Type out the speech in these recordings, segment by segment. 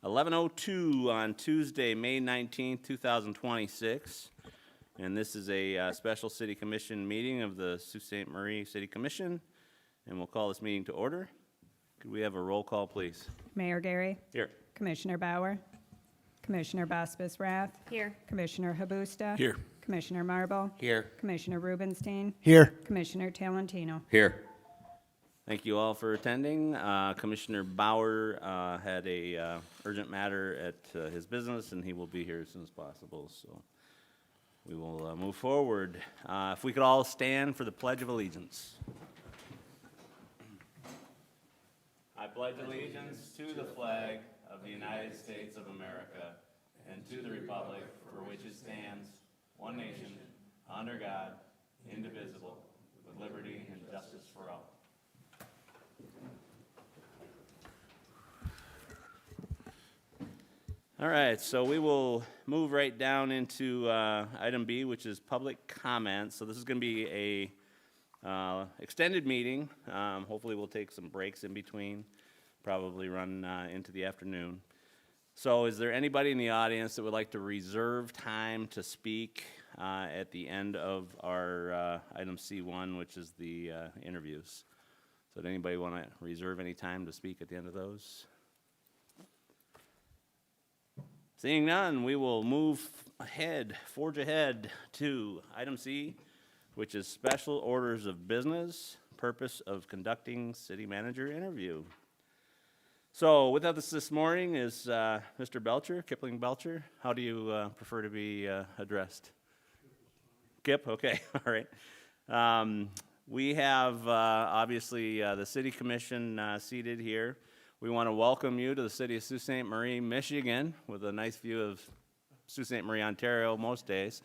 11:02 on Tuesday, May 19th, 2026. And this is a special City Commission meeting of the Sault Ste. Marie City Commission. And we'll call this meeting to order. Could we have a roll call, please? Mayor Gary. Here. Commissioner Bauer. Commissioner Bosbus-Rath. Here. Commissioner Habusta. Here. Commissioner Marble. Here. Commissioner Rubenstein. Here. Commissioner Talentino. Here. Thank you all for attending. Commissioner Bauer had a urgent matter at his business, and he will be here as soon as possible. So we will move forward. If we could all stand for the Pledge of Allegiance. I pledge allegiance to the flag of the United States of America and to the republic for which it stands, one nation, under God, indivisible, with liberty and justice for all. All right, so we will move right down into item B, which is public comments. So this is going to be a extended meeting. Hopefully we'll take some breaks in between, probably run into the afternoon. So is there anybody in the audience that would like to reserve time to speak at the end of our item C1, which is the interviews? So does anybody want to reserve any time to speak at the end of those? Seeing none, we will forge ahead to item C, which is special orders of business, purpose of conducting city manager interview. So with us this morning is Mr. Belcher, Kipling Belcher. How do you prefer to be addressed? Kip, okay, all right. We have obviously the City Commission seated here. We want to welcome you to the city of Sault Ste. Marie, Michigan, with a nice view of Sault Ste. Marie, Ontario most days.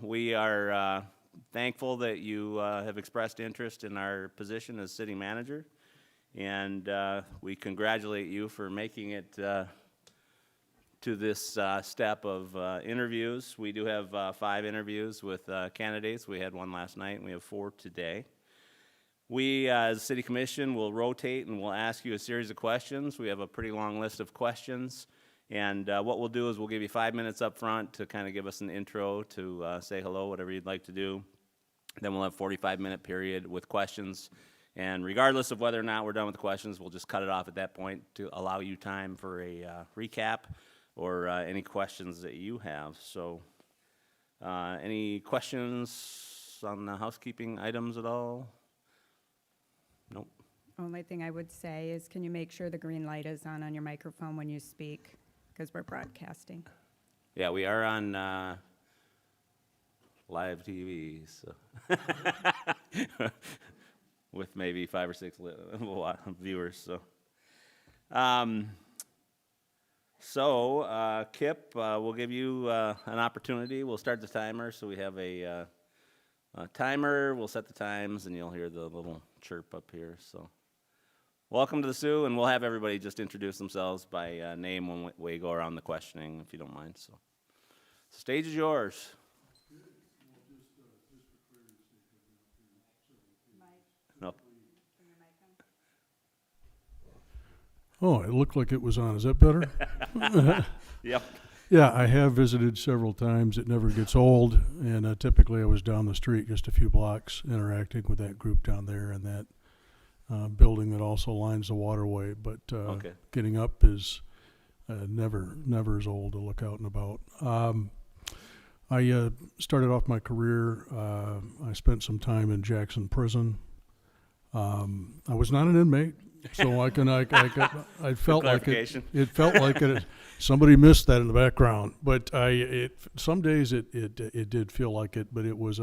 We are thankful that you have expressed interest in our position as city manager, and we congratulate you for making it to this step of interviews. We do have 5 interviews with candidates. We had one last night, and we have 4 today. We, as a City Commission, will rotate and we'll ask you a series of questions. We have a pretty long list of questions, and what we'll do is we'll give you 5 minutes up front to kind of give us an intro, to say hello, whatever you'd like to do. Then we'll have a 45-minute period with questions, and regardless of whether or not we're done with the questions, we'll just cut it off at that point to allow you time for a recap or any questions that you have. So any questions on the housekeeping items at all? Nope. Only thing I would say is, can you make sure the green light is on your microphone when you speak? Because we're broadcasting. Yeah, we are on live TV, so with maybe 5 or 6 viewers. So, Kip, we'll give you an opportunity. We'll start the timer. So we have a timer. We'll set the times, and you'll hear the little chirp up here. So, welcome to the Sioux, and we'll have everybody just introduce themselves by name when we go around the questioning, if you don't mind. So, stage is yours. No. Oh, it looked like it was on. Is that better? Yep. Yeah, I have visited several times. It never gets old, and typically I was down the street just a few blocks interacting with that group down there and that building that also lines the waterway. But Okay. Getting up is never is old to look out and about. I started off my career, I spent some time in Jackson Prison. I was not an inmate. So I felt like it felt like it. Somebody missed that in the background, but some days it did feel like it. But it was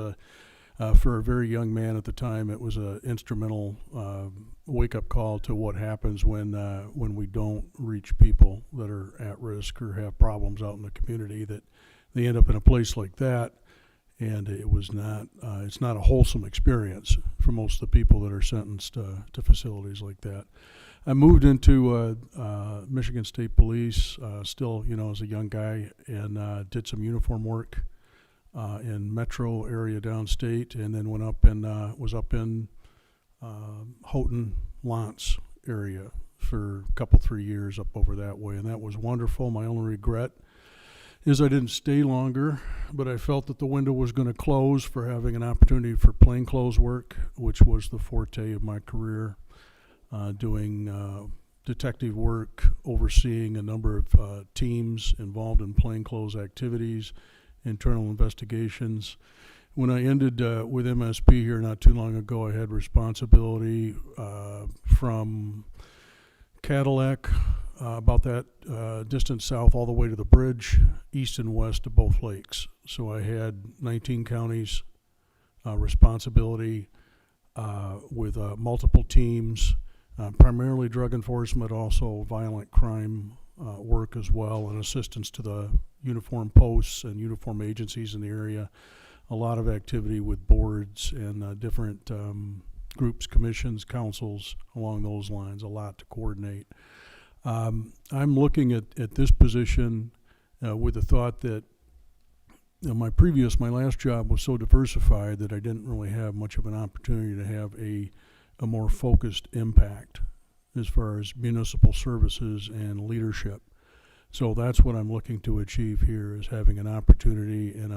for a very young man at the time, it was a instrumental wake up call to what happens when we don't reach people that are at risk or have problems out in the community. That they end up in a place like that, and it was not. It's not a wholesome experience for most of the people that are sentenced to facilities like that. I moved into Michigan State Police, still, as a young guy, and did some uniform work in metro area downstate, and then was up in Houghton, Lance area for a couple, 3 years up over that way, and that was wonderful. My only regret is I didn't stay longer, but I felt that the window was going to close for having an opportunity for plainclothes work, which was the forte of my career, doing detective work, overseeing a number of teams involved in plainclothes activities, internal investigations. When I ended with MSP here not too long ago, I had responsibility from Cadillac, about that distance south all the way to the bridge, east and west of both lakes. So I had 19 counties responsibility with multiple teams, primarily drug enforcement, also violent crime work as well, and assistance to the uniform posts and uniform agencies in the area. A lot of activity with boards and different groups, commissions, councils along those lines, a lot to coordinate. I'm looking at this position with the thought that my last job was so diversified that I didn't really have much of an opportunity to have a more focused impact as far as municipal services and leadership. So that's what I'm looking to achieve here, is having an opportunity in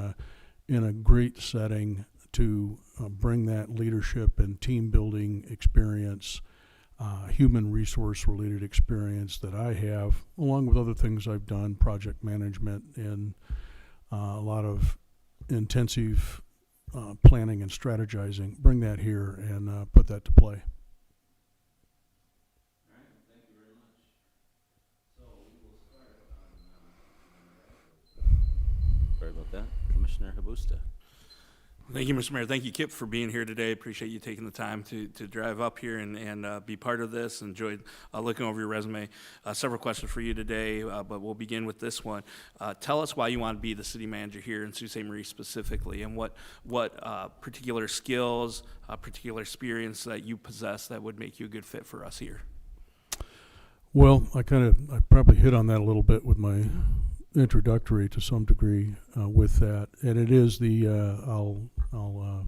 a great setting to bring that leadership and team building experience, human resource related experience that I have, along with other things I've done, project management and a lot of intensive planning and strategizing, bring that here and put that to play. Sorry about that. Commissioner Habusta. Thank you, Mr. Mayor. Thank you, Kip, for being here today. Appreciate you taking the time to drive up here and be part of this. Enjoyed looking over your resume. Several questions for you today, but we'll begin with this one. Tell us why you want to be the city manager here in Sault Ste. Marie specifically, and what particular skills, particular experience that you possess that would make you a good fit for us here. Well, I probably hit on that a little bit with my introductory to some degree with that, and it is the I'll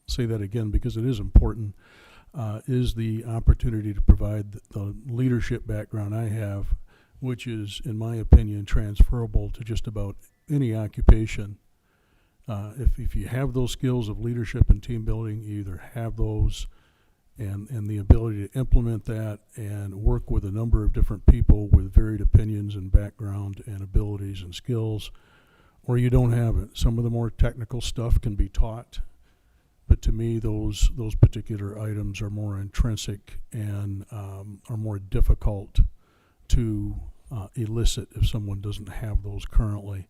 say that again because it is important, is the opportunity to provide the leadership background I have, which is, in my opinion, transferable to just about any occupation. If you have those skills of leadership and team building, you either have those and the ability to implement that and work with a number of different people with varied opinions and background and abilities and skills, or you don't have it. Some of the more technical stuff can be taught, but to me those particular items are more intrinsic and are more difficult to elicit if someone doesn't have those currently.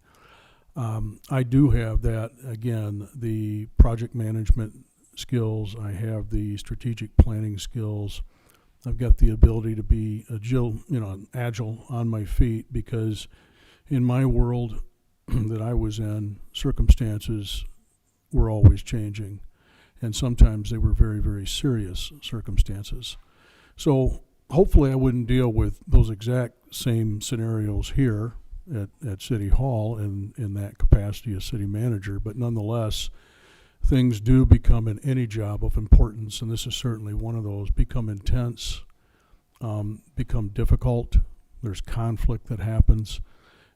I do have that, again, the project management skills. I have the strategic planning skills. I've got the ability to be agile on my feet, because in my world that I was in, circumstances were always changing, and sometimes they were very, very serious circumstances. So hopefully I wouldn't deal with those exact same scenarios here at City Hall in that capacity as city manager, but nonetheless, things do become, in any job of importance, and this is certainly one of those, become intense, become difficult. There's conflict that happens,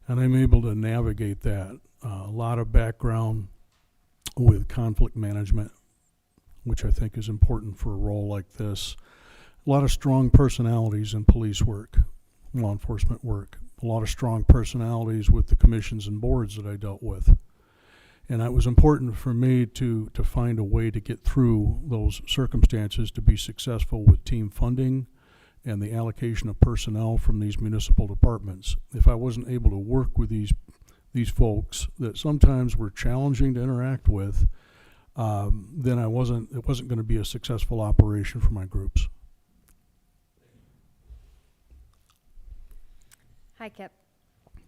and I'm able to navigate that. A lot of background with conflict management, which I think is important for a role like this. A lot of strong personalities in police work, law enforcement work. A lot of strong personalities with the commissions and boards that I dealt with. And it was important for me to find a way to get through those circumstances to be successful with team funding and the allocation of personnel from these municipal departments. If I wasn't able to work with these folks that sometimes were challenging to interact with, then it wasn't going to be a successful operation for my groups. Hi, Kip.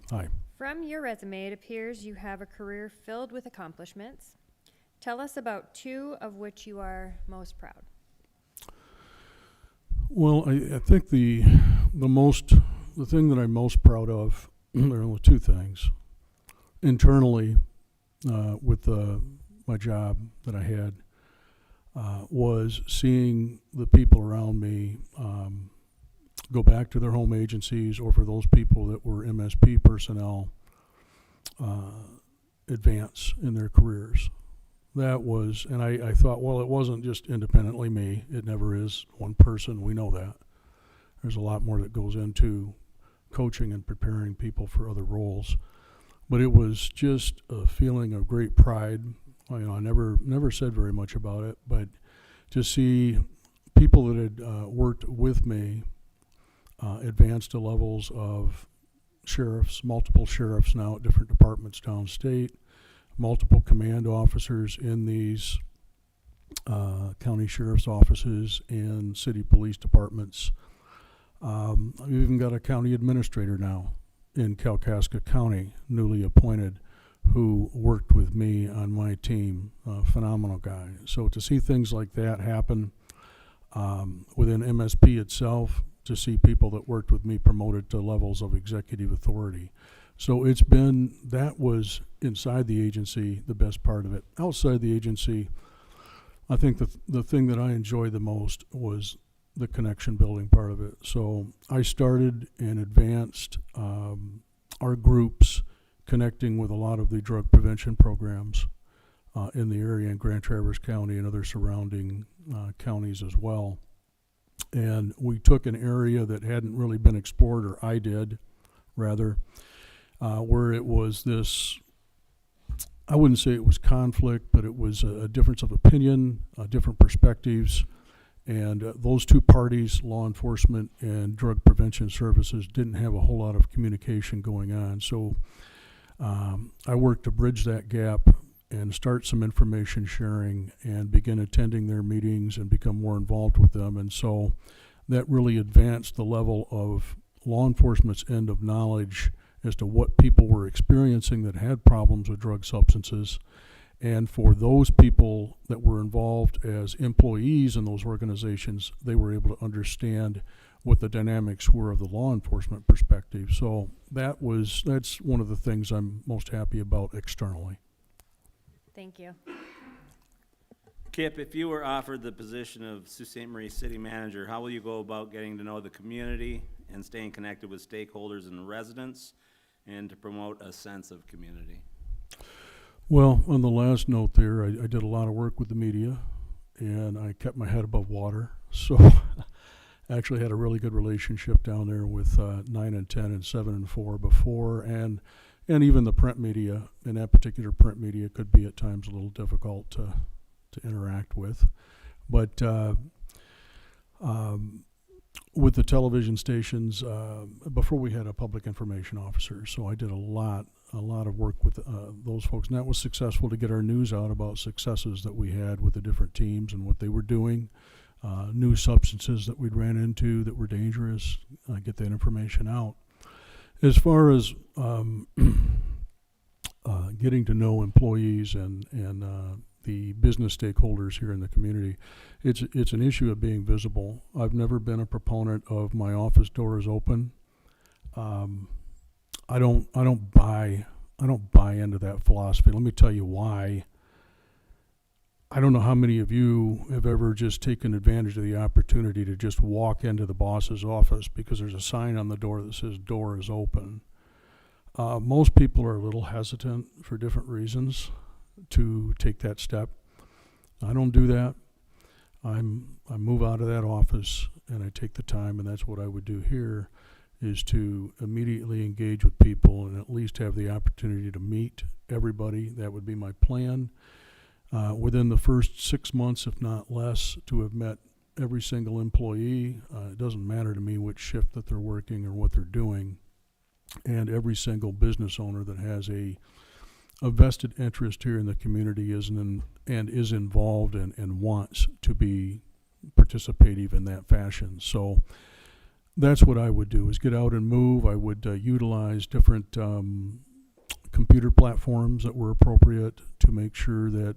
Hi. From your resume, it appears you have a career filled with accomplishments. Tell us about two of which you are most proud. Well, I think the thing that I'm most proud of, there are only two things. Internally, with my job that I had, was seeing the people around me go back to their home agencies, or for those people that were MSP personnel, advance in their careers. That was, and I thought, well, it wasn't just independently me. It never is one person. We know that. There's a lot more that goes into coaching and preparing people for other roles. But it was just a feeling of great pride. I never said very much about it, but to see people that had worked with me advance to levels of sheriffs, multiple sheriffs now at different departments downstate, multiple command officers in these county sheriff's offices and city police departments. I've even got a county administrator now in Kalkaska County, newly appointed, who worked with me on my team. Phenomenal guy. So to see things like that happen within MSP itself, to see people that worked with me promoted to levels of executive authority. So it's been, that was inside the agency, the best part of it. Outside the agency, I think the thing that I enjoyed the most was the connection building part of it. So I started and advanced our groups connecting with a lot of the drug prevention programs in the area in Grand Traverse County and other surrounding counties as well. And we took an area that hadn't really been explored, or I did, rather, where it was this, I wouldn't say it was conflict, but it was a difference of opinion, different perspectives. And those two parties, law enforcement and drug prevention services, didn't have a whole lot of communication going on. So I worked to bridge that gap and start some information sharing and begin attending their meetings and become more involved with them. And so that really advanced the level of law enforcement's end of knowledge as to what people were experiencing that had problems with drug substances. And for those people that were involved as employees in those organizations, they were able to understand what the dynamics were of the law enforcement perspective. So that's one of the things I'm most happy about externally. Thank you. Kip, if you were offered the position of Sault Ste. Marie City Manager, how will you go about getting to know the community and staying connected with stakeholders and residents and to promote a sense of community? Well, on the last note there, I did a lot of work with the media, and I kept my head above water. So I actually had a really good relationship down there with 9 and 10 and 7 and 4 before, and even the print media. And that particular print media could be at times a little difficult to interact with. But with the television stations, before we had a public information officer, so I did a lot of work with those folks, and that was successful to get our news out about successes that we had with the different teams and what they were doing, new substances that we'd ran into that were dangerous, get that information out. As far as getting to know employees and the business stakeholders here in the community, it's an issue of being visible. I've never been a proponent of my office doors open. I don't buy into that philosophy. Let me tell you why. I don't know how many of you have ever just taken advantage of the opportunity to just walk into the boss's office because there's a sign on the door that says door is open. Most people are a little hesitant for different reasons to take that step. I don't do that. I move out of that office and I take the time, and that's what I would do here, is to immediately engage with people and at least have the opportunity to meet everybody. That would be my plan. Within the first 6 months, if not less, to have met every single employee. It doesn't matter to me which shift that they're working or what they're doing. And every single business owner that has a vested interest here in the community is involved and wants to be participative in that fashion. So that's what I would do, is get out and move. I would utilize different computer platforms that were appropriate to make sure that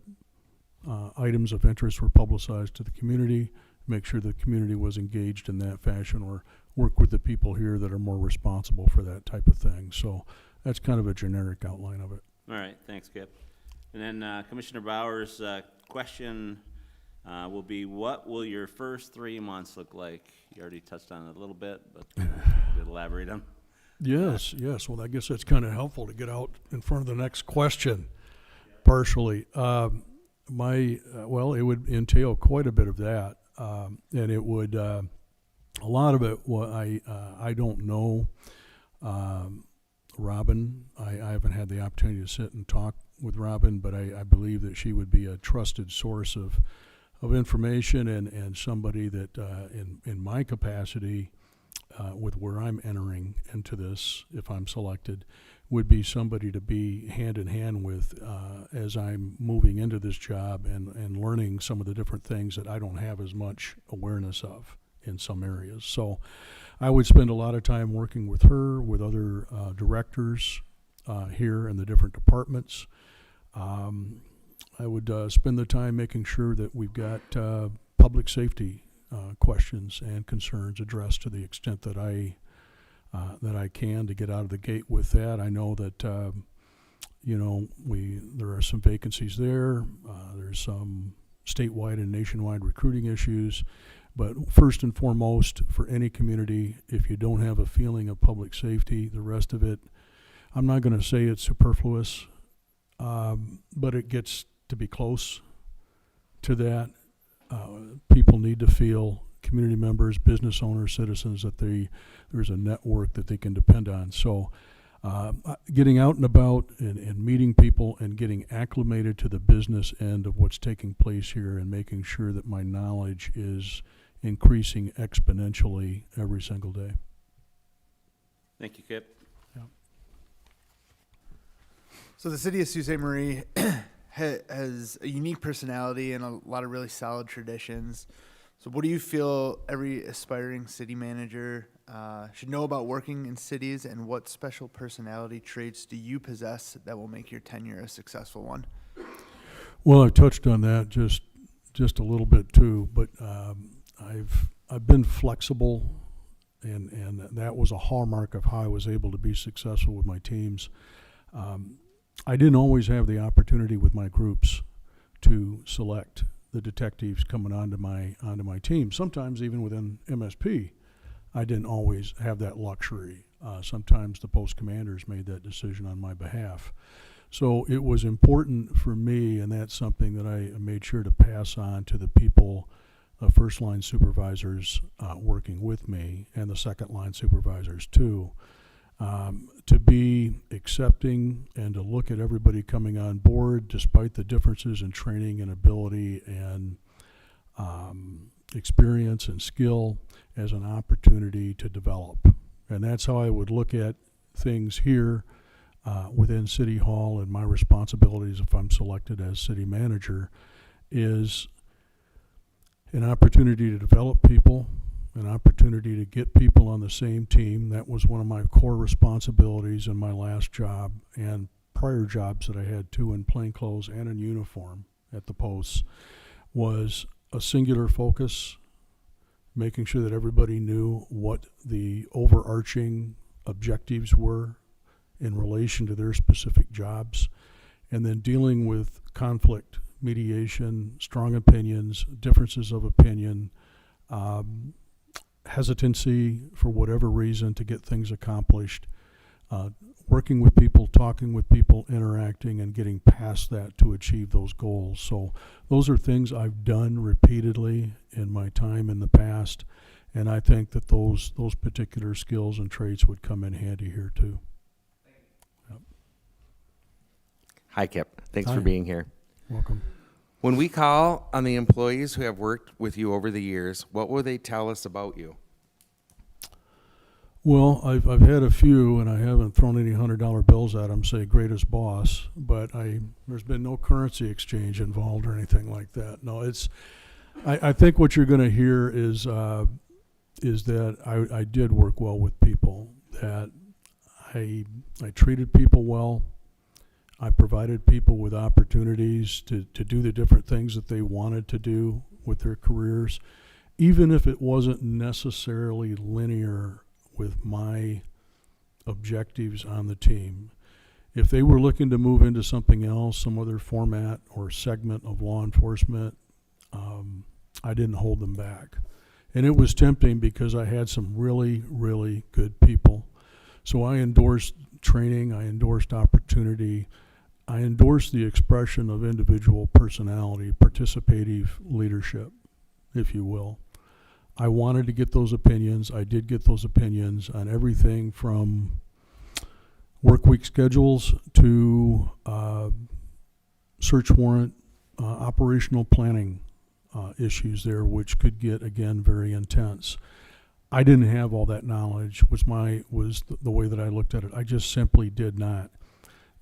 items of interest were publicized to the community, make sure the community was engaged in that fashion, or work with the people here that are more responsible for that type of thing. So that's kind of a generic outline of it. All right, thanks, Kip. And then Commissioner Bowers, question will be, what will your first 3 months look like? You already touched on it a little bit, but could elaborate on. Yes, yes. Well, I guess that's kind of helpful to get out in front of the next question, partially. Well, it would entail quite a bit of that, and it would, a lot of it, I don't know. Robin, I haven't had the opportunity to sit and talk with Robin, but I believe that she would be a trusted source of information and somebody that, in my capacity, with where I'm entering into this, if I'm selected, would be somebody to be hand in hand with as I'm moving into this job and learning some of the different things that I don't have as much awareness of in some areas. So I would spend a lot of time working with her, with other directors here in the different departments. I would spend the time making sure that we've got public safety questions and concerns addressed to the extent that I can, to get out of the gate with that. I know that there are some vacancies there. There's some statewide and nationwide recruiting issues. But first and foremost, for any community, if you don't have a feeling of public safety, the rest of it, I'm not going to say it's superfluous, but it gets to be close to that. People need to feel, community members, business owners, citizens, that there's a network that they can depend on. So getting out and about and meeting people and getting acclimated to the business end of what's taking place here and making sure that my knowledge is increasing exponentially every single day. Thank you, Kip. So the city of Sault Ste. Marie has a unique personality and a lot of really solid traditions. So what do you feel every aspiring city manager should know about working in cities, and what special personality traits do you possess that will make your tenure a successful one? Well, I touched on that just a little bit too, but I've been flexible, and that was a hallmark of how I was able to be successful with my teams. I didn't always have the opportunity with my groups to select the detectives coming onto my team. Sometimes even within MSP, I didn't always have that luxury. Sometimes the post commanders made that decision on my behalf. So it was important for me, and that's something that I made sure to pass on to the people, first line supervisors working with me, and the second line supervisors too, to be accepting and to look at everybody coming on board despite the differences in training and ability and experience and skill as an opportunity to develop. And that's how I would look at things here within City Hall, and my responsibilities if I'm selected as city manager is an opportunity to develop people, an opportunity to get people on the same team. That was one of my core responsibilities in my last job and prior jobs that I had too, in plainclothes and in uniform at the posts, was a singular focus, making sure that everybody knew what the overarching objectives were in relation to their specific jobs, and then dealing with conflict, mediation, strong opinions, differences of opinion, hesitancy for whatever reason to get things accomplished, working with people, talking with people, interacting, and getting past that to achieve those goals. So those are things I've done repeatedly in my time in the past, and I think that those particular skills and traits would come in handy here too. Hi, Kip. Thanks Hi. for being here. Welcome. When we call on the employees who have worked with you over the years, what will they tell us about you? Well, I've had a few, and I haven't thrown any $100 bills at them, say greatest boss, but there's been no currency exchange involved or anything like that. No, I think what you're going to hear is that I did work well with people, that I treated people well. I provided people with opportunities to do the different things that they wanted to do with their careers, even if it wasn't necessarily linear with my objectives on the team. If they were looking to move into something else, some other format or segment of law enforcement, I didn't hold them back. And it was tempting because I had some really, really good people. So I endorsed training, I endorsed opportunity, I endorsed the expression of individual personality, participative leadership, if you will. I wanted to get those opinions. I did get those opinions on everything from work week schedules to search warrant, operational planning issues there, which could get, again, very intense. I didn't have all that knowledge, was the way that I looked at it. I just simply did not.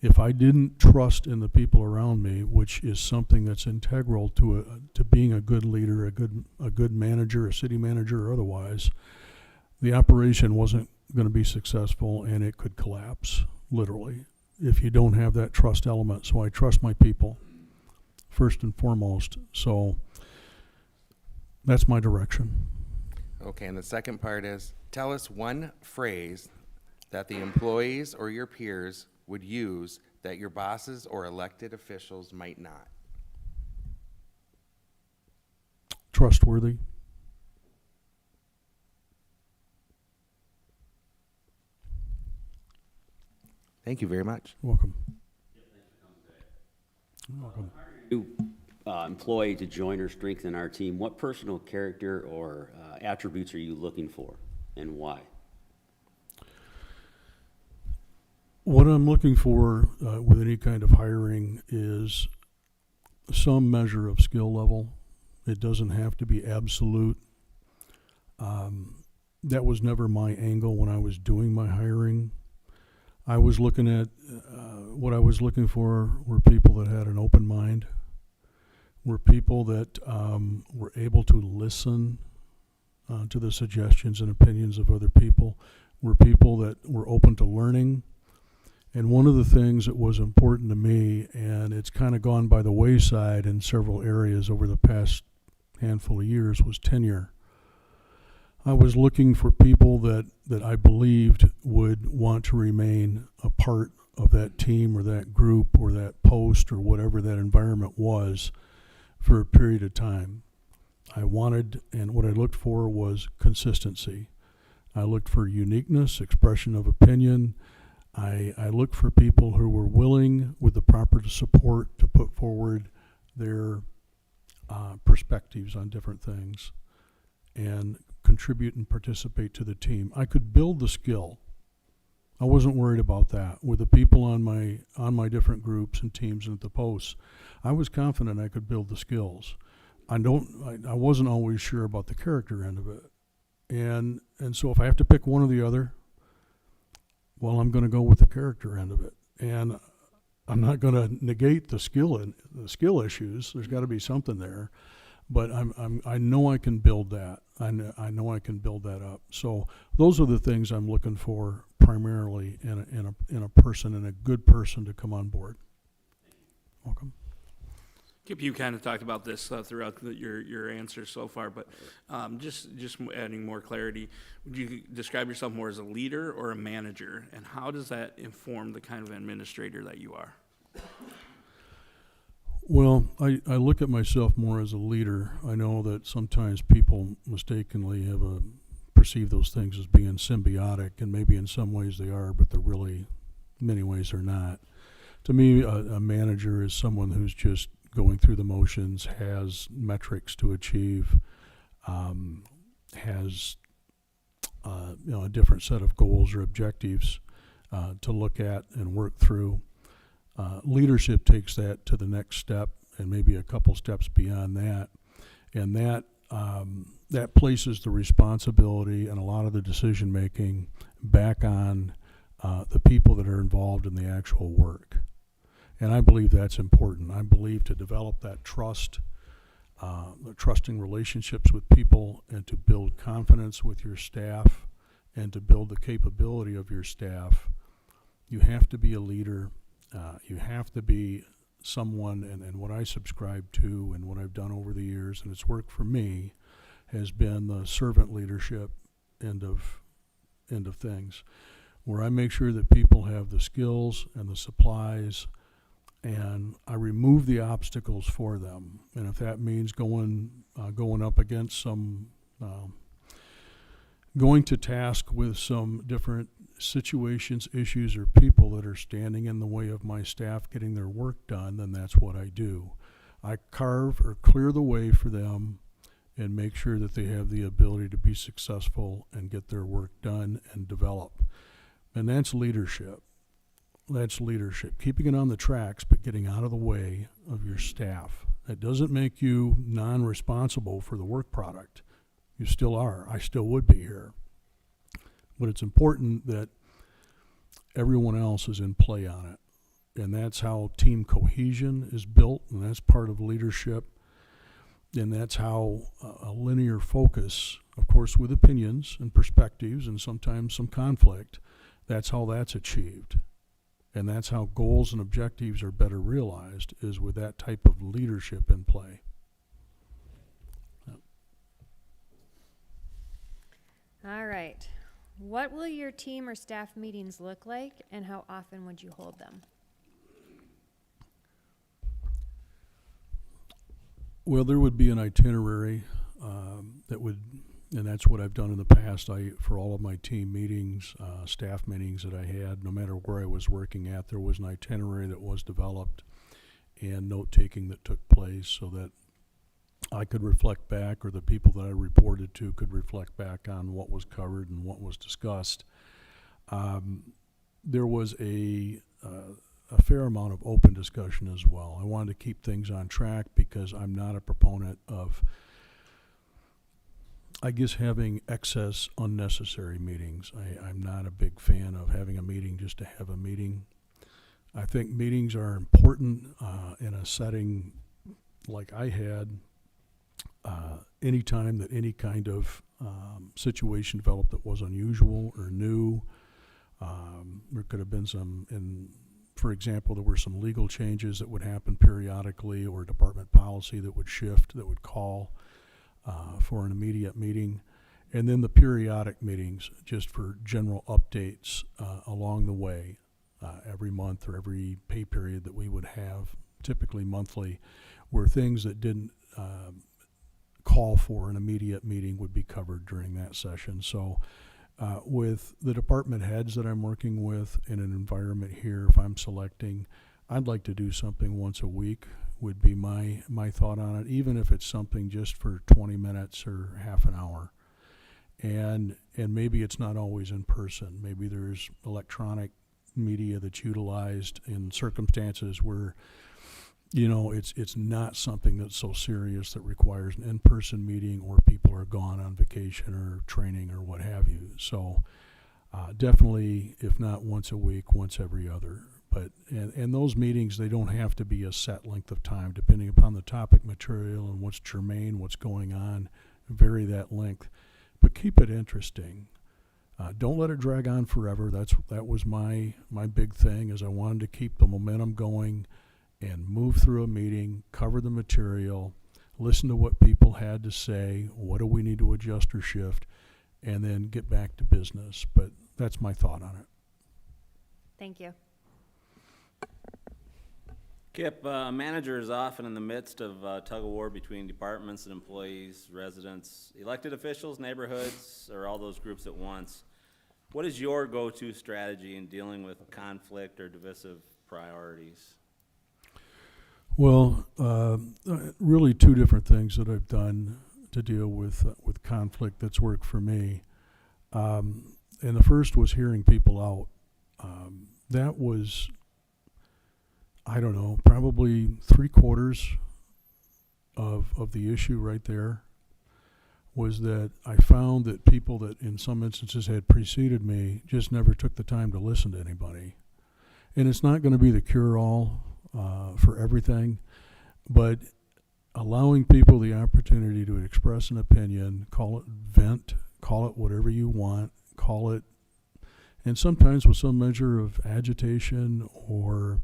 If I didn't trust in the people around me, which is something that's integral to being a good leader, a good manager, a city manager or otherwise, the operation wasn't going to be successful, and it could collapse, literally, if you don't have that trust element. So I trust my people first and foremost. So that's my direction. Okay, and the second part is, tell us one phrase that the employees or your peers would use that your bosses or elected officials might not. Trustworthy. Thank you very much. Welcome. You're welcome. New employee to join or strengthen our team, what personal character or attributes are you looking for, and why? What I'm looking for with any kind of hiring is some measure of skill level. It doesn't have to be absolute. That was never my angle when I was doing my hiring. I was looking at, what I was looking for were people that had an open mind, were people that were able to listen to the suggestions and opinions of other people, were people that were open to learning. And one of the things that was important to me, and it's kind of gone by the wayside in several areas over the past handful of years, was tenure. I was looking for people that I believed would want to remain a part of that team or that group or that post or whatever that environment was for a period of time. I wanted, and what I looked for was consistency. I looked for uniqueness, expression of opinion. I looked for people who were willing, with the proper support, to put forward their perspectives on different things and contribute and participate to the team. I could build the skill. I wasn't worried about that. With the people on my different groups and teams and at the posts, I was confident I could build the skills. I wasn't always sure about the character end of it. And so if I have to pick one or the other, well, I'm going to go with the character end of it. And I'm not going to negate the skill issues. There's got to be something there. But I know I can build that. I know I can build that up. So those are the things I'm looking for primarily in a person, and a good person to come on board. Welcome. Kip, you kind of talked about this throughout your answers so far, but just adding more clarity, would you describe yourself more as a leader or a manager, and how does that inform the kind of administrator that you are? Well, I look at myself more as a leader. I know that sometimes people mistakenly have perceive those things as being symbiotic, and maybe in some ways they are, but they're really, many ways they're not. To me, a manager is someone who's just going through the motions, has metrics to achieve, has a different set of goals or objectives to look at and work through. Leadership takes that to the next step and maybe a couple steps beyond that, and that places the responsibility and a lot of the decision making back on the people that are involved in the actual work. And I believe that's important. I believe to develop that trust, trusting relationships with people, and to build confidence with your staff, and to build the capability of your staff, you have to be a leader. You have to be someone, and what I subscribe to and what I've done over the years, and it's worked for me, has been the servant leadership end of things, where I make sure that people have the skills and the supplies and I remove the obstacles for them. And if that means going up against some, going to task with some different situations, issues, or people that are standing in the way of my staff getting their work done, then that's what I do. I carve or clear the way for them and make sure that they have the ability to be successful and get their work done and develop. And that's leadership. That's leadership. Keeping it on the tracks, but getting out of the way of your staff. That doesn't make you non-responsible for the work product. You still are. I still would be here. But it's important that everyone else is in play on it. And that's how team cohesion is built, and that's part of leadership. And that's how a linear focus, of course with opinions and perspectives and sometimes some conflict, that's how that's achieved. And that's how goals and objectives are better realized, is with that type of leadership in play. All right. What will your team or staff meetings look like, and how often would you hold them? Well, there would be an itinerary that would, and that's what I've done in the past. For all of my team meetings, staff meetings that I had, no matter where I was working at, there was an itinerary that was developed and note-taking that took place so that I could reflect back, or the people that I reported to could reflect back on what was covered and what was discussed. There was a fair amount of open discussion as well. I wanted to keep things on track because I'm not a proponent of, I guess, having excess unnecessary meetings. I'm not a big fan of having a meeting just to have a meeting. I think meetings are important in a setting like I had. Any time that any kind of situation developed that was unusual or new, there could have been for example, there were some legal changes that would happen periodically, or department policy that would shift, that would call for an immediate meeting. And then the periodic meetings, just for general updates along the way, every month or every pay period that we would have, typically monthly, were things that didn't call for an immediate meeting would be covered during that session. So with the department heads that I'm working with in an environment here, if I'm selecting, I'd like to do something once a week would be my thought on it, even if it's something just for 20 minutes or half an hour. And maybe it's not always in person. Maybe there's electronic media that's utilized in circumstances where, you know, it's not something that's so serious that requires an in-person meeting, or people are gone on vacation or training or what have you. So definitely, if not once a week, once every other. But and those meetings, they don't have to be a set length of time, depending upon the topic material and what's germane, what's going on. Vary that length, but keep it interesting. Don't let it drag on forever. That was my big thing, is I wanted to keep the momentum going and move through a meeting, cover the material, listen to what people had to say, what do we need to adjust or shift, and then get back to business. But that's my thought on it. Thank you. Kip, a manager is often in the midst of tug of war between departments and employees, residents, elected officials, neighborhoods, or all those groups at once. What is your go-to strategy in dealing with conflict or divisive priorities? Well, really two different things that I've done to deal with conflict that's worked for me. And the first was hearing people out. That was, I don't know, probably 3/4 of the issue right there, was that I found that people that in some instances had preceded me just never took the time to listen to anybody. And it's not going to be the cure-all for everything, but allowing people the opportunity to express an opinion, call it vent, call it whatever you want, call it, and sometimes with some measure of agitation or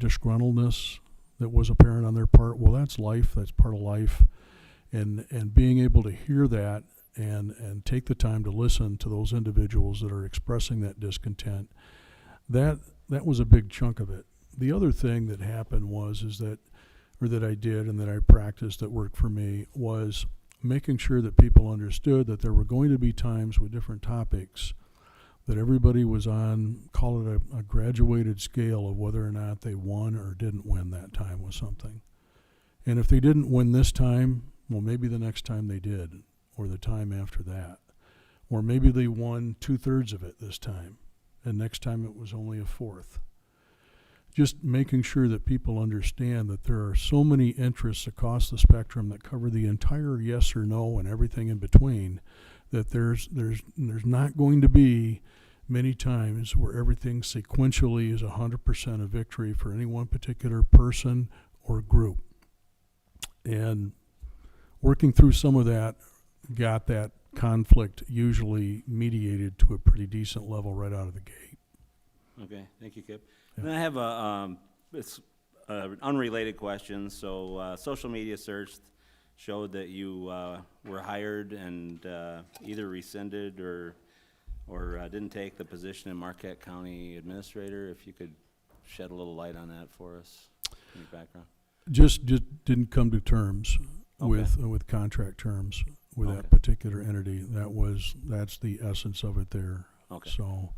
disgruntledness that was apparent on their part. Well, that's life, that's part of life, and being able to hear that and take the time to listen to those individuals that are expressing that discontent, that was a big chunk of it. The other thing that happened that I did and that I practiced that worked for me was making sure that people understood that there were going to be times with different topics that everybody was on, call it a graduated scale of whether or not they won or didn't win that time with something. And if they didn't win this time, well, maybe the next time they did, or the time after that. Or maybe they won 2/3 of it this time, and next time it was only a fourth. Just making sure that people understand that there are so many interests across the spectrum that cover the entire yes or no and everything in between, that there's not going to be many times where everything sequentially is 100% a victory for any one particular person or group. And working through some of that got that conflict usually mediated to a pretty decent level right out of the gate. Okay, thank you, Kip. And I have it's an unrelated question. So, social media search showed that you were hired and either rescinded or didn't take the position in Marquette County Administrator. If you could shed a little light on that for us, in your background. Just didn't come to terms with contract terms with that particular entity. That's the essence of it there. Okay. So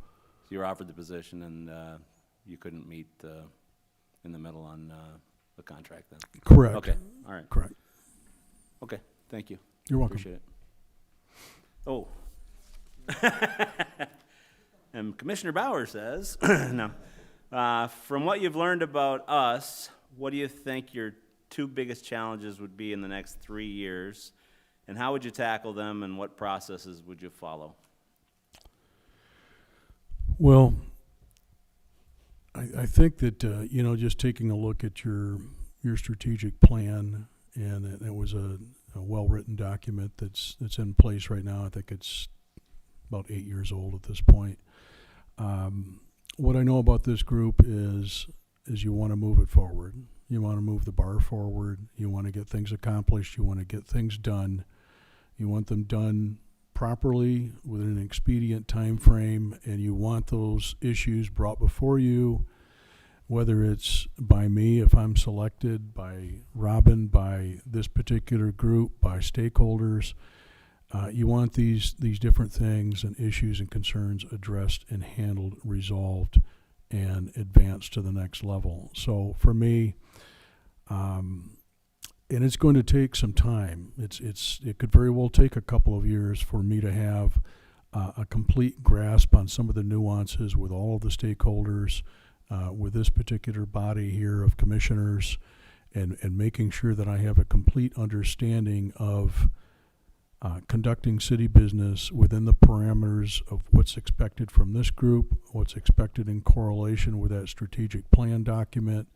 you were offered the position and you couldn't meet in the middle on the contract then? correct. Okay, all right. Correct. Okay, thank you. You're welcome. Appreciate it. Oh. And Commissioner Bauer says, no. From what you've learned about us, what do you think your two biggest challenges would be in the next 3 years? And how would you tackle them and what processes would you follow? Well, I think that, just taking a look at your strategic plan, and it was a well-written document that's in place right now. I think it's about 8 years old at this point. What I know about this group is you want to move it forward. You want to move the bar forward. You want to get things accomplished. You want to get things done. You want them done properly within an expedient time frame, and you want those issues brought before you, whether it's by me if I'm selected, by Robin, by this particular group, by stakeholders. You want these different things and issues and concerns addressed and handled, resolved, and advanced to the next level. So for me, and it's going to take some time. It could very well take a couple of years for me to have a complete grasp on some of the nuances with all of the stakeholders, with this particular body here of commissioners, and making sure that I have a complete understanding of conducting city business within the parameters of what's expected from this group, what's expected in correlation with that strategic plan document,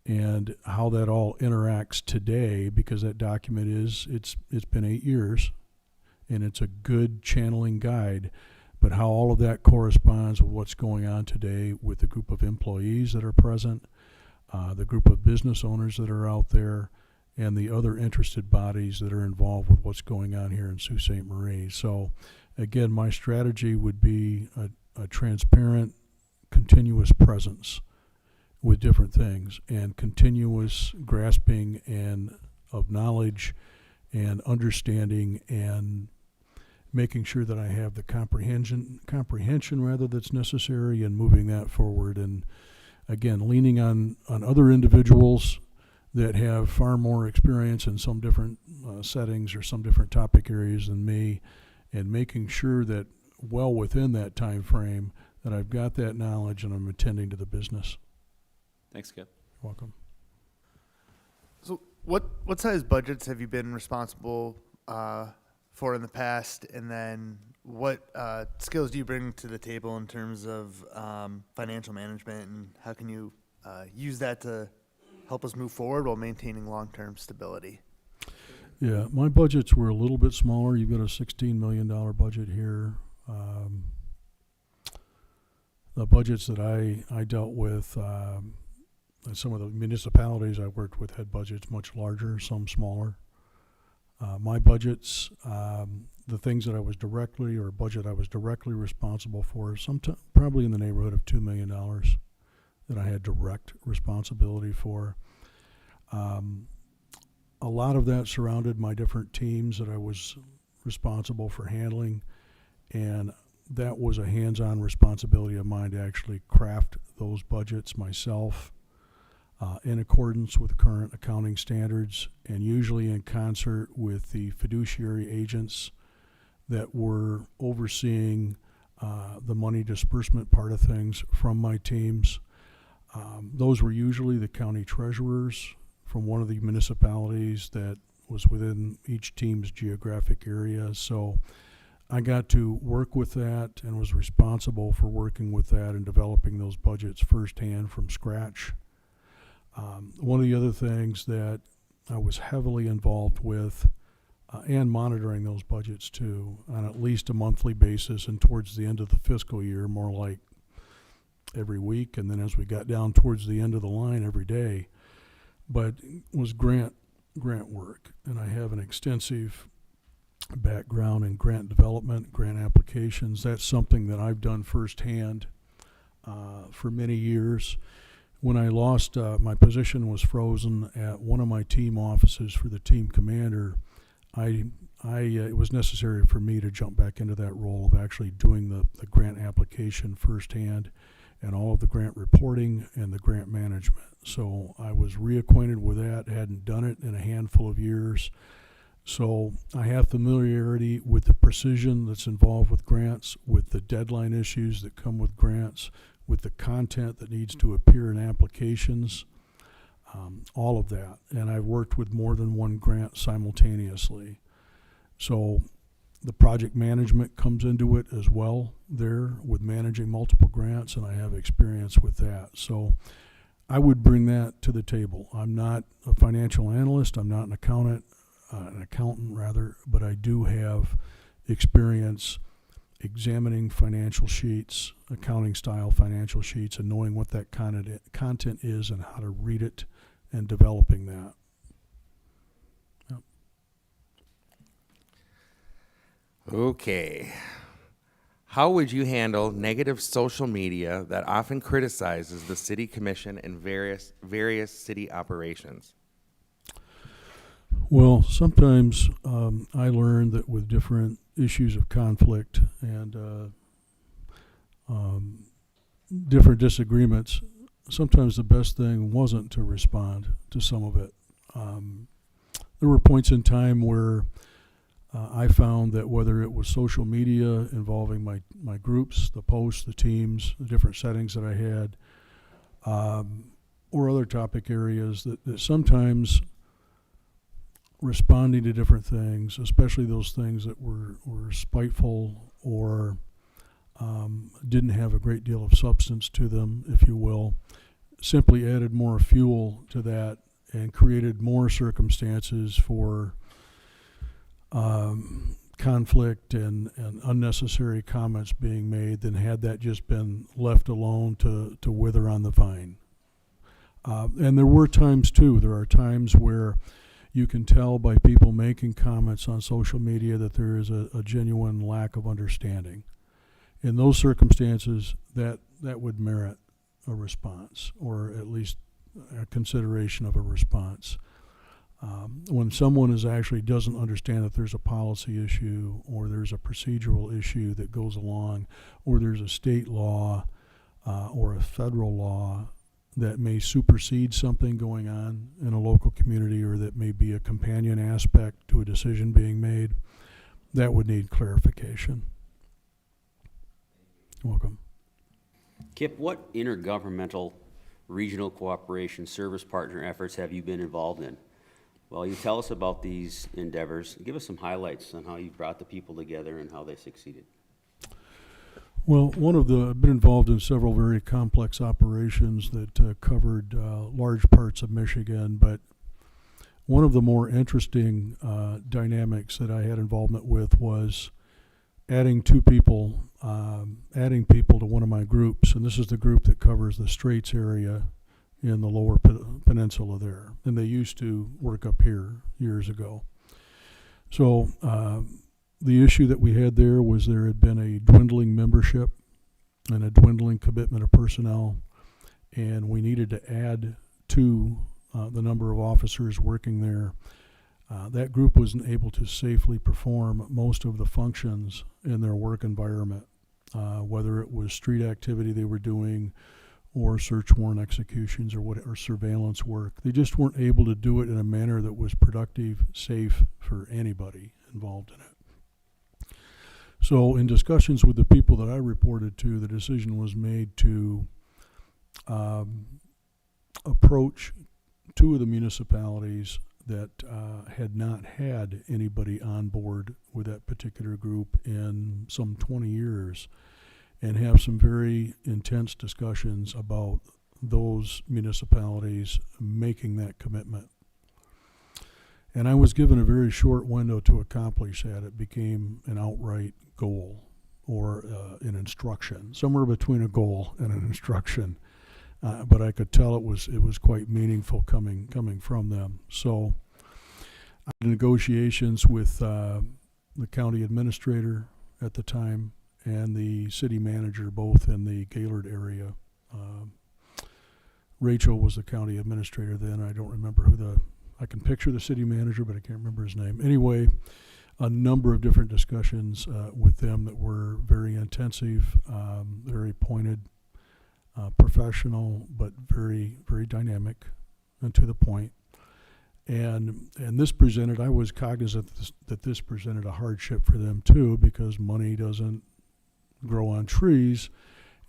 and how that all interacts today, because that document it's been 8 years, and it's a good channeling guide, but how all of that corresponds with what's going on today with the group of employees that are present, the group of business owners that are out there, and the other interested bodies that are involved with what's going on here in Sault Ste. Marie. So again, my strategy would be a transparent, continuous presence with different things, and continuous grasping and of knowledge and understanding, and making sure that I have the comprehension rather that's necessary, and moving that forward. And again, leaning on other individuals that have far more experience in some different settings or some different topic areas than me, and making sure that well within that time frame that I've got that knowledge and I'm attending to the business. Thanks, Kip. You're welcome. So what size budgets have you been responsible for in the past? And then what skills do you bring to the table in terms of financial management, and how can you use that to help us move forward while maintaining long-term stability? Yeah, my budgets were a little bit smaller. You've got a $16 million budget here. The budgets that I dealt with, some of the municipalities I worked with had budgets much larger, some smaller. My budgets, the things that I was directly, or budget I was directly responsible for, probably in the neighborhood of $2 million that I had direct responsibility for. A lot of that surrounded my different teams that I was responsible for handling, and that was a hands-on responsibility of mine to actually craft those budgets myself in accordance with current accounting standards, and usually in concert with the fiduciary agents that were overseeing the money disbursement part of things from my teams. Those were usually the county treasurers from one of the municipalities that was within each team's geographic area. So I got to work with that and was responsible for working with that and developing those budgets firsthand from scratch. One of the other things that I was heavily involved with and monitoring those budgets too on at least a monthly basis, and towards the end of the fiscal year, more like every week, and then as we got down towards the end of the line, every day, but was grant work. And I have an extensive background in grant development, grant applications. That's something that I've done firsthand for many years. When I lost, my position was frozen at one of my team offices for the team commander. It was necessary for me to jump back into that role of actually doing the grant application firsthand and all of the grant reporting and the grant management. So I was reacquainted with that, hadn't done it in a handful of years. So I have familiarity with the precision that's involved with grants, with the deadline issues that come with grants, with the content that needs to appear in applications, all of that. And I've worked with more than one grant simultaneously. So the project management comes into it as well there with managing multiple grants, and I have experience with that. So I would bring that to the table. I'm not a financial analyst. I'm not an accountant rather, but I do have experience examining financial sheets, accounting style financial sheets, and knowing what that content is and how to read it and developing that. Yep. Okay. How would you handle negative social media that often criticizes the city commission and various city operations? Well, sometimes I learned that with different issues of conflict and different disagreements, sometimes the best thing wasn't to respond to some of it. There were points in time where I found that whether it was social media involving my groups, the posts, the teams, the different settings that I had, or other topic areas, that sometimes responding to different things, especially those things that were spiteful or didn't have a great deal of substance to them, if you will, simply added more fuel to that and created more circumstances for conflict and unnecessary comments being made than had that just been left alone to wither on the vine. And there were times too, there are times where you can tell by people making comments on social media that there is a genuine lack of understanding. In those circumstances, that would merit a response, or at least a consideration of a response. When someone actually doesn't understand that there's a policy issue, or there's a procedural issue that goes along, or there's a state law or a federal law that may supersede something going on in a local community, or that may be a companion aspect to a decision being made, that would need clarification. You're welcome. Kip, what intergovernmental regional cooperation service partner efforts have you been involved in? Well, you tell us about these endeavors. Give us some highlights on how you brought the people together and how they succeeded. Well, I've been involved in several very complex operations that covered large parts of Michigan, but one of the more interesting dynamics that I had involvement with was adding people to one of my groups, and this is the group that covers the Straits area in the lower peninsula there, and they used to work up here years ago. So the issue that we had there was there had been a dwindling membership and a dwindling commitment of personnel, and we needed to add to the number of officers working there. That group wasn't able to safely perform most of the functions in their work environment, whether it was street activity they were doing or search warrant executions or surveillance work. They just weren't able to do it in a manner that was productive, safe for anybody involved in it. So in discussions with the people that I reported to, the decision was made to approach two of the municipalities that had not had anybody on board with that particular group in some 20 years and have some very intense discussions about those municipalities making that commitment. And I was given a very short window to accomplish that. It became an outright goal or an instruction, somewhere between a goal and an instruction. But I could tell it was quite meaningful coming from them. So I had negotiations with the county administrator at the time and the city manager, both in the Gaylord area. Rachel was the county administrator then. I don't remember I can picture the city manager, but I can't remember his name. Anyway, a number of different discussions with them that were very intensive, very pointed, professional, but very, very dynamic and to the point. And this presented, I was cognizant that this presented a hardship for them too, because money doesn't grow on trees.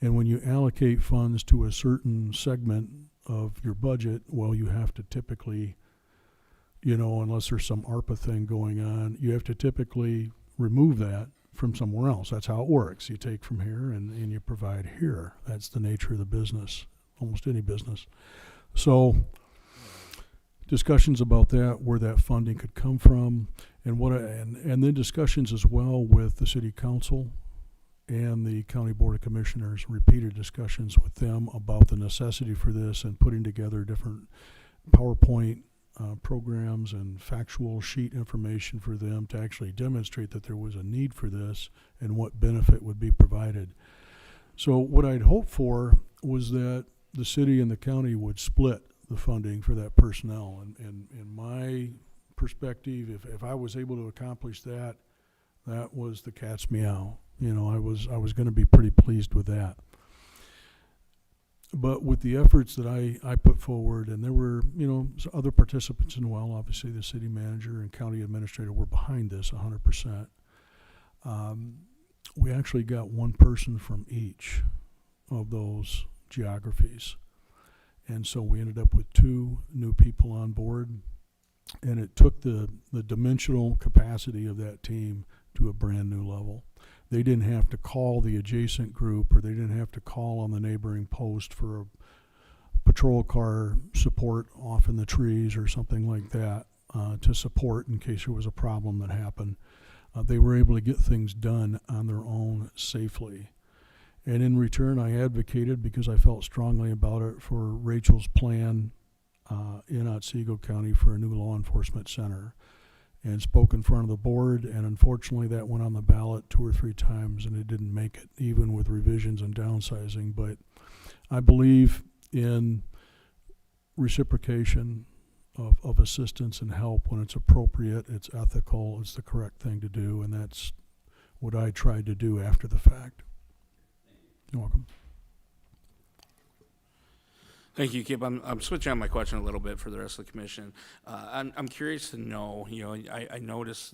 And when you allocate funds to a certain segment of your budget, well, you have to typically, unless there's some ARPA thing going on, you have to typically remove that from somewhere else. That's how it works. You take from here and you provide here. That's the nature of the business, almost any business. So discussions about that, where that funding could come from, and then discussions as well with the city council and the county board of commissioners, repeated discussions with them about the necessity for this and putting together different PowerPoint programs and factual sheet information for them to actually demonstrate that there was a need for this and what benefit would be provided. So what I'd hoped for was that the city and the county would split the funding for that personnel. And in my perspective, if I was able to accomplish that, that was the cat's meow. I was going to be pretty pleased with that. But with the efforts that I put forward, and there were, other participants as well, obviously the city manager and county administrator were behind this 100%. We actually got one person from each of those geographies. And so we ended up with 2 new people on board, and it took the dimensional capacity of that team to a brand new level. They didn't have to call the adjacent group, or they didn't have to call on the neighboring post for a patrol car support off in the trees or something like that to support in case there was a problem that happened. They were able to get things done on their own safely. And in return, I advocated, because I felt strongly about it, for Rachel's plan in Otsego County for a new law enforcement center, and spoke in front of the board. And unfortunately, that went on the ballot 2 or 3 times, and it didn't make it, even with revisions and downsizing. But I believe in reciprocation of assistance and help when it's appropriate, it's ethical, it's the correct thing to do, and that's what I tried to do after the fact. You're welcome. Thank you, Kip. I'm switching on my question a little bit for the rest of the commission. I'm curious to know, I noticed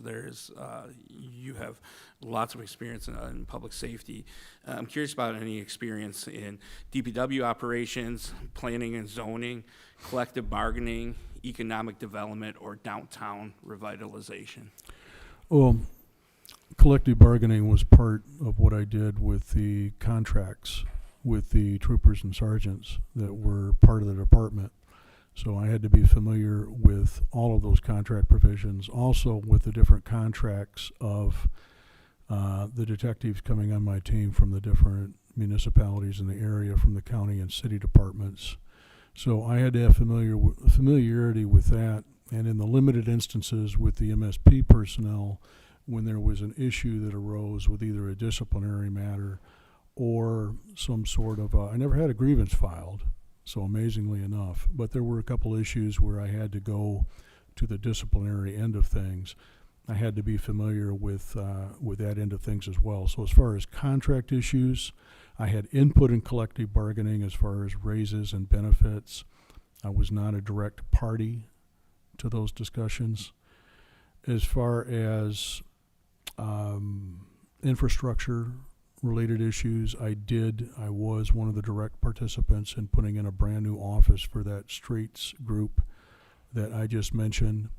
you have lots of experience in public safety. I'm curious about any experience in DPW operations, planning and zoning, collective bargaining, economic development, or downtown revitalization. Well, collective bargaining was part of what I did with the contracts with the troopers and sergeants that were part of the department. So I had to be familiar with all of those contract provisions, also with the different contracts of the detectives coming on my team from the different municipalities in the area, from the county and city departments. So I had to have familiarity with that, and in the limited instances with the MSP personnel, when there was an issue that arose with either a disciplinary matter or some sort of, I never had a grievance filed, so amazingly enough. But there were a couple issues where I had to go to the disciplinary end of things. I had to be familiar with that end of things as well. So as far as contract issues, I had input in collective bargaining as far as raises and benefits. I was not a direct party to those discussions. As far as infrastructure related issues, I was one of the direct participants in putting in a brand new office for that streets group that I just mentioned.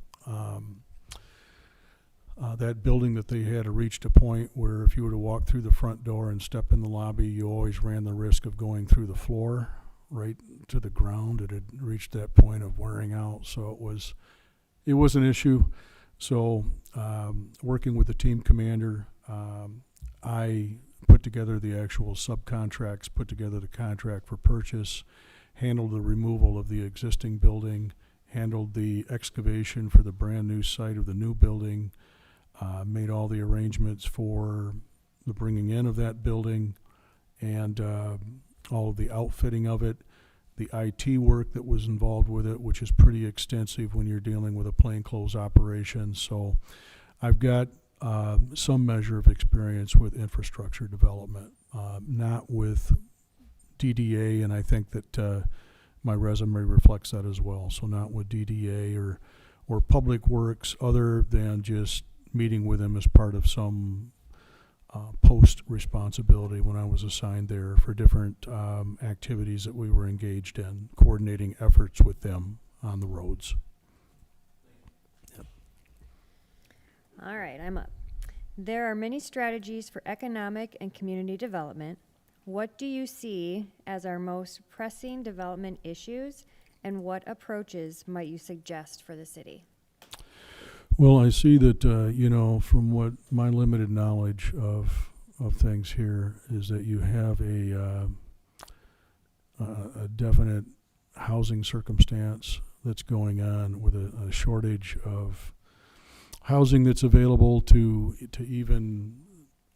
That building that they had reached a point where if you were to walk through the front door and step in the lobby, you always ran the risk of going through the floor right to the ground. It had reached that point of wearing out, so it was an issue. So working with the team commander, I put together the actual subcontracts, put together the contract for purchase, handled the removal of the existing building, handled the excavation for the brand new site of the new building, made all the arrangements for the bringing in of that building and all of the outfitting of it, the IT work that was involved with it, which is pretty extensive when you're dealing with a plainclothes operation. So I've got some measure of experience with infrastructure development, not with DDA, and I think that my resume reflects that as well. So not with DDA or Public Works, other than just meeting with them as part of some post responsibility when I was assigned there for different activities that we were engaged in, coordinating efforts with them on the roads. All right, I'm up. There are many strategies for economic and community development. What do you see as our most pressing development issues, and what approaches might you suggest for the city? Well, I see that, from what my limited knowledge of things here is that you have a definite housing circumstance that's going on with a shortage of housing that's available to even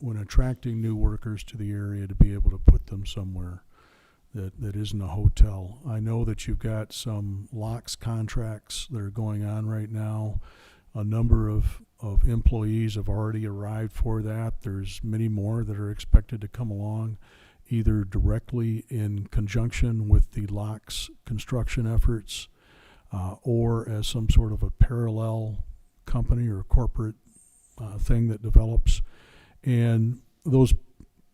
when attracting new workers to the area to be able to put them somewhere that isn't a hotel. I know that you've got some locks contracts that are going on right now. A number of employees have already arrived for that. There's many more that are expected to come along, either directly in conjunction with the locks construction efforts or as some sort of a parallel company or corporate thing that develops. And those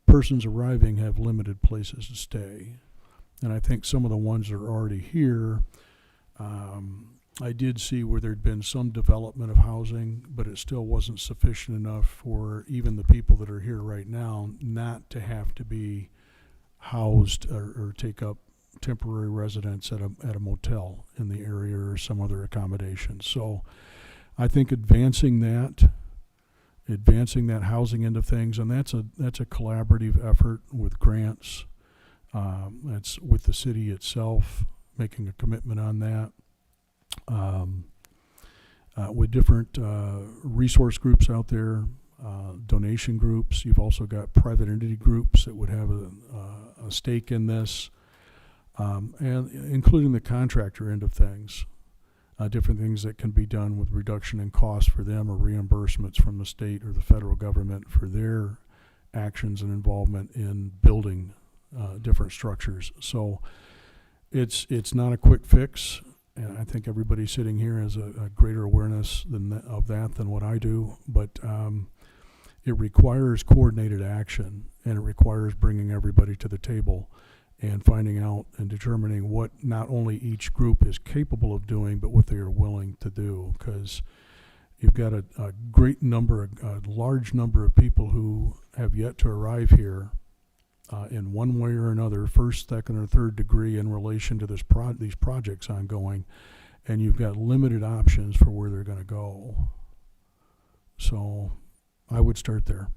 persons arriving have limited places to stay. And I think some of the ones that are already here, I did see where there'd been some development of housing, but it still wasn't sufficient enough for even the people that are here right now not to have to be housed or take up temporary residence at a motel in the area or some other accommodation. So I think advancing that housing end of things, and that's a collaborative effort with grants. That's with the city itself making a commitment on that. With different resource groups out there, donation groups. You've also got private entity groups that would have a stake in this, and including the contractor end of things. Different things that can be done with reduction in cost for them or reimbursements from the state or the federal government for their actions and involvement in building different structures. So it's not a quick fix. And I think everybody sitting here has a greater awareness of that than what I do. But it requires coordinated action, and it requires bringing everybody to the table and finding out and determining what not only each group is capable of doing, but what they are willing to do. Because you've got a large number of people who have yet to arrive here in one way or another, first, second, or third degree in relation to these projects ongoing, and you've got limited options for where they're going to go. So I would start there.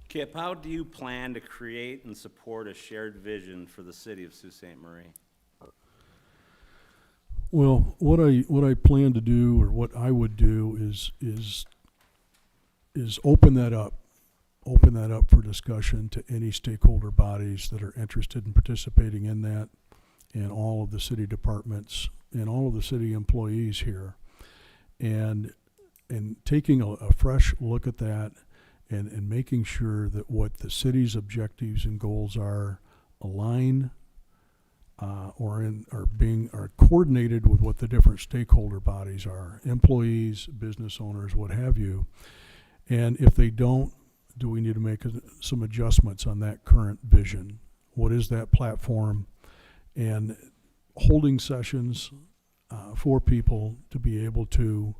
Kip, how do you plan to create and support a shared vision for the city of Sault Ste. Marie? Well, what I plan to do, or what I would do, is open that up open that up for discussion to any stakeholder bodies that are interested in participating in that, and all of the city departments and all of the city employees here. And taking a fresh look at that and making sure that what the city's objectives and goals are align are coordinated with what the different stakeholder bodies are, employees, business owners, what have you. And if they don't, do we need to make some adjustments on that current vision? What is that platform? And holding sessions for people to be able to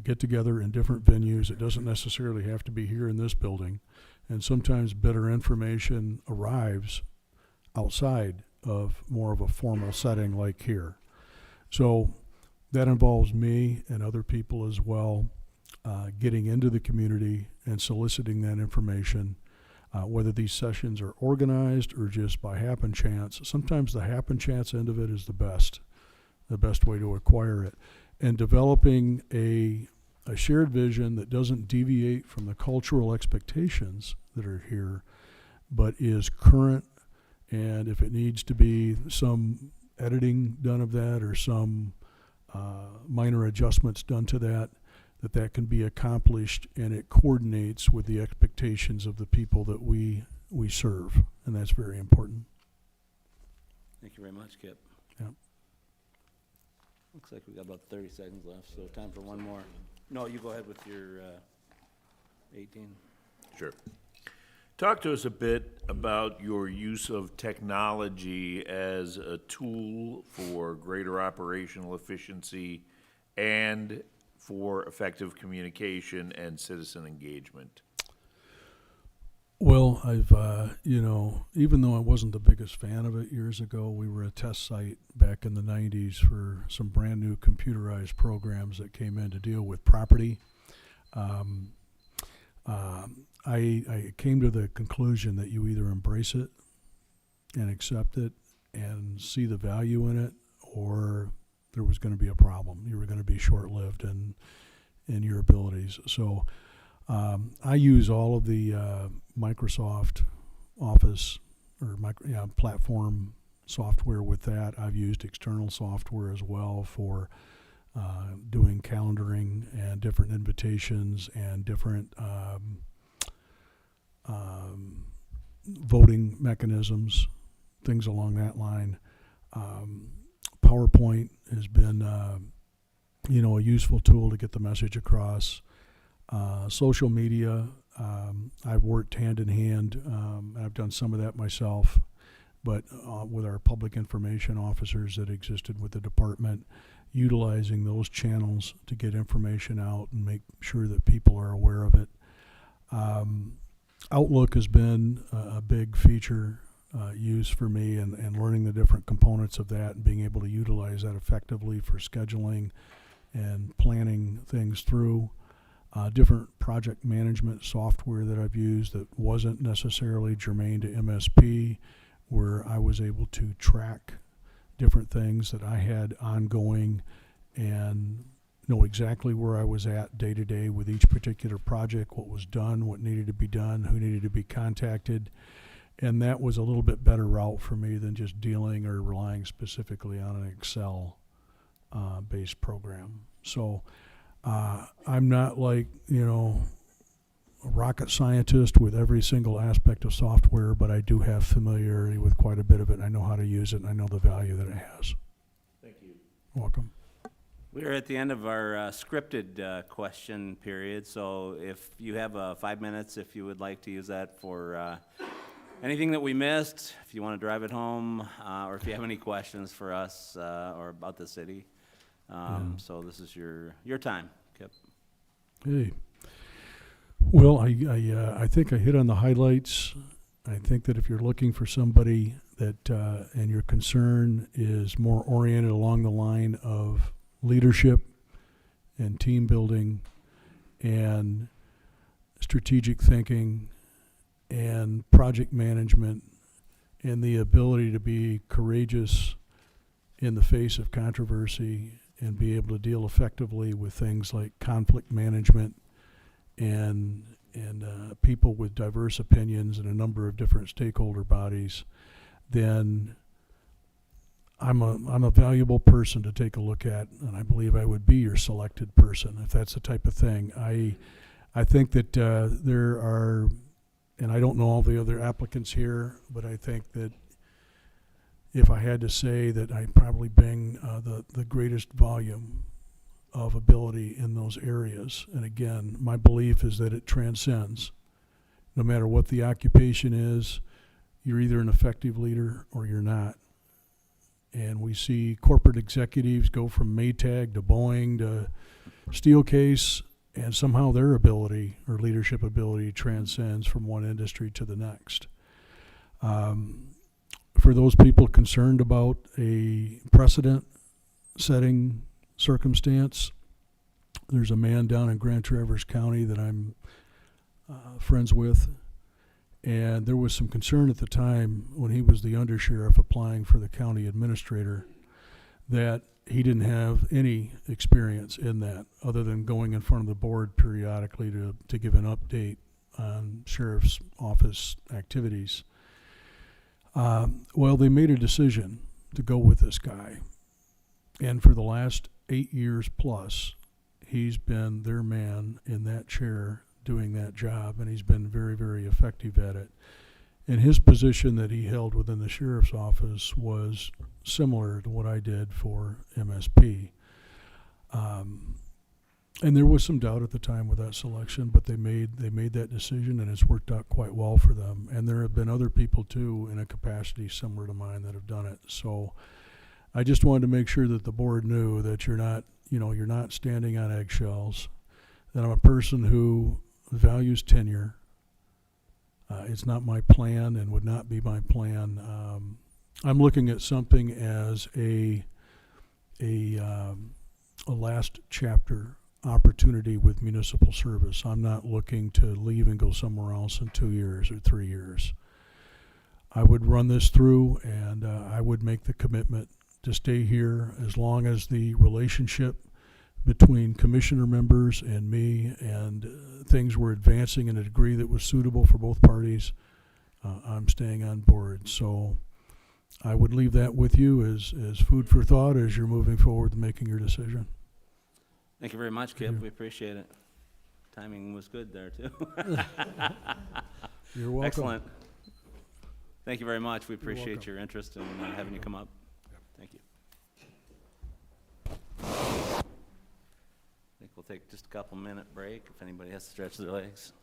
get together in different venues. It doesn't necessarily have to be here in this building. And sometimes better information arrives outside of more of a formal setting like here. So that involves me and other people as well, getting into the community and soliciting that information, whether these sessions are organized or just by happen chance. Sometimes the happen chance end of it is the best way to acquire it. And developing a shared vision that doesn't deviate from the cultural expectations that are here, but is current. And if it needs to be some editing done of that or some minor adjustments done to that, that can be accomplished, and it coordinates with the expectations of the people that we serve. And that's very important. Thank you very much, Kip. Yep. Looks like we got about 30 seconds left, so time for one more. No, you go ahead with your 18. Sure. Talk to us a bit about your use of technology as a tool for greater operational efficiency and for effective communication and citizen engagement. Well, I've, even though I wasn't the biggest fan of it years ago, we were a test site back in the 90s for some brand new computerized programs that came in to deal with property. I came to the conclusion that you either embrace it and accept it and see the value in it, or there was going to be a problem. You were going to be short-lived in your abilities. So I use all of the Microsoft Office or platform software with that. I've used external software as well for doing calendaring and different invitations and different voting mechanisms, things along that line. PowerPoint has been, a useful tool to get the message across. Social media, I've worked hand in hand. I've done some of that myself, but with our public information officers that existed with the department, utilizing those channels to get information out and make sure that people are aware of it. Outlook has been a big feature use for me, and learning the different components of that and being able to utilize that effectively for scheduling and planning things through. Different project management software that I've used that wasn't necessarily germane to MSP, where I was able to track different things that I had ongoing and know exactly where I was at day to day with each particular project, what was done, what needed to be done, who needed to be contacted. And that was a little bit better route for me than just dealing or relying specifically on an Excel based program. So I'm not like, a rocket scientist with every single aspect of software, but I do have familiarity with quite a bit of it. I know how to use it, and I know the value that it has. Thank you. Welcome. We're at the end of our scripted question period, so if you have 5 minutes, if you would like to use that for anything that we missed, if you want to drive it home, or if you have any questions for us or about the city. So this is your time, Kip. Hey. Well, I think I hit on the highlights. I think that if you're looking for somebody that, and your concern is more oriented along the line of leadership and team building and strategic thinking and project management and the ability to be courageous in the face of controversy and be able to deal effectively with things like conflict management and people with diverse opinions and a number of different stakeholder bodies, then I'm a valuable person to take a look at, and I believe I would be your selected person if that's the type of thing. I think that there are, and I don't know all the other applicants here, but I think that if I had to say that I probably bring the greatest volume of ability in those areas, and again, my belief is that it transcends. No matter what the occupation is, you're either an effective leader or you're not. And we see corporate executives go from Maytag to Boeing to Steelcase, and somehow their ability or leadership ability transcends from one industry to the next. For those people concerned about a precedent-setting circumstance, there's a man down in Grand Traverse County that I'm friends with, and there was some concern at the time when he was the undersheriff applying for the county administrator that he didn't have any experience in that other than going in front of the board periodically to give an update on sheriff's office activities. Well, they made a decision to go with this guy, and for the last 8 years plus, he's been their man in that chair doing that job, and he's been very, very effective at it. And his position that he held within the sheriff's office was similar to what I did for MSP. And there was some doubt at the time with that selection, but they made that decision, and it's worked out quite well for them. And there have been other people too in a capacity similar to mine that have done it. So I just wanted to make sure that the board knew that you're not standing on eggshells, that I'm a person who values tenure. It's not my plan and would not be my plan. I'm looking at something as a last chapter opportunity with municipal service. I'm not looking to leave and go somewhere else in 2 years or 3 years. I would run this through, and I would make the commitment to stay here as long as the relationship between commissioner members and me and things were advancing in a degree that was suitable for both parties. I'm staying on board. So I would leave that with you as food for thought as you're moving forward and making your decision. Thank you very much, Kip. We appreciate it. Timing was good there, too. You're welcome. Excellent. Thank you very much. We appreciate welcome. your interest in having you come up. Thank you. I think we'll take just a couple-minute break if anybody has to stretch their legs.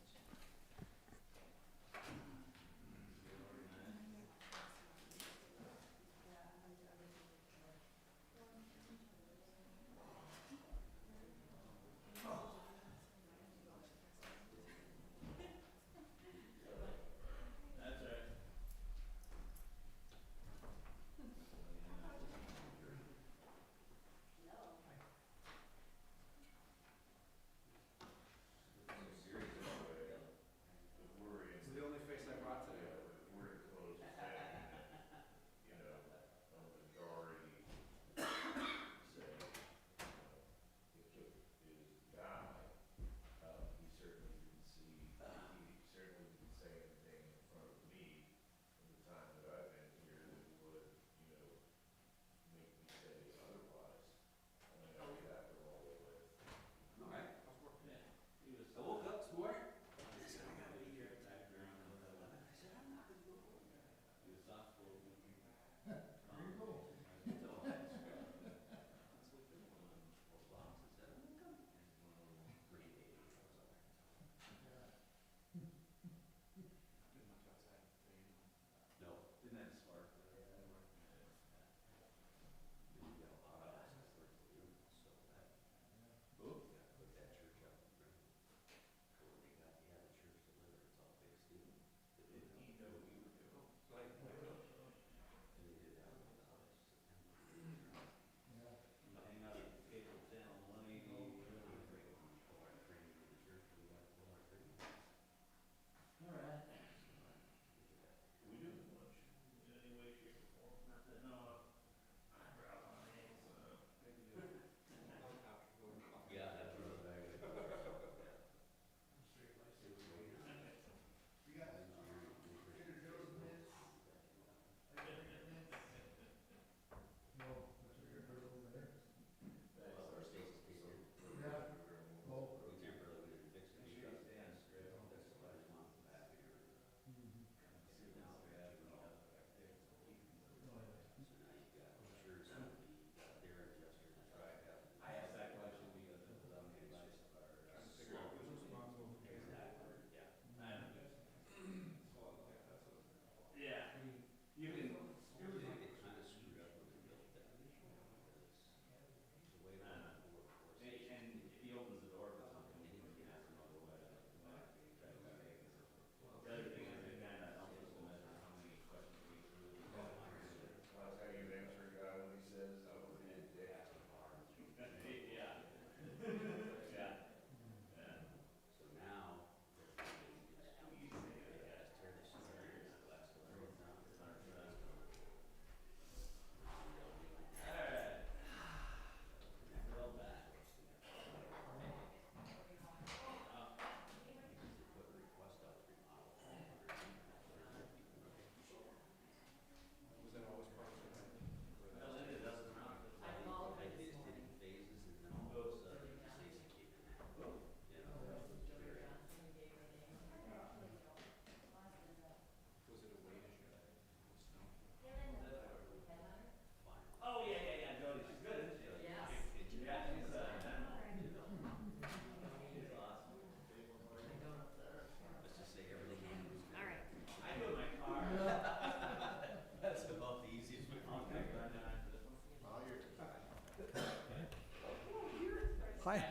Hi.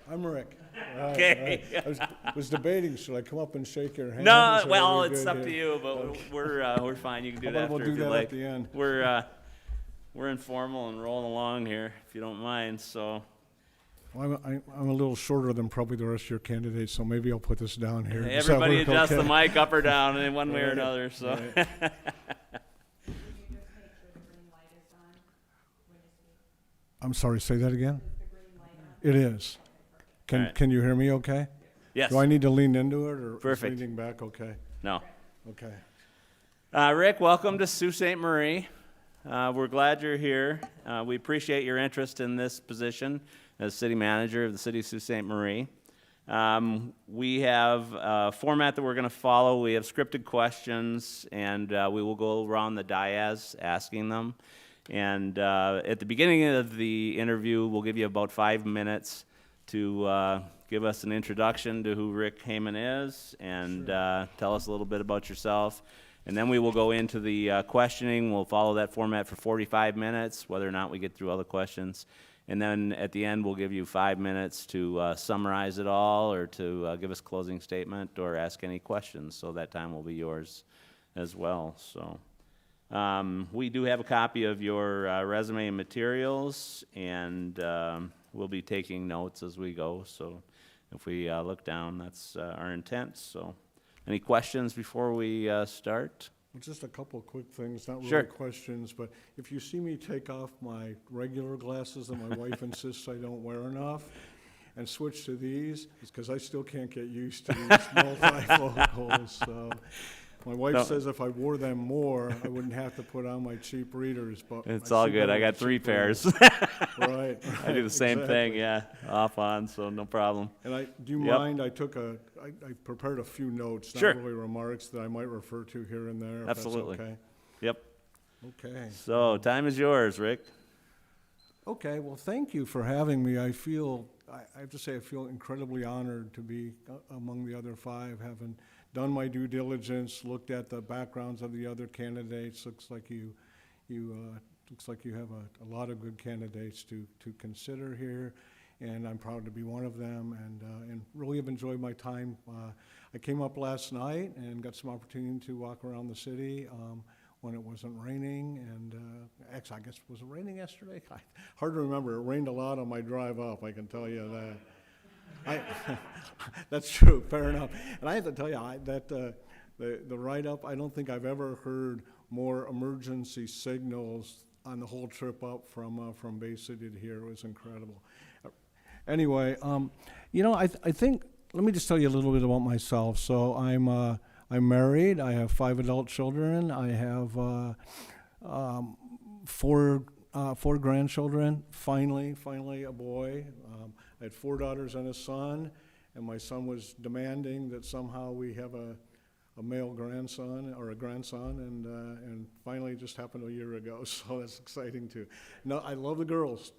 I'm Rick. Okay. I was debating, should I come up and shake your hand? No, or well, are we it's good up to here? you, but we're fine. You can do How that about we'll after if do you that like. at the end? We're informal and rolling along here, if you don't mind, so. Well, I'm a little shorter than probably the rest of your candidates, so maybe I'll put this down here. Does that Everybody work adjust the okay? mic up or down in one way or Right. another, so. Right. I'm sorry, say that again? It is. All right. Can you hear me okay? Yes, Do I need to lean into it, or is Perfect. leaning back okay? no. Okay. Rick, welcome to Sault Ste. Marie. We're glad you're here. We appreciate your interest in this position as city manager of the city of Sault Ste. Marie. We have a format that we're going to follow. We have scripted questions, and we will go around the dais asking them. And at the beginning of the interview, we'll give you about 5 minutes to give us an introduction to who Rick Heyman is and tell us a little bit about yourself. And then we will go into the questioning. We'll follow that format for 45 minutes, whether or not we get through all the questions. And then at the end, we'll give you 5 minutes to summarize it all or to give us a closing statement or ask any questions. So that time will be yours as well. So we do have a copy of your resume and materials, and we'll be taking notes as we go. So if we look down, that's our intent. So any questions before we start? Well, just a couple of quick things, not Sure. really questions, but if you see me take off my regular glasses that my wife insists I don't wear enough and switch to these, it's because I still can't get used to these multifocals. So my wife No. says if I wore them more, I wouldn't have to put on my cheap readers, but. It's I all see good. better I with got the 3 cheap pairs. readers. Right. I do the same thing, exactly. yeah, off on, so no problem. And do you Yep. mind, I prepared a few notes, Sure. not really remarks, that I might refer to here and there, if Absolutely. that's okay. Yep. Okay. So time is yours, Rick. Okay, well, thank you for having me. I have to say, I feel incredibly honored to be among the other 5, having done my due diligence, looked at the backgrounds of the other candidates. Looks like you have a lot of good candidates to consider here, and I'm proud to be one of them, and really have enjoyed my time. I came up last night and got some opportunity to walk around the city when it wasn't raining, and actually, I guess, was it raining yesterday? Hard to remember. It rained a lot on my drive up, I can tell you that. That's true, fair enough. And I have to tell you, the write-up, I don't think I've ever heard more emergency signals on the whole trip up from Bay City to here. It was incredible. Anyway, I think, let me just tell you a little bit about myself. So I'm married. I have 5 adult children. I have 4 grandchildren. Finally a boy. I had 4 daughters and a son, and my son was demanding that somehow we have a male grandson or a grandson, and finally it just happened a year ago. So that's exciting too. No, I love the girls.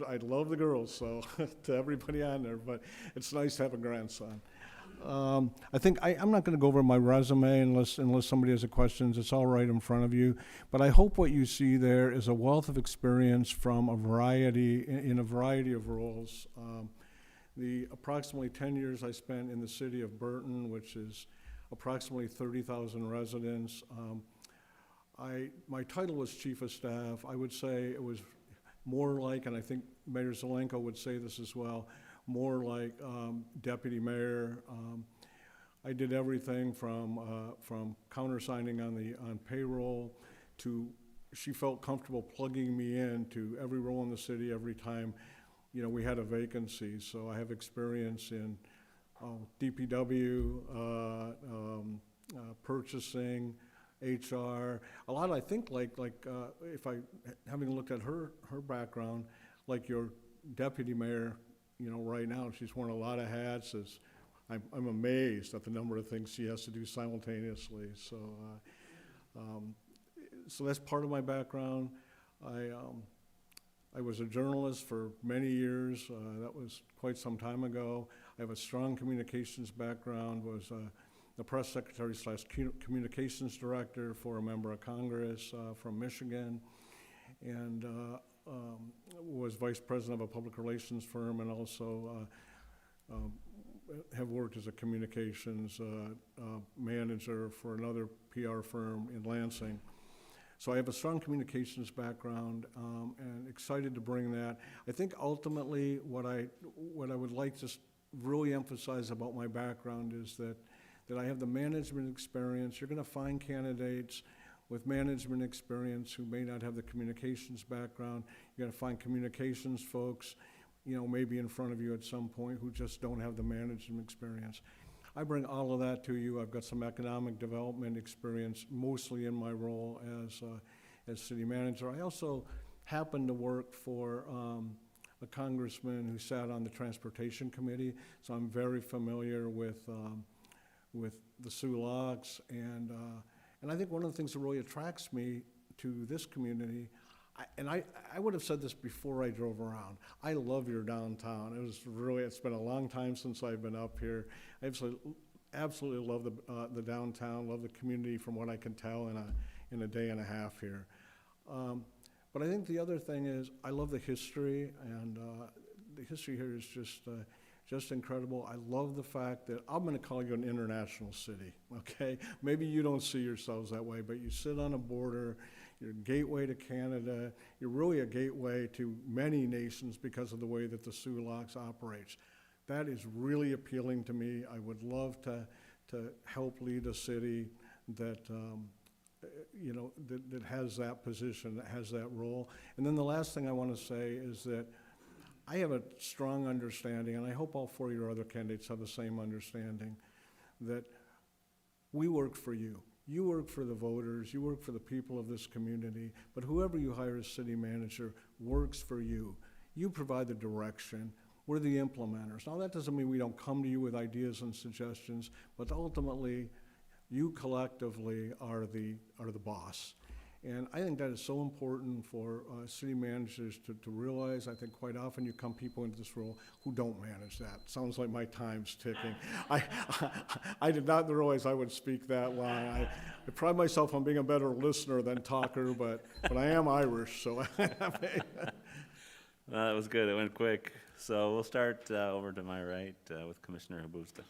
I love the girls. So to everybody on there, but it's nice to have a grandson. I think I'm not going to go over my resume unless somebody has a questions. It's all right in front of you. But I hope what you see there is a wealth of experience from a variety of roles. The approximately 10 years I spent in the city of Burton, which is approximately 30,000 residents. My title was chief of staff. I would say it was more like, and I think Mayor Zelenko would say this as well, more like deputy mayor. I did everything from countersigning on payroll to she felt comfortable plugging me in to every role in the city every time we had a vacancy. So I have experience in DPW, purchasing, HR, a lot. I think like if having looked at her background, like your deputy mayor, right now she's wearing a lot of hats. I'm amazed at the number of things she has to do simultaneously. So that's part of my background. I was a journalist for many years. That was quite some time ago. I have a strong communications background. Was the press secretary slash communications director for a member of Congress from Michigan, and was vice president of a public relations firm, and also have worked as a communications manager for another PR firm in Lansing. So I have a strong communications background, and excited to bring that. I think ultimately what I would like to really emphasize about my background is that I have the management experience. You're going to find candidates with management experience who may not have the communications background. You're going to find communications folks, you know, maybe in front of you at some point who just don't have the management experience. I bring all of that to you. I've got some economic development experience, mostly in my role as city manager. I also happen to work for a congressman who sat on the transportation committee, so I'm very familiar with the Sioux Locks, and I think one of the things that really attracts me to this community, I would have said this before I drove around, I love your downtown. It's been a long time since I've been up here. I absolutely love the downtown, love the community from what I can tell in a day and a half here. But I think the other thing is I love the history, and the history here is just incredible. I love the fact that I'm going to call you an international city, okay? Maybe you don't see yourselves that way, but you sit on a border, you're a gateway to Canada, you're really a gateway to many nations because of the way that the Sioux Locks operates. That is really appealing to me. I would love to help lead a city that, you know, that has that position, that has that role. And then the last thing I want to say is that I have a strong understanding, and I hope all four of your other candidates have the same understanding, that we work for you. You work for the voters, you work for the people of this community, but whoever you hire as city manager works for you. You provide the direction. We're the implementers. Now, that doesn't mean we don't come to you with ideas and suggestions, but ultimately, you collectively are the boss. And I think that is so important for city managers to realize. I think quite often you come people into this role who don't manage that. Sounds like my time's ticking. I did not realize I would speak that long. I pride myself on being a better listener than talker, but I am Irish, so. That was good. It went quick. So we'll start over to my right with Commissioner Habusta.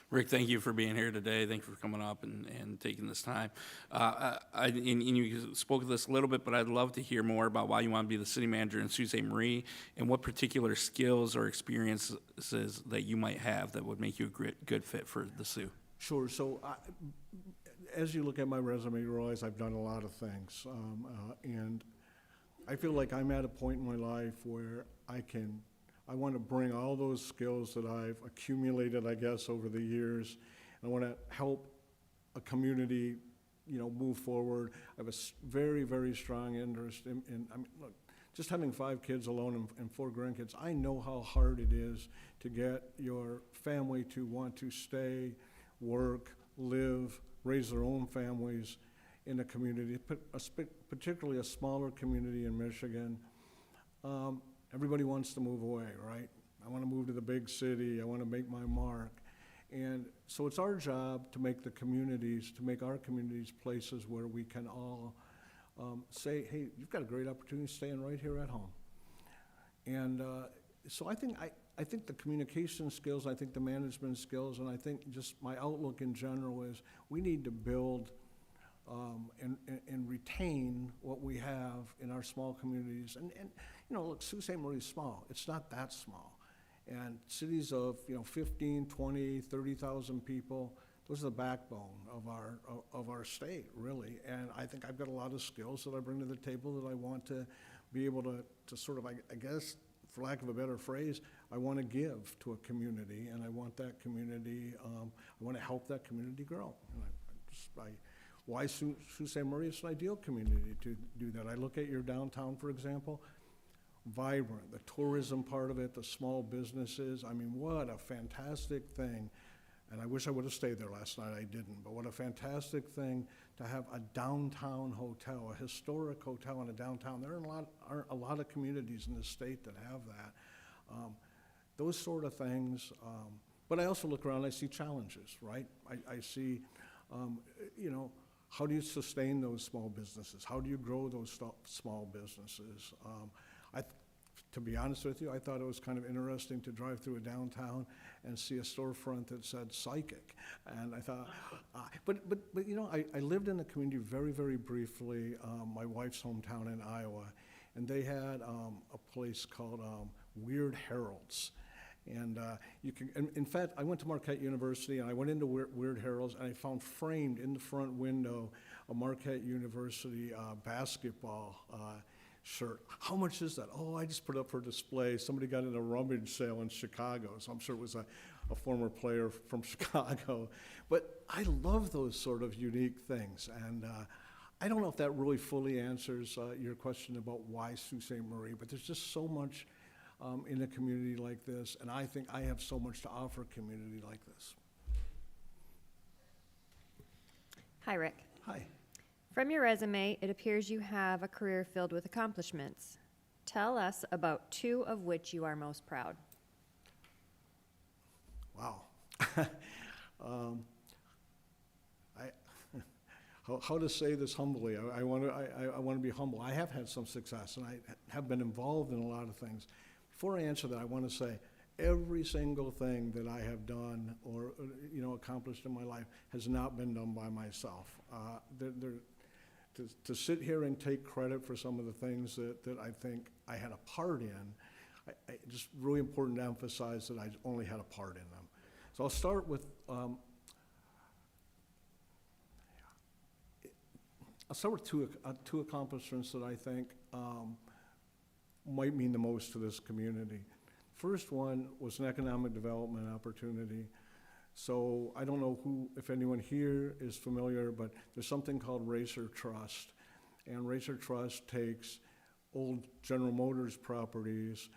Rick, thank you for being here today. Thank you for coming up and taking this time. And you spoke of this a little bit, but I'd love to hear more about why you want to be the city manager in Sault Ste. Marie and what particular skills or experiences that you might have that would make you a good fit for the Sioux. Sure. So as you look at my resume, you realize I've done a lot of things. And I feel like I'm at a point in my life where I want to bring all those skills that I've accumulated, I guess, over the years. And I want to help a community, you know, move forward. I have a very, very strong interest in I mean, look, just having 5 kids alone and 4 grandkids, I know how hard it is to get your family to want to stay, work, live, raise their own families in a community, particularly a smaller community in Michigan. Everybody wants to move away, right? I want to move to the big city. I want to make my mark. And so it's our job to make our communities places where we can all say, hey, you've got a great opportunity staying right here at home. And so I think the communication skills, I think the management skills, and I think just my outlook in general is we need to build and retain what we have in our small communities. And you know, look, Sault Ste. Marie is small. It's not that small. And cities of, you know, 15, 20, 30,000 people, those are the backbone of our state, really. And I think I've got a lot of skills that I bring to the table that I want to be able to sort of, I guess, for lack of a better phrase, I want to give to a community, and I want that community, I want to help that community grow. And why Sault Ste. Marie is an ideal community to do that. I look at your downtown, for example, vibrant, the tourism part of it, the small businesses. I mean, what a fantastic thing. And I wish I would have stayed there last night. I didn't. But what a fantastic thing to have a downtown hotel, a historic hotel in a downtown. There aren't a lot of communities in this state that have that. Those sort of things, But I also look around, I see challenges, right? I see, you know, how do you sustain those small businesses? How do you grow those small businesses? To be honest with you, I thought it was kind of interesting to drive through a downtown and see a storefront that said psychic. And I thought, but you know, I lived in the community very, very briefly, my wife's hometown in Iowa, and they had a place called Weird Heralds. And you can, in fact, I went to Marquette University and I went into Weird Heralds and I found framed in the front window a Marquette University basketball shirt. How much is that? Oh, I just put it up for display. Somebody got in a rummage sale in Chicago, so I'm sure it was a former player from Chicago. But I love those sort of unique things. And I don't know if that really fully answers your question about why Sault Ste. Marie, but there's just so much in a community like this, and I think I have so much to offer a community like this. Hi, Rick. Hi. From your resume, it appears you have a career filled with accomplishments. Tell us about 2 of which you are most proud. Wow. How to say this humbly? I want to be humble. I have had some success, and I have been involved in a lot of things. Before I answer that, I want to say every single thing that I have done or accomplished in my life has not been done by myself. To sit here and take credit for some of the things that I think I had a part in, just really important to emphasize that I only had a part in them. So I'll start with two accomplishments that I think might mean the most to this community. First one was an economic development opportunity. So I don't know if anyone here is familiar, but there's something called Racer Trust. And Racer Trust takes old General Motors properties,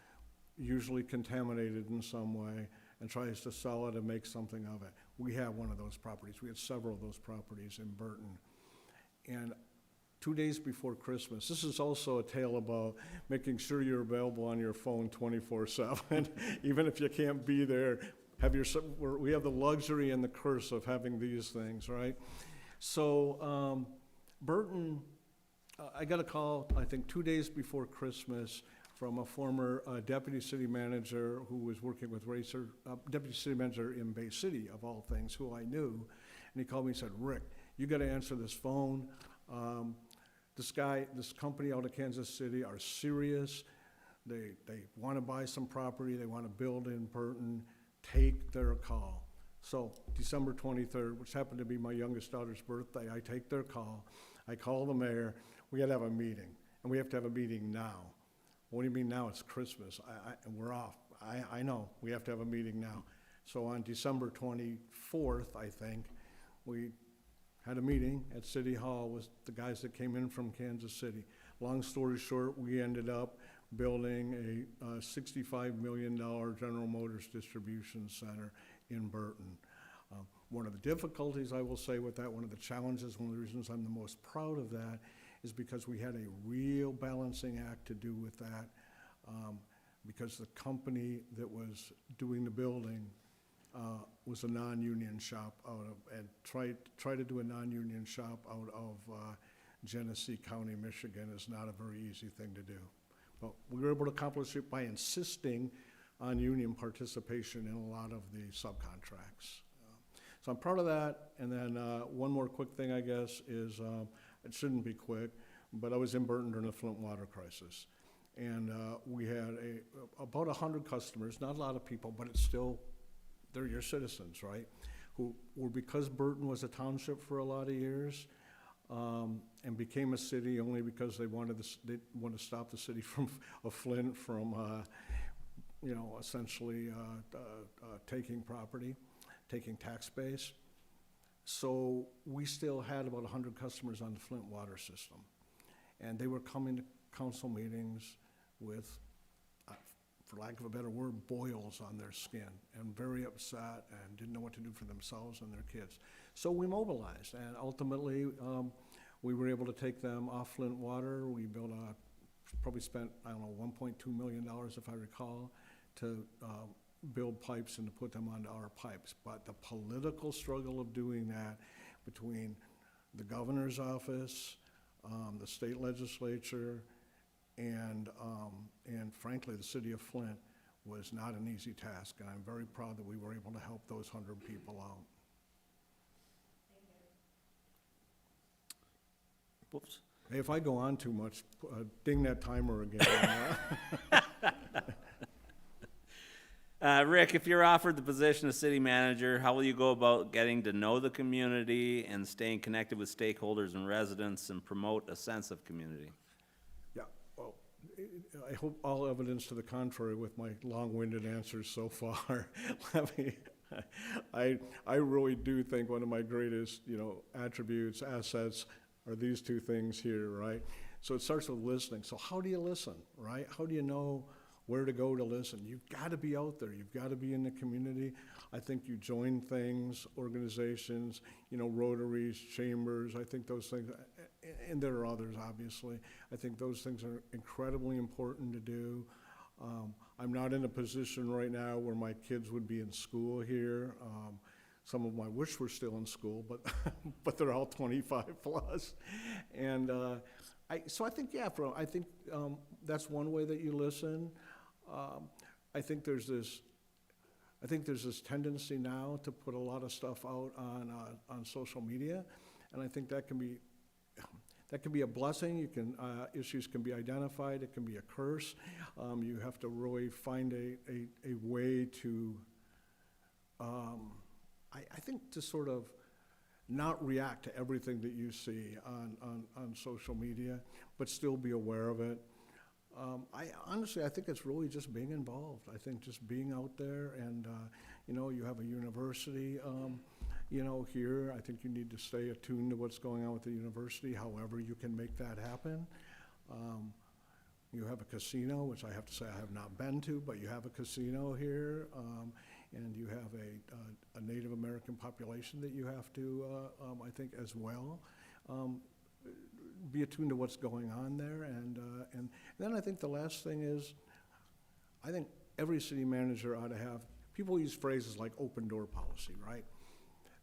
usually contaminated in some way, and tries to sell it and make something of it. We have one of those properties. We had several of those properties in Burton. And 2 days before Christmas, this is also a tale about making sure you're available on your phone 24/7, even if you can't be there. We have the luxury and the curse of having these things, right? So Burton, I got a call, I think 2 days before Christmas, from a former deputy city manager who was working with Racer, deputy city manager in Bay City, of all things, who I knew. And he called me and said, Rick, you got to answer this phone. This company out of Kansas City are serious. They want to buy some property. They want to build in Burton. Take their call. So December 23rd, which happened to be my youngest daughter's birthday, I take their call. I call the mayor. We got to have a meeting, and we have to have a meeting now. What do you mean now? It's Christmas, and we're off. I know, we have to have a meeting now. So on December 24th, I think, we had a meeting at City Hall with the guys that came in from Kansas City. Long story short, we ended up building a $65 million General Motors distribution center in Burton. One of the difficulties, I will say, with that, one of the challenges, one of the reasons I'm the most proud of that, is because we had a real balancing act to do with that, because the company that was doing the building was a non-union shop and try to do a non-union shop out of Genesee County, Michigan is not a very easy thing to do. But we were able to accomplish it by insisting on union participation in a lot of the subcontracts. So I'm proud of that. And then one more quick thing, I guess, is it shouldn't be quick, but I was in Burton during the Flint water crisis. And we had about 100 customers, not a lot of people, but it's still, they're your citizens, right? Who were, because Burton was a township for a lot of years, and became a city only because they wanted to stop the city of Flint from, essentially taking property, taking tax base. So we still had about 100 customers on the Flint water system. And they were coming to council meetings with, for lack of a better word, boils on their skin, and very upset and didn't know what to do for themselves and their kids. So we mobilized, and ultimately we were able to take them off Flint water. We probably spent, I don't know, $1.2 million, if I recall, to build pipes and to put them onto our pipes. But the political struggle of doing that between the governor's office, the state legislature, and frankly, the city of Flint was not an easy task. And I'm very proud that we were able to help those 100 people out. Whoops. Hey, if I go on too much, ding that timer again. Rick, if you're offered the position of city manager, how will you go about getting to know the community and staying connected with stakeholders and residents and promote a sense of community? Yeah, well, I hope all evidence to the contrary with my long-winded answers so far. I really do think one of my greatest, attributes, assets, are these two things here, right? So it starts with listening. So how do you listen, right? How do you know where to go to listen? You've got to be out there. You've got to be in the community. I think you join things, organizations, Rotaries, chambers. I think those things, and there are others, obviously. I think those things are incredibly important to do. I'm not in a position right now where my kids would be in school here. Some of them I wish were still in school, but they're all 25 plus. And so I think, that's one way that you listen. I think there's this tendency now to put a lot of stuff out on social media, and I think that can be a blessing. Issues can be identified. It can be a curse. You have to really find a way to, I think, to sort of not react to everything that you see on social media, but still be aware of it. I think it's really just being involved. I think just being out there, and you have a university, here. I think you need to stay attuned to what's going on with the university, however you can make that happen. You have a casino, which I have to say I have not been to, but you have a casino here, and you have a Native American population that you have to, I think, as well. Be attuned to what's going on there, and then I think the last thing is, I think every city manager ought to have, people use phrases like open door policy, right?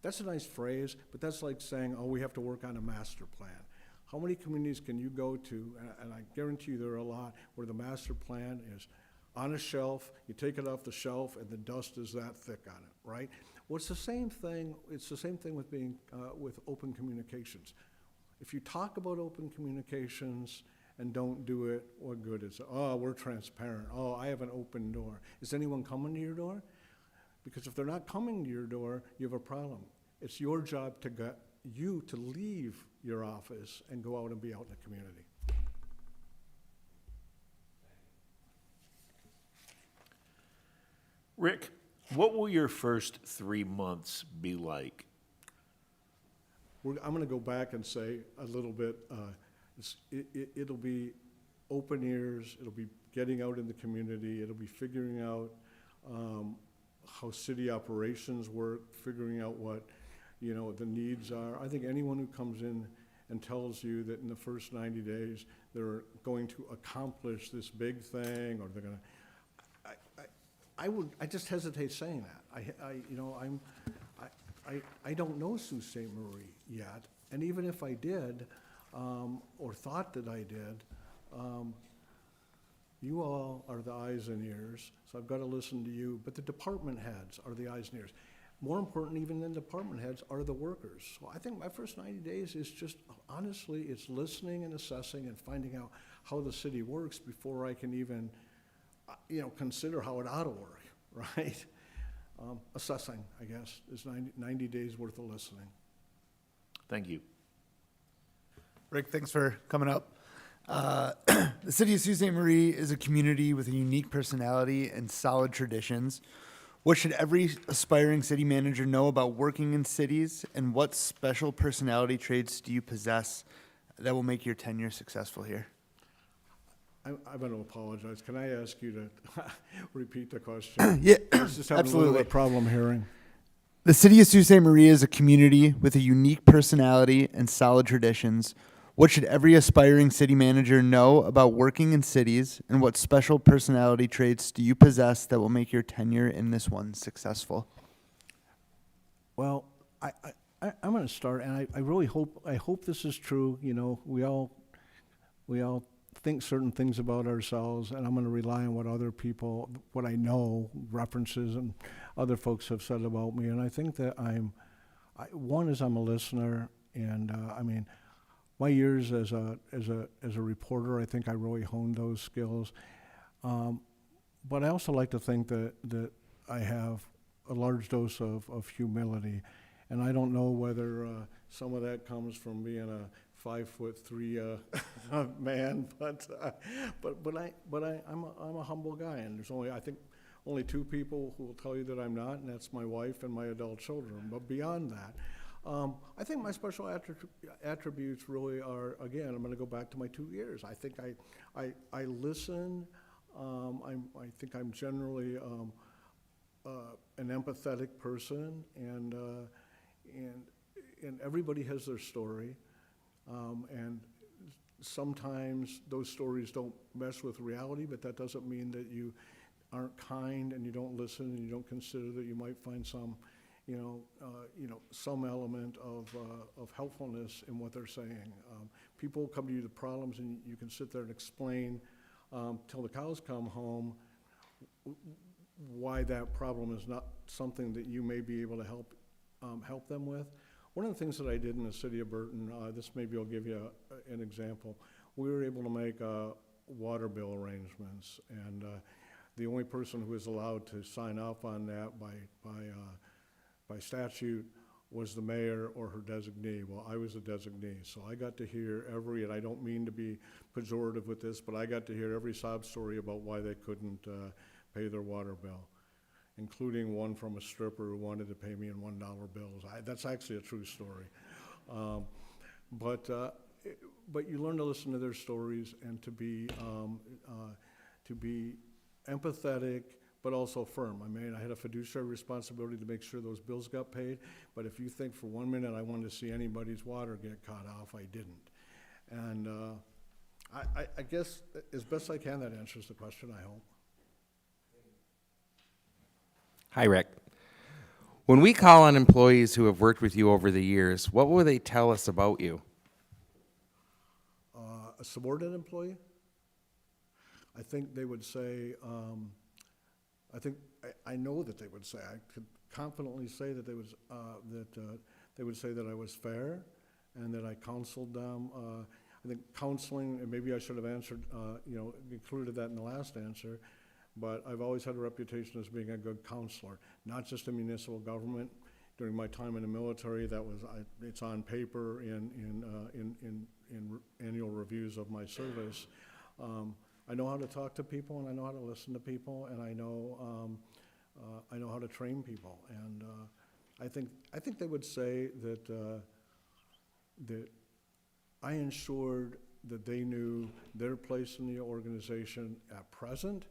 That's a nice phrase, but that's like saying, oh, we have to work on a master plan. How many communities can you go to, and I guarantee you there are a lot, where the master plan is on a shelf, you take it off the shelf, and the dust is that thick on it, right? Well, it's the same thing with being, with open communications. If you talk about open communications and don't do it, what good is it? Oh, we're transparent. Oh, I have an open door. Is anyone coming to your door? Because if they're not coming to your door, you have a problem. It's your job to get you to leave your office and go out and be out in the community. Rick, what will your first 3 months be like? I'm going to go back and say a little bit, it'll be open ears, it'll be getting out in the community, it'll be figuring out how city operations work, figuring out what, the needs are. I think anyone who comes in and tells you that in the first 90 days they're going to accomplish this big thing, or they're going to, I just hesitate saying that. I don't know Sault Ste. Marie yet, and even if I did, or thought that I did, you all are the eyes and ears, so I've got to listen to you, but the department heads are the eyes and ears. More important even than department heads are the workers. So I think my first 90 days is just, honestly, it's listening and assessing and finding out how the city works before I can even, consider how it ought to work, right? Assessing, I guess, is 90 days worth of listening. Thank you. Rick, thanks for coming up. The city of Sault Ste. Marie is a community with a unique personality and solid traditions. What should every aspiring city manager know about working in cities, and what special personality traits do you possess that will make your tenure successful here? I'm going to apologize. Can I ask you to repeat the question? Yeah, I was just having a little bit of problem hearing. The city of Sault Ste. Marie is a community with a unique personality and solid traditions. What should every aspiring city manager know about working in cities, and what special personality traits do you possess that will make your tenure in this one successful? Well, I'm going to start, and I really hope this is true. You know, we all think certain things about ourselves, and I'm going to rely on what other people, what I know, references, and other folks have said about me. And I think that one is I'm a listener, and I mean, my years as a reporter, I think I really honed those skills. But I also like to think that I have a large dose of humility, and I don't know whether some of that comes from being a 5'3" man, but I'm a humble guy, and there's only two people who will tell you that I'm not, and that's my wife and my adult children. But beyond that, I think my special attributes really are, again, I'm going to go back to my 2 years. I think I listen. I think I'm generally an empathetic person, and everybody has their story, and sometimes those stories don't mesh with reality, but that doesn't mean that you aren't kind and you don't listen and you don't consider that you might find some, some element of helpfulness in what they're saying. People come to you with problems, and you can sit there and explain till the cows come home why that problem is not something that you may be able to help them with. One of the things that I did in the city of Burton, this maybe will give you an example. We were able to make water bill arrangements, and the only person who was allowed to sign off on that by statute was the mayor or her designee. Well, I was a designee, so I got to hear and I don't mean to be pejorative with this, but I got to hear every sob story about why they couldn't pay their water bill, including one from a stripper who wanted to pay me in $1 bills. That's actually a true story. But you learn to listen to their stories and to be empathetic, but also firm. I had a fiduciary responsibility to make sure those bills got paid, but if you think for 1 minute I wanted to see anybody's water get cut off, I didn't. And I guess as best I can, that answers the question, I hope. Hi, Rick. When we call on employees who have worked with you over the years, what will they tell us about you? A subordinate employee? I think they would say, I know that they would say, I could confidently say that they would say that I was fair and that I counseled them. I think counseling, and maybe I should have answered, included that in the last answer, but I've always had a reputation as being a good counselor, not just in municipal government. During my time in the military, it's on paper in annual reviews of my service. I know how to talk to people, and I know how to listen to people, and I know how to train people. And I think they would say that I ensured that they knew their place in the organization at present,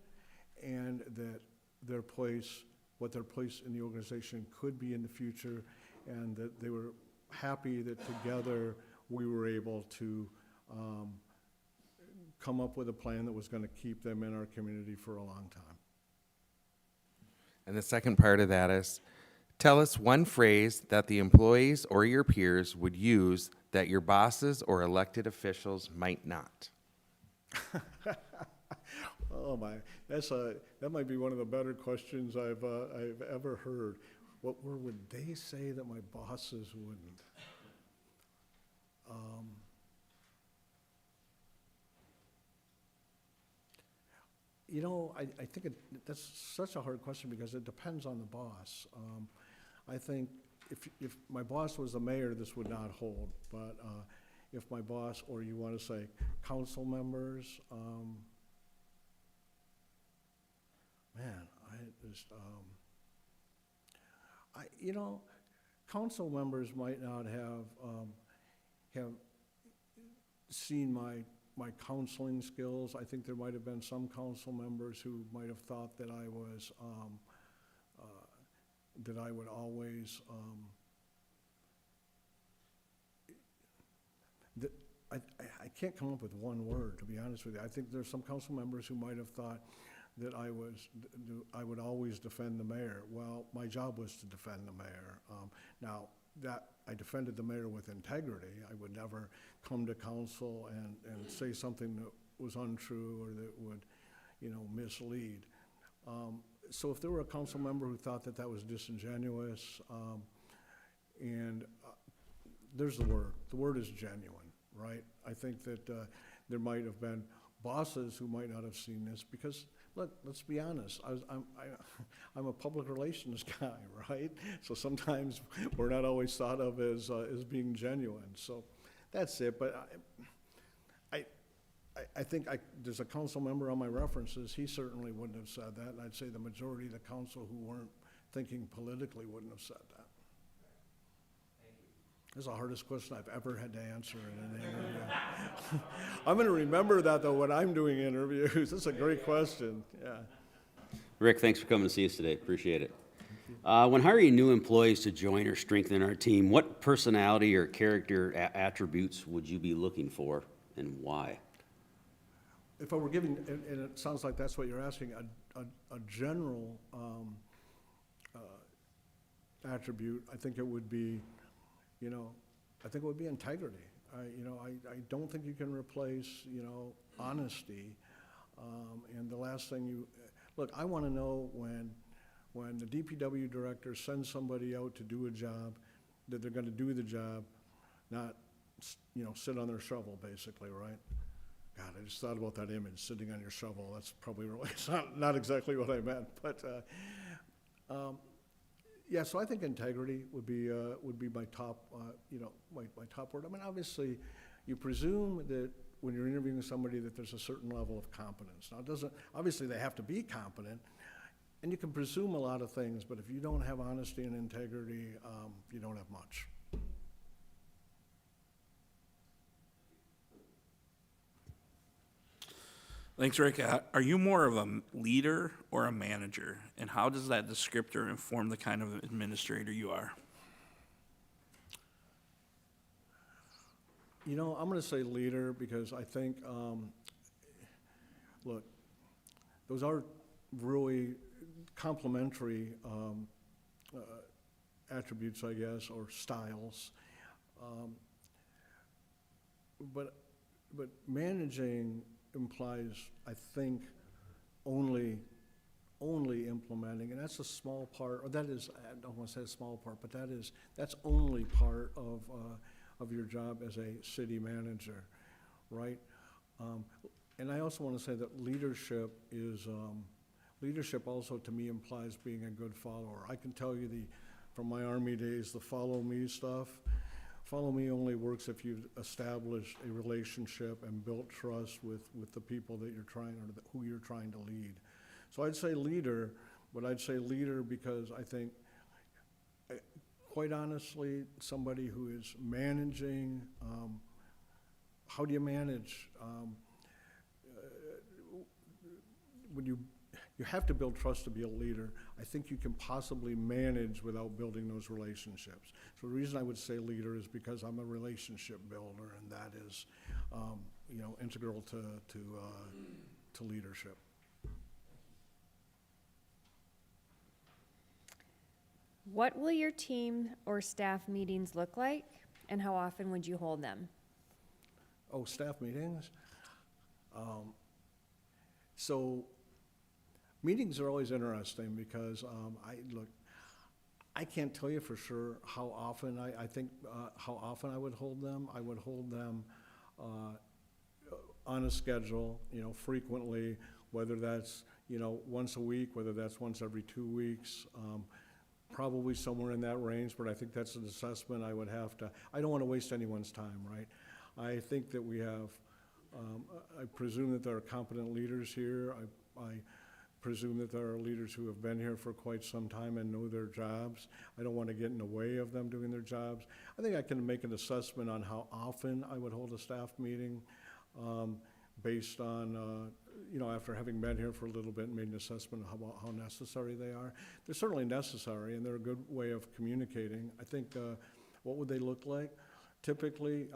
and that what their place in the organization could be in the future, and that they were happy that together we were able to come up with a plan that was going to keep them in our community for a long time. And the second part of that is, tell us one phrase that the employees or your peers would use that your bosses or elected officials might not. Oh my, that might be one of the better questions I've ever heard. What would they say that my bosses wouldn't? I think that's such a hard question because it depends on the boss. I think if my boss was the mayor, this would not hold. But if my boss, or you want to say council members, council members might not have seen my counseling skills. I think there might have been some council members who might have thought that I was that I would always I can't come up with one word, to be honest with you. I think there's some council members who might have thought that I would always defend the mayor. Well, my job was to defend the mayor. Now, that I defended the mayor with integrity. I would never come to council and say something that was untrue or that would, mislead. So if there were a council member who thought that that was disingenuous, there's the word. The word is genuine, right? I think that there might have been bosses who might not have seen this because, look, let's be honest. I'm a public relations guy, right? So sometimes we're not always thought of as being genuine. So that's it. But I think there's a council member on my references. He certainly wouldn't have said that. And I'd say the majority of the council who weren't thinking politically wouldn't have said that. This is the hardest question I've ever had to answer in an interview. I'm going to remember that, though, when I'm doing interviews. That's a great question, yeah. Rick, thanks for coming to see us today. Appreciate it. When hiring new employees to join or strengthen our team, what personality or character attributes would you be looking for and why? If I were giving, and it sounds like that's what you're asking, a general attribute, I think it would be, I think it would be integrity. I don't think you can replace, honesty. And the last thing look, I want to know when the DPW director sends somebody out to do a job, that they're going to do the job, not, sit on their shovel, basically, right? God, I just thought about that image, sitting on your shovel. That's probably really, it's not exactly what I meant, but, yeah, so I think integrity would be my top, my top word. I mean, obviously, you presume that when you're interviewing somebody that there's a certain level of competence. Now, obviously they have to be competent, and you can presume a lot of things, but if you don't have honesty and integrity, you don't have much. Thanks, Rick. Are you more of a leader or a manager? And how does that descriptor inform the kind of administrator you are? I'm going to say leader because I think, look, those are really complementary attributes, I guess, or styles. But managing implies, I think, only implementing, and that's a small part, or that is, I don't want to say a small part, but that's only part of your job as a city manager, right? And I also want to say that leadership also to me implies being a good follower. I can tell you from my Army days, the follow me stuff. Follow me only works if you've established a relationship and built trust with the people that you're trying, or who you're trying to lead. So I'd say leader, but I'd say leader because I think, quite honestly, somebody who is managing, how do you manage? When you have to build trust to be a leader. I think you can possibly manage without building those relationships. So the reason I would say leader is because I'm a relationship builder, and that is, integral to leadership. What will your team or staff meetings look like, and how often would you hold them? Oh, staff meetings? So meetings are always interesting because I can't tell you for sure how often how often I would hold them. I would hold them on a schedule, frequently, whether that's, once a week, whether that's once every 2 weeks, probably somewhere in that range, but I think that's an assessment I would have to, I don't want to waste anyone's time, right? I think that we have, I presume that there are competent leaders here. I presume that there are leaders who have been here for quite some time and know their jobs. I don't want to get in the way of them doing their jobs. I think I can make an assessment on how often I would hold a staff meeting based on, after having been here for a little bit and made an assessment of how necessary they are. They're certainly necessary, and they're a good way of communicating. I think, what would they look like? Typically,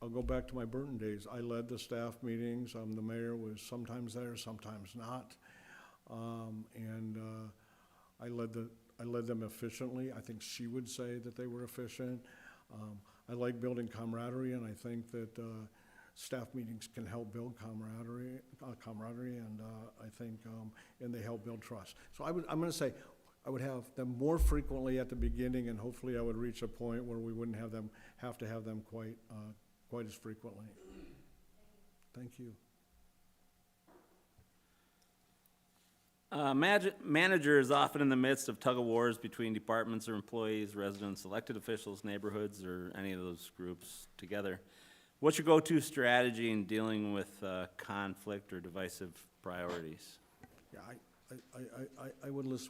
I'll go back to my Burton days. I led the staff meetings. The mayor was sometimes there, sometimes not. I led them efficiently. I think she would say that they were efficient. I like building camaraderie, and I think that staff meetings can help build camaraderie, and I think, and they help build trust. So I'm going to say I would have them more frequently at the beginning, and hopefully I would reach a point where we wouldn't have to have them quite as frequently. Thank you. Manager is often in the midst of tug of wars between departments or employees, residents, elected officials, neighborhoods, or any of those groups together. What's your go-to strategy in dealing with conflict or divisive priorities? Yeah, I would list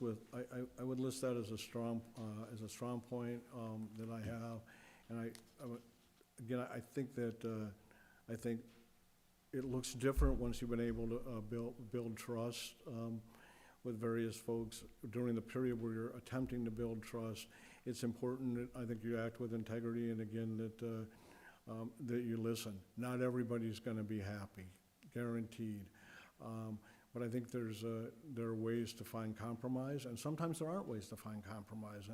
I would list that as a strong point that I have, and I think that I think it looks different once you've been able to build trust with various folks during the period where you're attempting to build trust. It's important that I think you act with integrity, and again that you listen. Not everybody's going to be happy, guaranteed. But I think there are ways to find compromise, and sometimes there aren't ways to find compromise.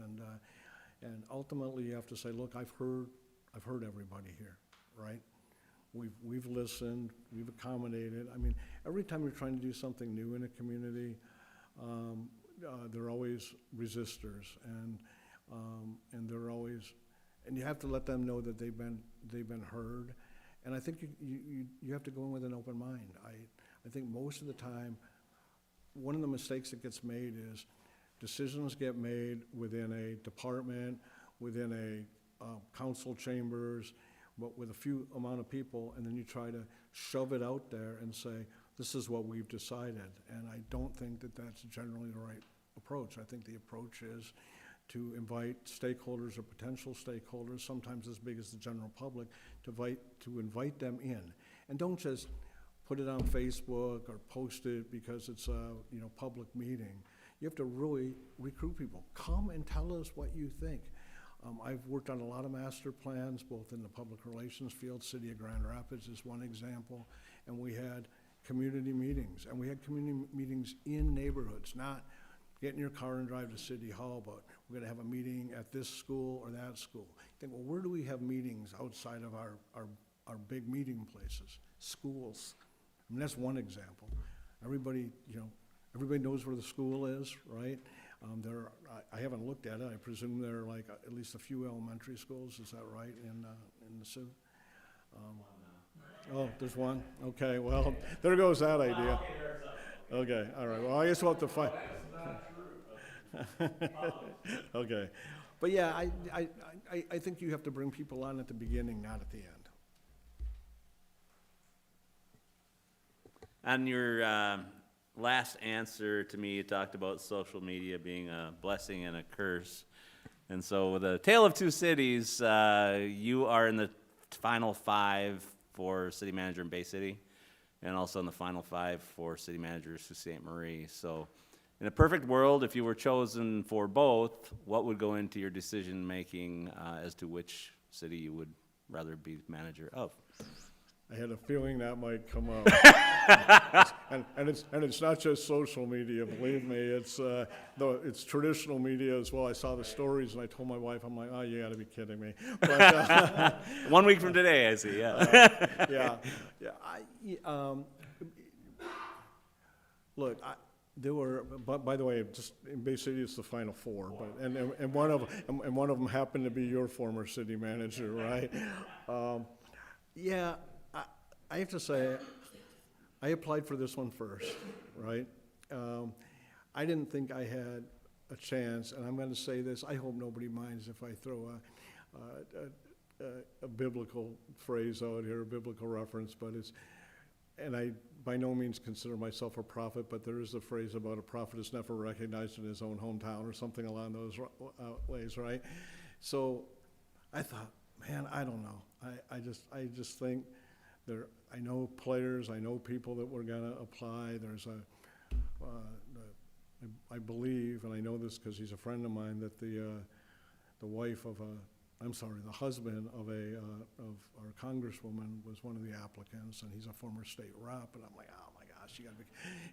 And ultimately, you have to say, look, I've heard everybody here, right? We've listened, we've accommodated. I mean, every time you're trying to do something new in a community, there are always resistors, and they're always, and you have to let them know that they've been heard. And I think you have to go in with an open mind. I think most of the time, one of the mistakes that gets made is decisions get made within a department, within a council chambers, but with a few amount of people, and then you try to shove it out there and say, this is what we've decided. And I don't think that that's generally the right approach. I think the approach is to invite stakeholders or potential stakeholders, sometimes as big as the general public, to invite them in. And don't just put it on Facebook or post it because it's a public meeting. You have to really recruit people. Come and tell us what you think. I've worked on a lot of master plans, both in the public relations field. City of Grand Rapids is one example. And we had community meetings. And we had community meetings in neighborhoods, not get in your car and drive to City Hall, but we're going to have a meeting at this school or that school. You think, well, where do we have meetings outside of our big meeting places? Schools. I mean, that's one example. Everybody knows where the school is, right? I haven't looked at it. I presume there are like at least a few elementary schools. Is that right in the Sioux? Oh, there's one. Okay, well, there goes that idea. Okay, all right. Well, I guess we'll have to find. Okay, but yeah, I think you have to bring people on at the beginning, not at the end. On your last answer to me, you talked about social media being a blessing and a curse. And so with a Tale of Two Cities, you are in the final 5 for city manager in Bay City, and also in the final 5 for city manager Sault Ste. Marie. So in a perfect world, if you were chosen for both, what would go into your decision-making as to which city you would rather be manager of? I had a feeling that might come up. and it's not just social media, believe me. It's traditional media as well. I saw the stories and I told my wife, I'm like, oh, you got to be kidding me. But, 1 week from today, I see. Yeah. Look, there were. By the way, just in Bay City, it's the final 4. But and one of them happened to be your former city manager, right? Yeah. I have to say, I applied for this one first, right? I didn't think I had a chance, and I'm going to say this. I hope nobody minds if I throw a biblical phrase out here, a biblical reference, but and I by no means consider myself a prophet, but there is a phrase about a prophet is never recognized in his own hometown or something along those ways, right? So I thought, man, I don't know. I just think I know players, I know people that were going to apply. There's I believe, and I know this because he's a friend of mine, that the husband of our congresswoman was one of the applicants, and he's a former state rep, and I'm like, oh my gosh, you gotta be,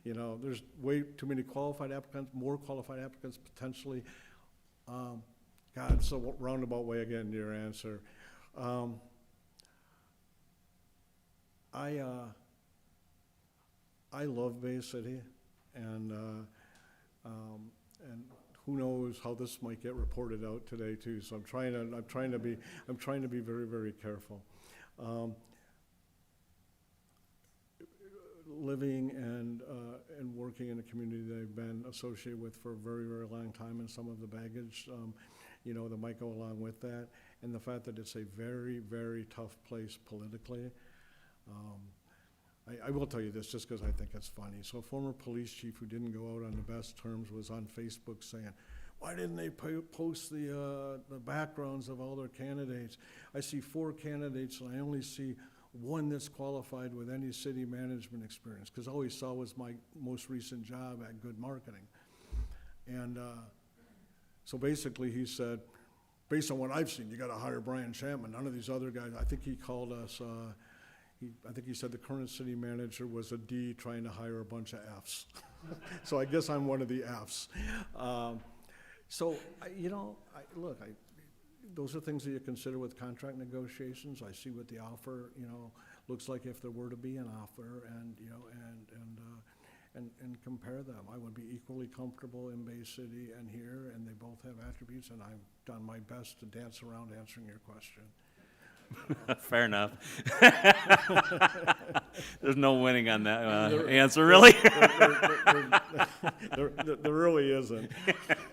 you know, there's way too many qualified applicants, more qualified applicants potentially. God, so roundabout way again to your answer. I love Bay City, and who knows how this might get reported out today too. So I'm trying to be very, very careful. Living and working in a community that I've been associated with for a very, very long time, and some of the baggage, you know, that might go along with that, and the fact that it's a very, very tough place politically. I will tell you this just because I think it's funny. So a former police chief who didn't go out on the best terms was on Facebook saying, why didn't they post the backgrounds of all their candidates? I see 4 candidates and I only see one that's qualified with any city management experience, because all he saw was my most recent job at Good Marketing. And so basically he said, based on what I've seen, you got to hire Brian Chapman. None of these other guys, I think he called us, I think he said the current city manager was a D trying to hire a bunch of Fs. So I guess I'm one of the Fs. You know, look, those are things that you consider with contract negotiations. I see what the offer, you know, looks like if there were to be an offer, and, you know, and compare them. I would be equally comfortable in Bay City and here, and they both have attributes, and I've done my best to dance around answering your question. Fair enough. There's no winning on that answer, really. There really isn't.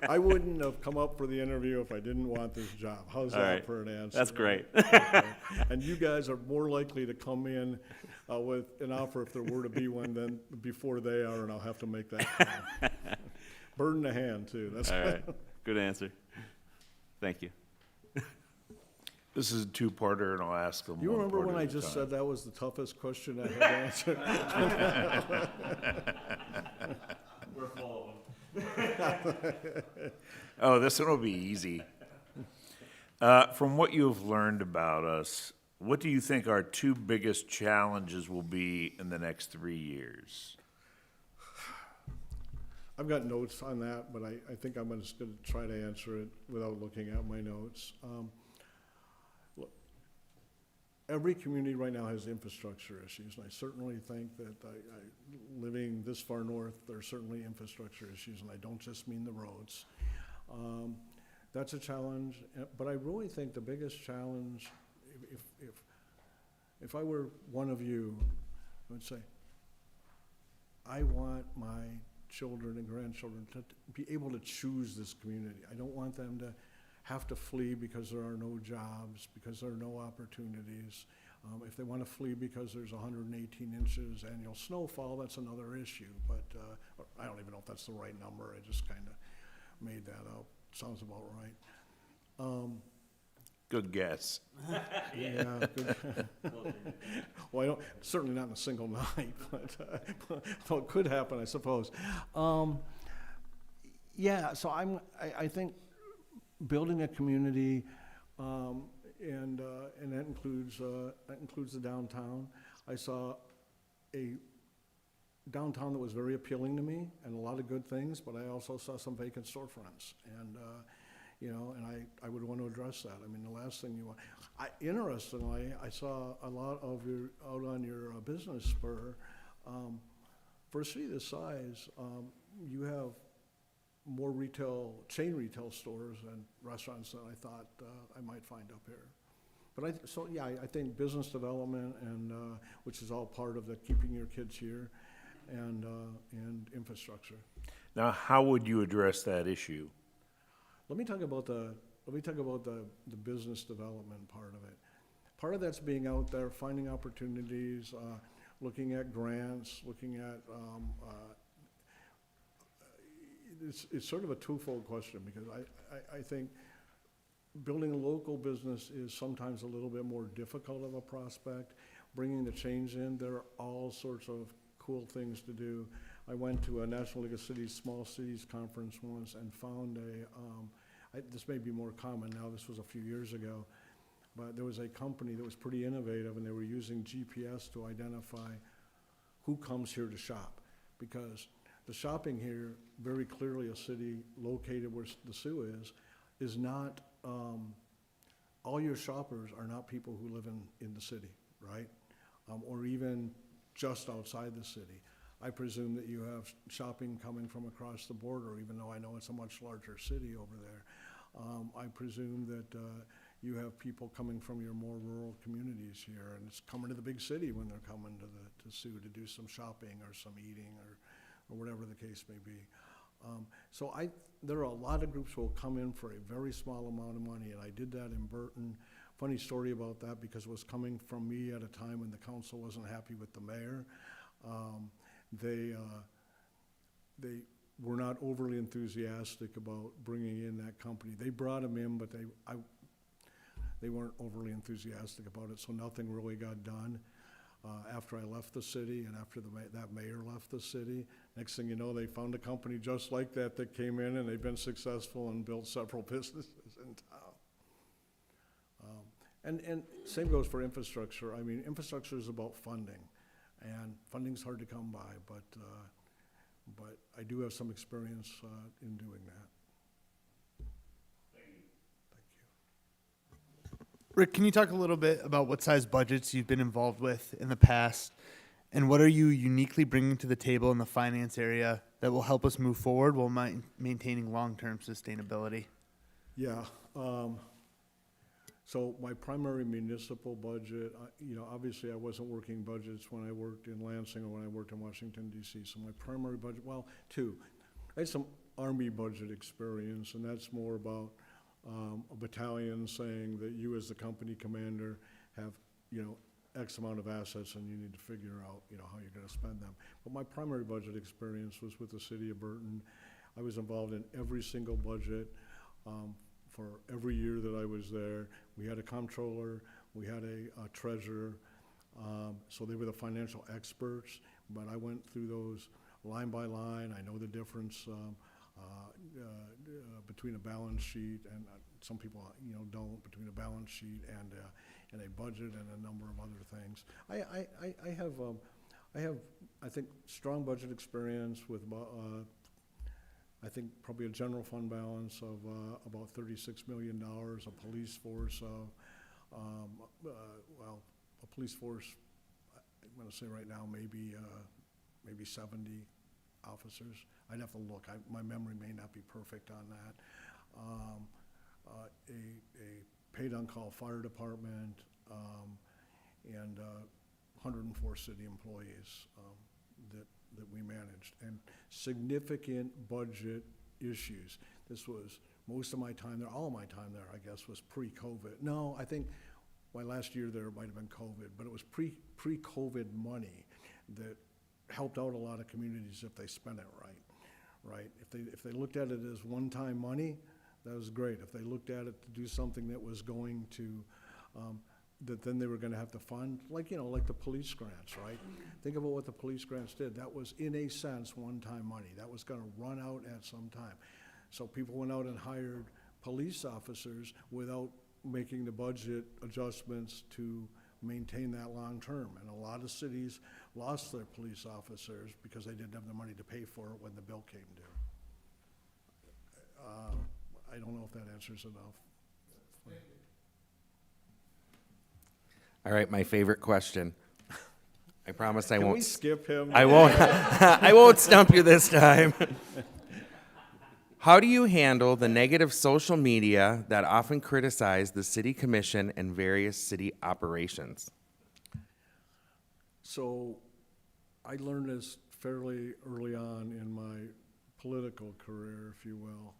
I wouldn't have come up for the interview if I didn't want this job. How's All that right. for an answer? That's great. Okay. And you guys are more likely to come in with an offer, if there were to be one, than before they are, and I'll have to make that call. Burden the hand, too. That's All right. Good answer. Thank you. This is a two-parter, and I'll ask them You one remember part when at I a just time. said that was the toughest question I had to answer? We're full of them. Oh, this one will be easy. From what you have learned about us, what do you think our 2 biggest challenges will be in the next 3 years? I've got notes on that, but I think I'm just going to try to answer it without looking at my notes. Look, every community right now has infrastructure issues, and I certainly think that living this far north, there are certainly infrastructure issues, and I don't just mean the roads. That's a challenge, but I really think the biggest challenge, if I were one of you, I would say, I want my children and grandchildren to be able to choose this community. I don't want them to have to flee because there are no jobs, because there are no opportunities. If they want to flee because there's 118 inches annual snowfall, that's another issue. But I don't even know if that's the right number. I just kind of made that up. Sounds about right. Good guess. Yeah. Good. Well, I don't, certainly not in a single night, but well, it could happen, I suppose. Yeah, so I think building a community, and that includes the downtown. I saw a downtown that was very appealing to me and a lot of good things, but I also saw some vacant storefronts, and you know, and I would want to address that. I mean, the last thing you want. Interestingly, I saw a lot of your out on your business spur. For a city this size, you have more chain retail stores and restaurants than I thought I might find up here. But I think business development and which is all part of the keeping your kids here, and infrastructure. Now, how would you address that issue? Let me talk about the business development part of it. Part of that's being out there, finding opportunities, looking at grants, looking at it's sort of a twofold question, because I think building a local business is sometimes a little bit more difficult of a prospect. Bringing the change in, there are all sorts of cool things to do. I went to a National League of Cities Small Cities conference once and found this may be more common now, this was a few years ago, but there was a company that was pretty innovative, and they were using GPS to identify who comes here to shop. Because the shopping here, very clearly a city located where the Sioux is not, all your shoppers are not people who live in the city, right? Or even just outside the city. I presume that you have shopping coming from across the border, even though I know it's a much larger city over there. I presume that you have people coming from your more rural communities here, and it's coming to the big city when they're coming to Sioux to do some shopping or some eating or whatever the case may be. So there are a lot of groups who will come in for a very small amount of money, and I did that in Burton. Funny story about that, because it was coming from me at a time when the council wasn't happy with the mayor. They were not overly enthusiastic about bringing in that company. They brought him in, but they weren't overly enthusiastic about it, so nothing really got done. After I left the city and after that mayor left the city, next thing you know, they found a company just like that came in, and they've been successful and built several businesses in town. And same goes for infrastructure. I mean, infrastructure is about funding, and funding's hard to come by, but I do have some experience in doing that. Thank you. Rick, can you talk a little bit about what size budgets you've been involved with in the past, and what are you uniquely bringing to the table in the finance area that will help us move forward while maintaining long-term sustainability? Yeah. So my primary municipal budget, obviously I wasn't working budgets when I worked in Lansing or when I worked in Washington DC. So my primary budget, well, two. I had some Army budget experience, and that's more about a battalion saying that you as the company commander have, X amount of assets, and you need to figure out, how you're gonna spend them. But my primary budget experience was with the city of Burton. I was involved in every single budget for every year that I was there. We had a comptroller, we had a treasurer, so they were the financial experts, but I went through those line by line. I know the difference between a balance sheet, and some people, don't, between a balance sheet and a budget and a number of other things. I have, I think, strong budget experience with I think probably a general fund balance of about $36 million, a police force of, a police force, I'm gonna say right now, maybe 70 officers. I'd have to look, my memory may not be perfect on that. A paid on-call fire department, and 104 city employees that we managed, and significant budget issues. This was most of my time there, all of my time there, I guess, was pre-COVID. No, I think my last year there might have been COVID, but it was pre-COVID money that helped out a lot of communities if they spent it right? If they looked at it as one-time money, that was great. If they looked at it to do something that was going to, that then they were gonna have to fund, like the police grants, right? Think about what the police grants did. That was, in a sense, one-time money. That was gonna run out at some time. So people went out and hired police officers without making the budget adjustments to maintain that long-term. And a lot of cities lost their police officers because they didn't have the money to pay for it when the bill came due. I don't know if that answers enough. All right, my favorite question. I promise I Can won't. we skip him? I won't. I won't stump you this time. How do you handle the negative social media that often criticize the city commission and various city operations? So I learned this fairly early on in my political career, if you will.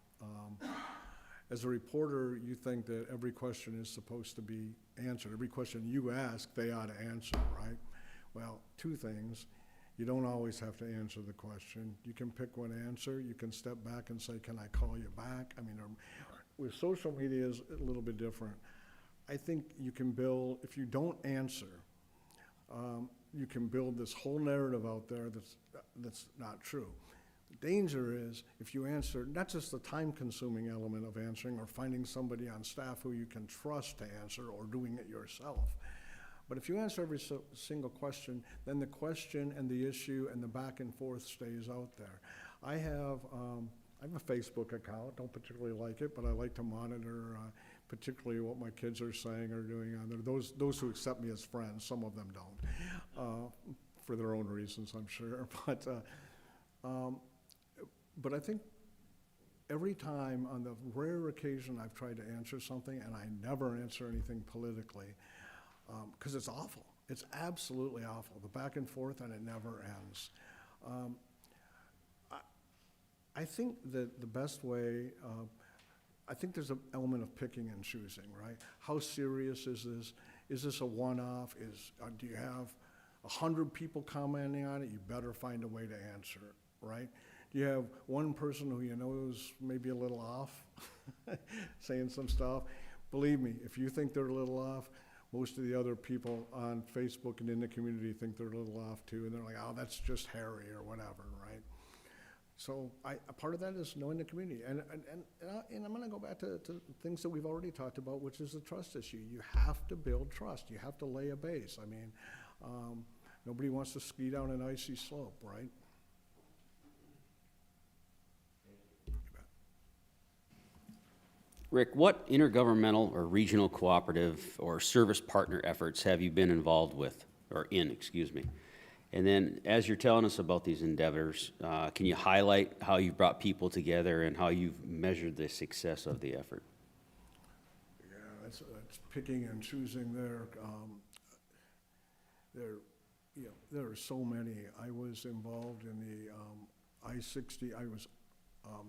As a reporter, you think that every question is supposed to be answered. Every question you ask, they ought to answer, right? Well, two things. You don't always have to answer the question. You can pick one answer. You can step back and say, can I call you back? I mean, with social media is a little bit different. I think you can build, if you don't answer, you can build this whole narrative out there that's not true. The danger is if you answer, not just the time-consuming element of answering or finding somebody on staff who you can trust to answer or doing it yourself, but if you answer every single question, then the question and the issue and the back and forth stays out there. I have a Facebook account, don't particularly like it, but I like to monitor particularly what my kids are saying or doing on there. Those who accept me as friends, some of them don't, for their own reasons, I'm sure. But I think every time, on the rare occasion I've tried to answer something, and I never answer anything politically, because it's awful. It's absolutely awful, the back and forth, and it never ends. I think that the best way, I think there's an element of picking and choosing, right? How serious is this? Is this a one-off? Do you have 100 people commenting on it? You better find a way to answer it, right? Do you have one person who you know is maybe a little off, saying some stuff? Believe me, if you think they're a little off, most of the other people on Facebook and in the community think they're a little off too, and they're like, oh, that's just Harry or whatever, right? So a part of that is knowing the community. And I'm gonna go back to things that we've already talked about, which is the trust issue. You have to build trust. You have to lay a base. I mean, nobody wants to ski down an icy slope, right? Rick, what intergovernmental or regional cooperative or service partner efforts have you been involved with, or in, excuse me? And then, as you're telling us about these endeavors, can you highlight how you've brought people together and how you've measured the success of the effort? Yeah, that's picking and choosing there. There are so many. I was involved in the I-60. I was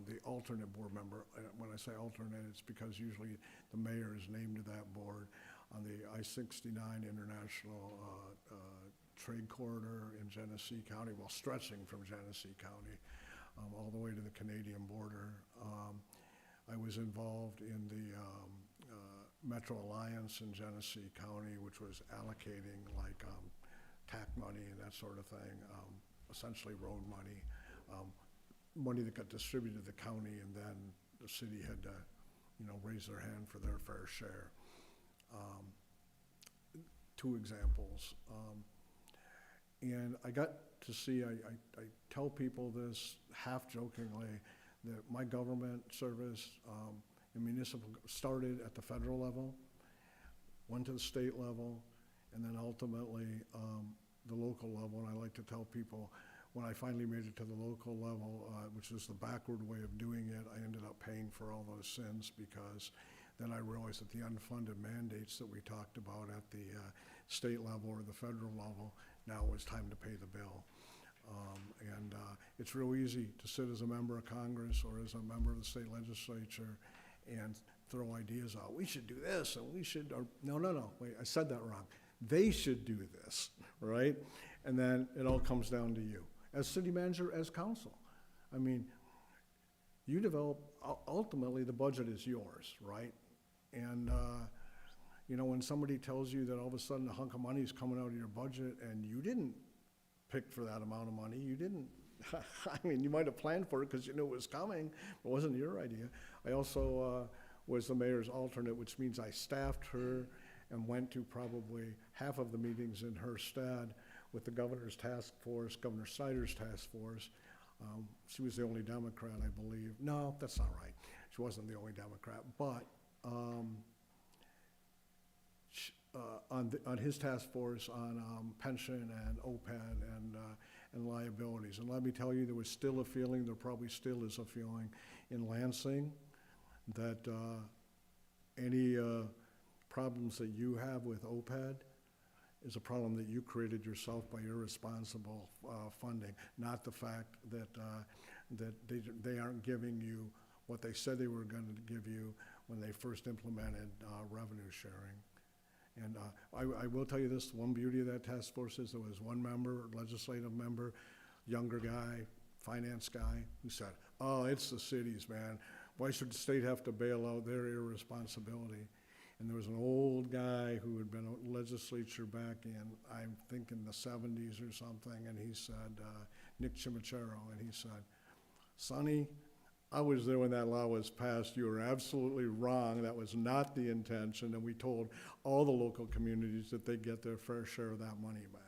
the alternate board member. When I say alternate, it's because usually the mayor is named to that board on the I-69 International Trade Corridor in Genesee County, well, stretching from Genesee County all the way to the Canadian border. I was involved in the Metro Alliance in Genesee County, which was allocating like TAC money and that sort of thing, essentially road money, money that got distributed to the county, and then the city had to, raise their hand for their fair share. Two examples. And I got to see, I tell people this half jokingly, that my government service in municipal started at the federal level, went to the state level, and then ultimately the local level. And I like to tell people, when I finally made it to the local level, which is the backward way of doing it, I ended up paying for all those sins, because then I realized that the unfunded mandates that we talked about at the state level or the federal level, now it was time to pay the bill. And it's real easy to sit as a member of Congress or as a member of the state legislature and throw ideas out. We should do this, and we should, or no, wait, I said that wrong. They should do this, right? And then it all comes down to you. As city manager, as council. I mean, you develop, ultimately the budget is yours, right? And, when somebody tells you that all of a sudden a hunk of money is coming out of your budget and you didn't pick for that amount of money, you didn't, I mean, you might have planned for it because you knew it was coming, but it wasn't your idea. I also was the mayor's alternate, which means I staffed her and went to probably half of the meetings in her stead with the governor's task force, Governor Snyder's task force. She was the only Democrat, I believe. No, that's not right. She wasn't the only Democrat, but on his task force on pension and OPEB and liabilities. And let me tell you, there was still a feeling, there probably still is a feeling in Lansing that any problems that you have with OPEB is a problem that you created yourself by irresponsible funding, not the fact that they aren't giving you what they said they were going to give you when they first implemented revenue sharing. And I will tell you this, one beauty of that task force is there was one member, legislative member, younger guy, finance guy, who said, oh, it's the cities, man. Why should the state have to bail out their irresponsibility? And there was an old guy who had been a legislature back in, I'm thinking the 70s or something, and he said, Nick Chimichero, and he said, Sonny, I was there when that law was passed. You were absolutely wrong. That was not the intention, and we told all the local communities that they get their fair share of that money back.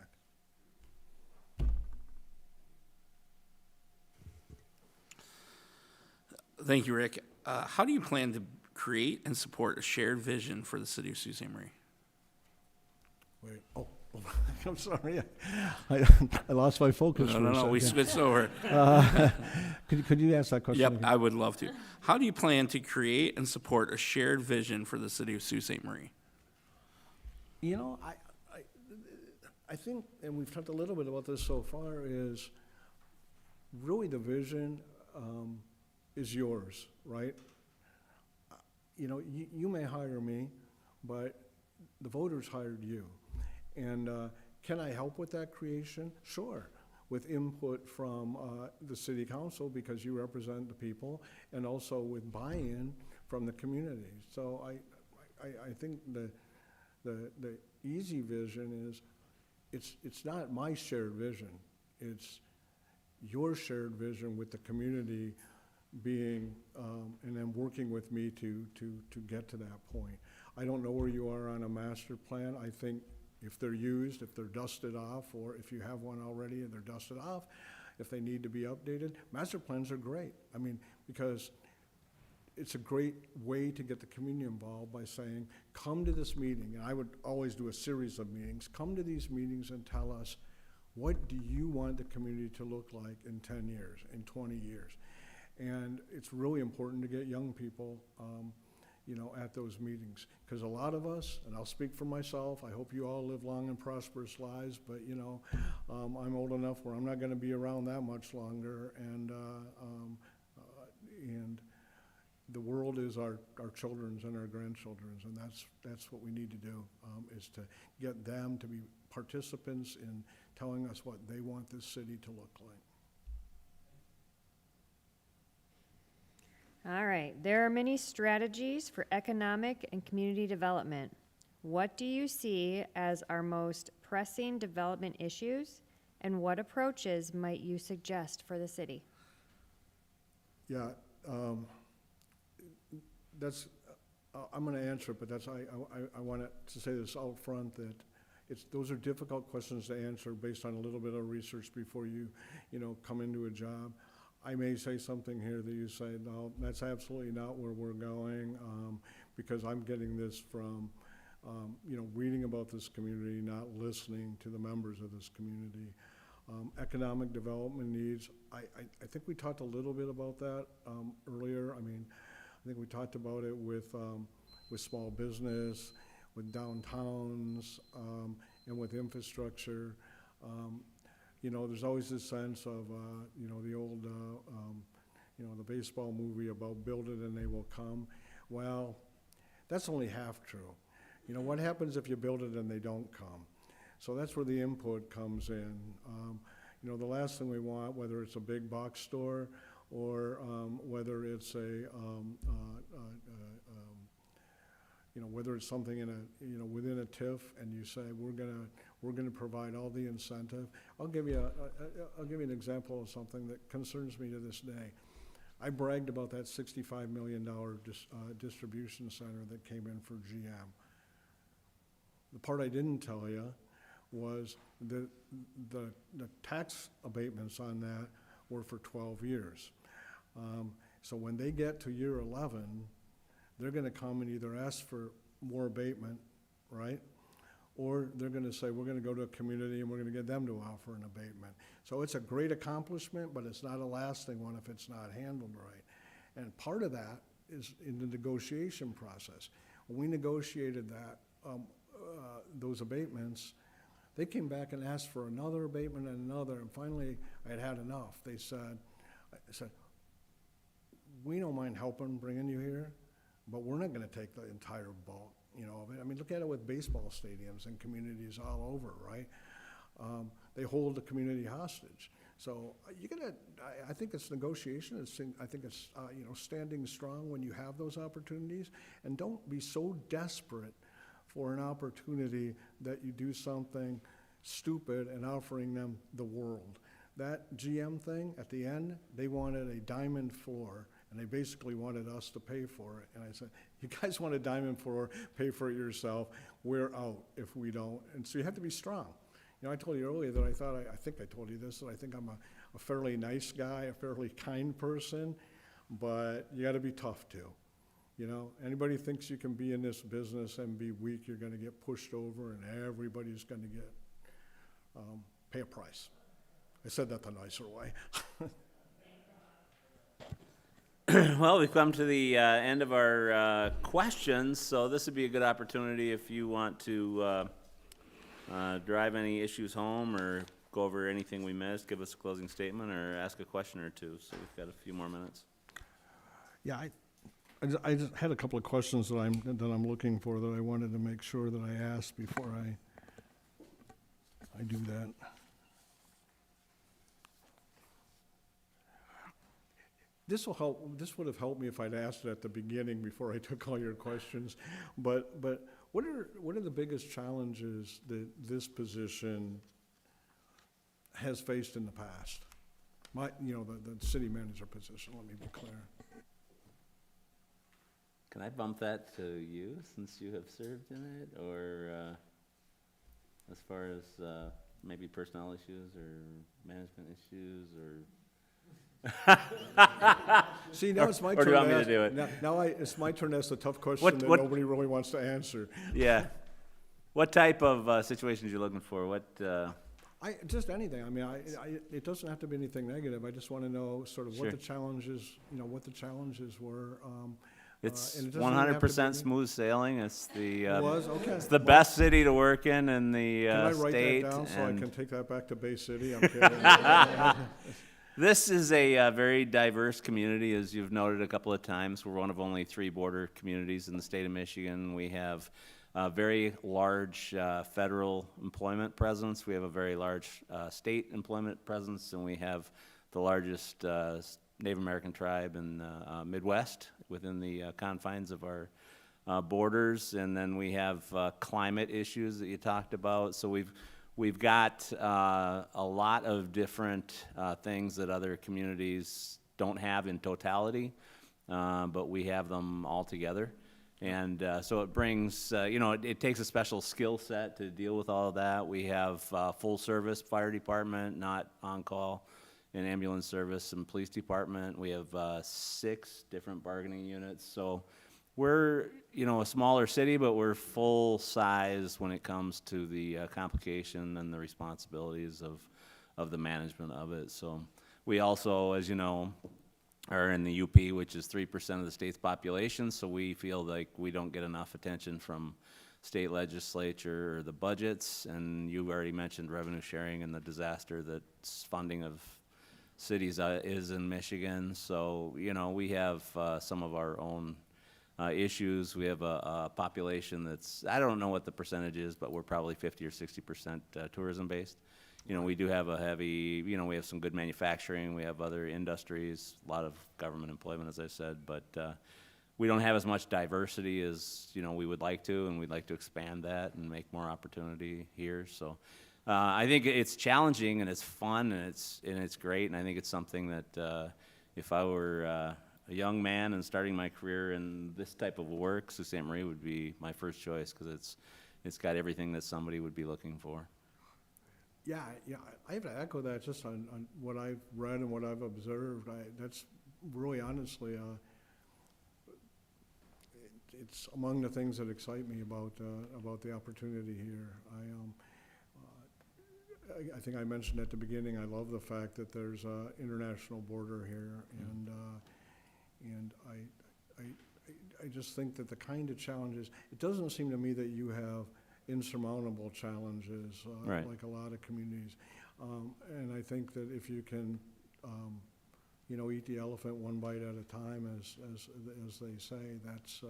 Thank you, Rick. How do you plan to create and support a shared vision for the city of Sault Ste. Marie? Wait, I'm sorry. I lost my focus for a No, we second. switched over. Could you ask that question Yep, again? I would love to. How do you plan to create and support a shared vision for the city of Sault Ste. Marie? You know, I think, and we've talked a little bit about this so far, is really the vision is yours, right? You know, you may hire me, but the voters hired you. And can I help with that creation? Sure, with input from the city council, because you represent the people, and also with buy-in from the community. So I think the easy vision is, it's not my shared vision, it's your shared vision with the community being, and then working with me to get to that point. I don't know where you are on a master plan. I think if they're used, if they're dusted off, or if you have one already and they're dusted off, if they need to be updated, master plans are great. I mean, because it's a great way to get the community involved by saying, come to this meeting, and I would always do a series of meetings, come to these meetings and tell us, what do you want the community to look like in 10 years, in 20 years? And it's really important to get young people, you know, at those meetings. Because a lot of us, and I'll speak for myself, I hope you all live long and prosperous lives, but, you know, I'm old enough where I'm not gonna be around that much longer, and the world is our children's and our grandchildren's, and that's what we need to do, is to get them to be participants in telling us what they want this city to look like. All right, there are many strategies for economic and community development. What do you see as our most pressing development issues, and what approaches might you suggest for the city? Yeah, that's, I'm gonna answer it, but that's, I wanted to say this out front, that those are difficult questions to answer based on a little bit of research before you know, come into a job. I may say something here that you say, no, that's absolutely not where we're going, because I'm getting this from, you know, reading about this community, not listening to the members of this community. Economic development needs, I think we talked a little bit about that earlier. I mean, I think we talked about it with small business, with downtowns, and with infrastructure. You know, there's always this sense of, you know, the old, you know, the baseball movie about build it and they will come. Well, that's only half true. You know, what happens if you build it and they don't come? So that's where the input comes in. You know, the last thing we want, whether it's a big box store or whether it's a, you know, whether it's something in a, you know, within a TIF, and you say we're gonna provide all the incentive. I'll give you an example of something that concerns me to this day. I bragged about that $65 million distribution center that came in for GM. The part I didn't tell you was that the tax abatements on that were for 12 years. So when they get to year 11, they're gonna come and either ask for more abatement, right? Or they're gonna say, we're gonna go to a community and we're gonna get them to offer an abatement. So it's a great accomplishment, but it's not a lasting one if it's not handled right. And part of that is in the negotiation process. When we negotiated that, those abatements, they came back and asked for another abatement and another, and finally I had enough. They said, we don't mind helping bringing you here, but we're not gonna take the entire bulk, you know, of it. I mean, look at it with baseball stadiums and communities all over, right? They hold the community hostage. So I think it's negotiation. I think it's, you know, standing strong when you have those opportunities, and don't be so desperate for an opportunity that you do something stupid and offering them the world. that GM thing, at the end, they wanted a diamond floor, and they basically wanted us to pay for it. And I said, you guys want a diamond floor, pay for it yourself, we're out if we don't. And so you have to be strong. You know, I told you earlier that I think I told you this, that I think I'm a fairly nice guy, a fairly kind person, but you gotta be tough too. You know, anybody thinks you can be in this business and be weak, you're gonna get pushed over, and everybody's gonna get, pay a price. I said that the nicer way. Well, we've come to the end of our questions, so this would be a good opportunity if you want to drive any issues home or go over anything we missed, give us a closing statement, or ask a question or two. So we've got a few more minutes. Yeah, I just had a couple of questions that I'm looking for that I wanted to make sure that I asked before I do that. This would have helped me if I'd asked it at the beginning before I took all your questions. But what are the biggest challenges that this position has faced in the past? The city manager position, let me be clear. Can I bump that to you, since you have served in it, or as far as maybe personnel issues or management issues, or? See, now it's my or turn do you want to me to ask. do it? Now it's my turn to ask the tough question What- that what- nobody really wants to answer. Yeah. What type of situations you looking for? What? Just anything. I mean, it doesn't have to be anything negative. I just want to know sort of Sure. what the challenges, what the challenges were. It's and it doesn't even have to 100% be- smooth sailing. It's the It was? Okay. it's the best city to work in the Can I write state. that down so I and can take that back to Bay City? I'm kidding. this is a very diverse community, as you've noted a couple of times. We're one of only 3 border communities in the state of Michigan. We have a very large federal employment presence. We have a very large state employment presence, and we have the largest Native American tribe in the Midwest within the confines of our borders. And then we have climate issues that you talked about. So we've got a lot of different things that other communities don't have in totality, but we have them all together. And so it brings, it takes a special skill set to deal with all of that. We have full-service fire department, not on-call, and ambulance service and police department. We have 6 different bargaining units. So we're, a smaller city, but we're full size when it comes to the complication and the responsibilities of the management of it. So we also, as you know, are in the UP, which is 3% of the state's population. So we feel like we don't get enough attention from state legislature or the budgets. And you already mentioned revenue sharing and the disaster that's funding of cities is in Michigan. So, we have some of our own issues. We have a population that's, I don't know what the percentage is, but we're probably 50 or 60% tourism-based. We do have a heavy, we have some good manufacturing, we have other industries, a lot of government employment, as I said, but we don't have as much diversity as, we would like to, and we'd like to expand that and make more opportunity here. So I think it's challenging, and it's fun, and it's great, and I think it's something that if I were a young man and starting my career in this type of work, Sault Ste. Marie would be my first choice, because it's got everything that somebody would be looking for. Yeah, I have to echo that just on what I've read and what I've observed. That's really honestly, it's among the things that excite me about the opportunity here. I think I mentioned at the beginning, I love the fact that there's an international border here, and I just think that the kind of challenges, it doesn't seem to me that you have insurmountable challenges, Right. like a lot of communities. And I think that if you can, eat the elephant one bite at a time, as they say, that's,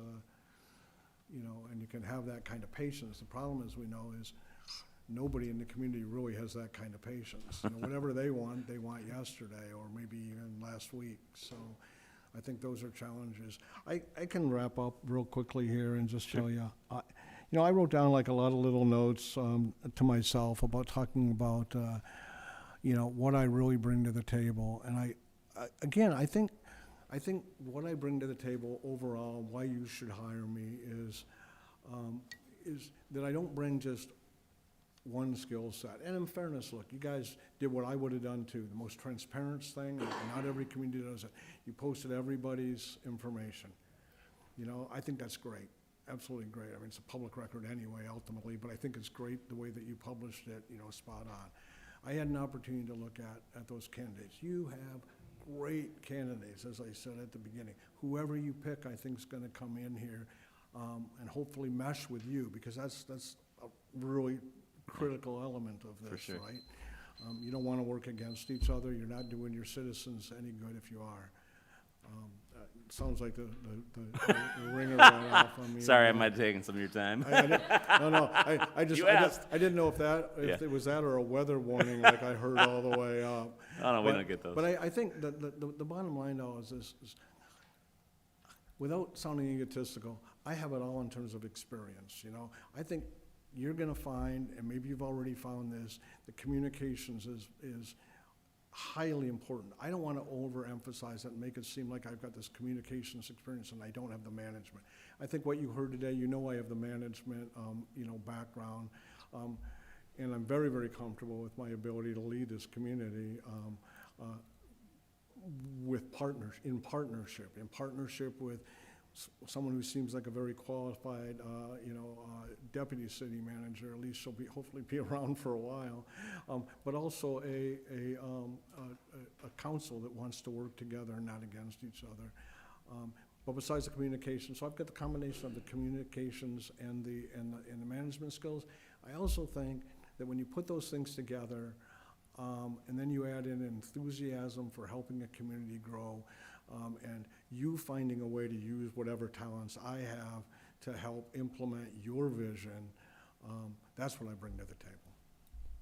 and you can have that kind of patience. The problem, as we know, is nobody in the community really has that kind of patience. Whatever they want yesterday, or maybe even last week. So I think those are challenges. I can wrap up real quickly here and just show you. I wrote down like a lot of little notes to myself about talking about, you know, what I really bring to the table. And again, I think what I bring to the table overall, why you should hire me is that I don't bring just one skill set. And in fairness, look, you guys did what I would have done too, the most transparent thing, and not every community does it. You posted everybody's information. You know, I think that's great, absolutely great. I mean, it's a public record anyway, ultimately, but I think it's great the way that you published it, you know, spot on. I had an opportunity to look at those candidates. You have great candidates, as I said at the beginning. Whoever you pick, I think, is going to come in here and hopefully mesh with you, because that's a really critical element of this, sure. right? You don't want to work against each other. You're not doing your citizens any good if you are. It sounds like the ringer went off on me. Sorry, I might have taken some of your time. I just You asked. I didn't know if Yeah. it was that or a weather warning like I heard all the way up. Oh, no, we But- don't get those. But I think that the bottom line though is this, without sounding egotistical, I have it all in terms of experience, you know? I think you're gonna find, and maybe you've already found this, that communications is highly important. I don't wanna overemphasize it and make it seem like I've got this communications experience and I don't have the management. I think what you heard today, you know I have the management, you know, background. And I'm very, very comfortable with my ability to lead this community with partners, in partnership with someone who seems like a very qualified, you know, deputy city manager. At least she'll be, hopefully be around for a while. But also a council that wants to work together and not against each other. But besides the communication, so I've got the combination of the communications and the management skills. I also think that when you put those things together, and then you add in enthusiasm for helping a community grow, and you finding a way to use whatever talents I have to help implement your vision, that's what I bring to the table.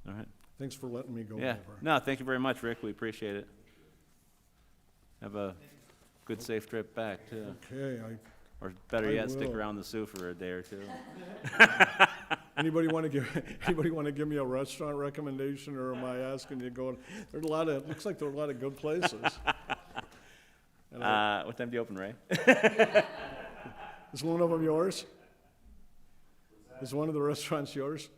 All right. Thanks for letting me go Yeah. over. No, thank you very much, Rick. We appreciate it. Have a good, safe trip back, too. Okay, Or better I yet, stick will. around the Sioux for a day or two. anybody want to give me a restaurant recommendation, or am I asking you to go? There's a lot of, looks like there are a lot of good places. And What time do you open, Ray? is one of them yours? Is one of the restaurants yours?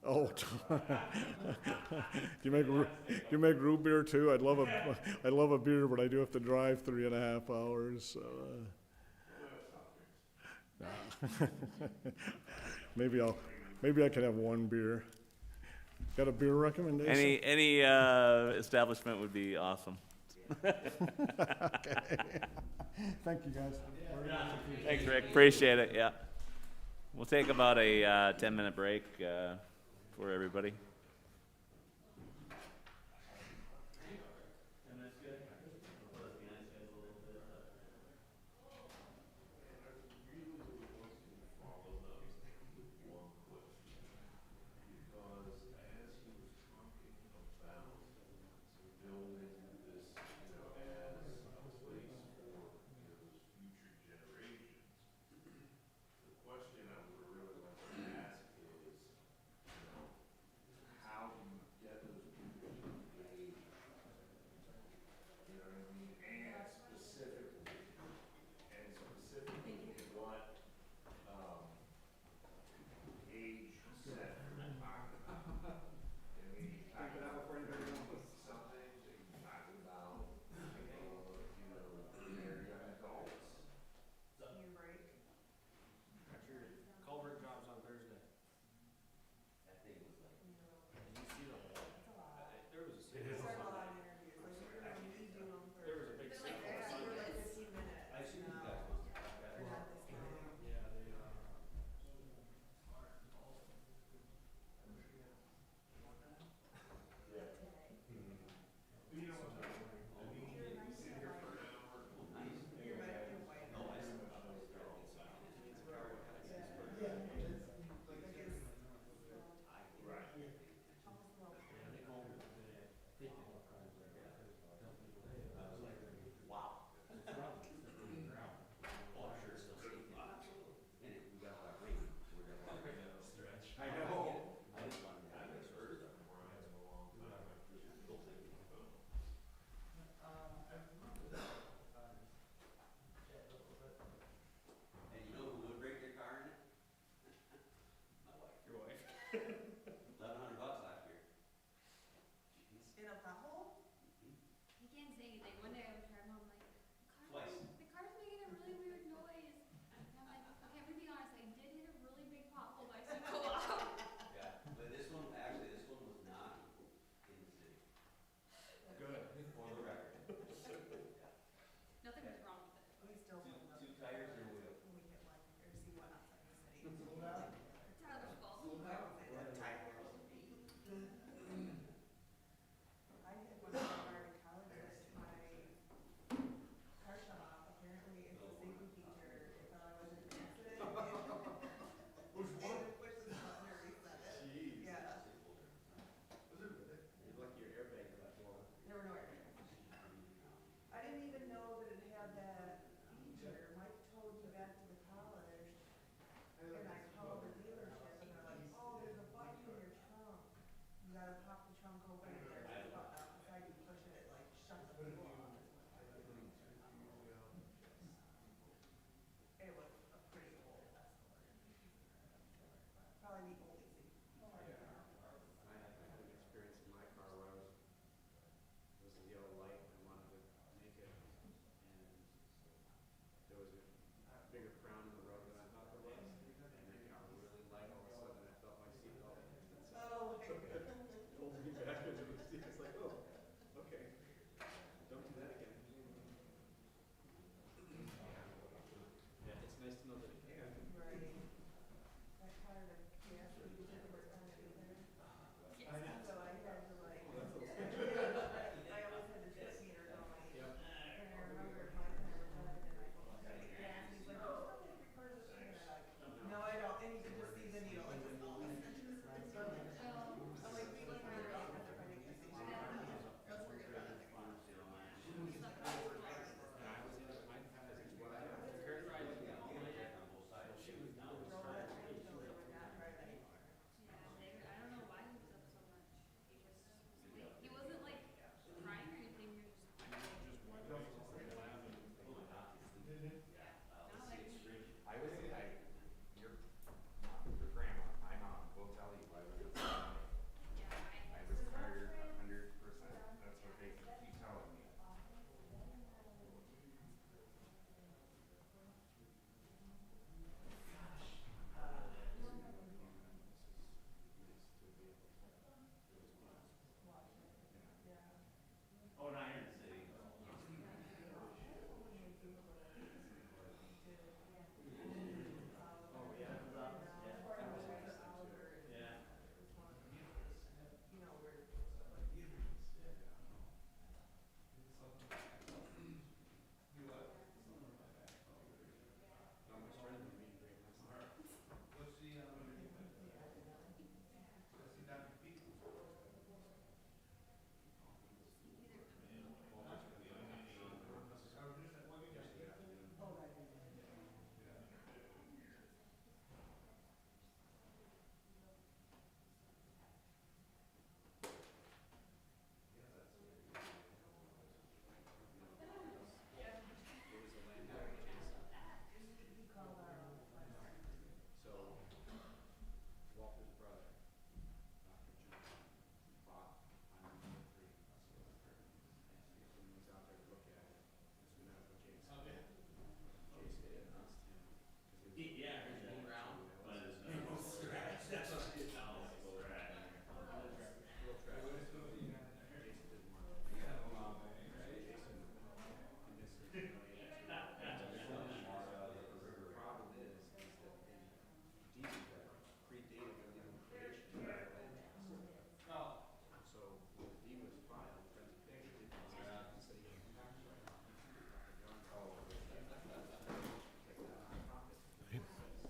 Oh, do you make root beer too? I'd love a beer, but I do have to drive 3.5 hours. Maybe I could have one beer. Got a beer recommendation? Any establishment would be awesome. Okay. Thank you, guys. Thanks, Rick. Appreciate it, yeah. We'll take about a 10-minute break for everybody.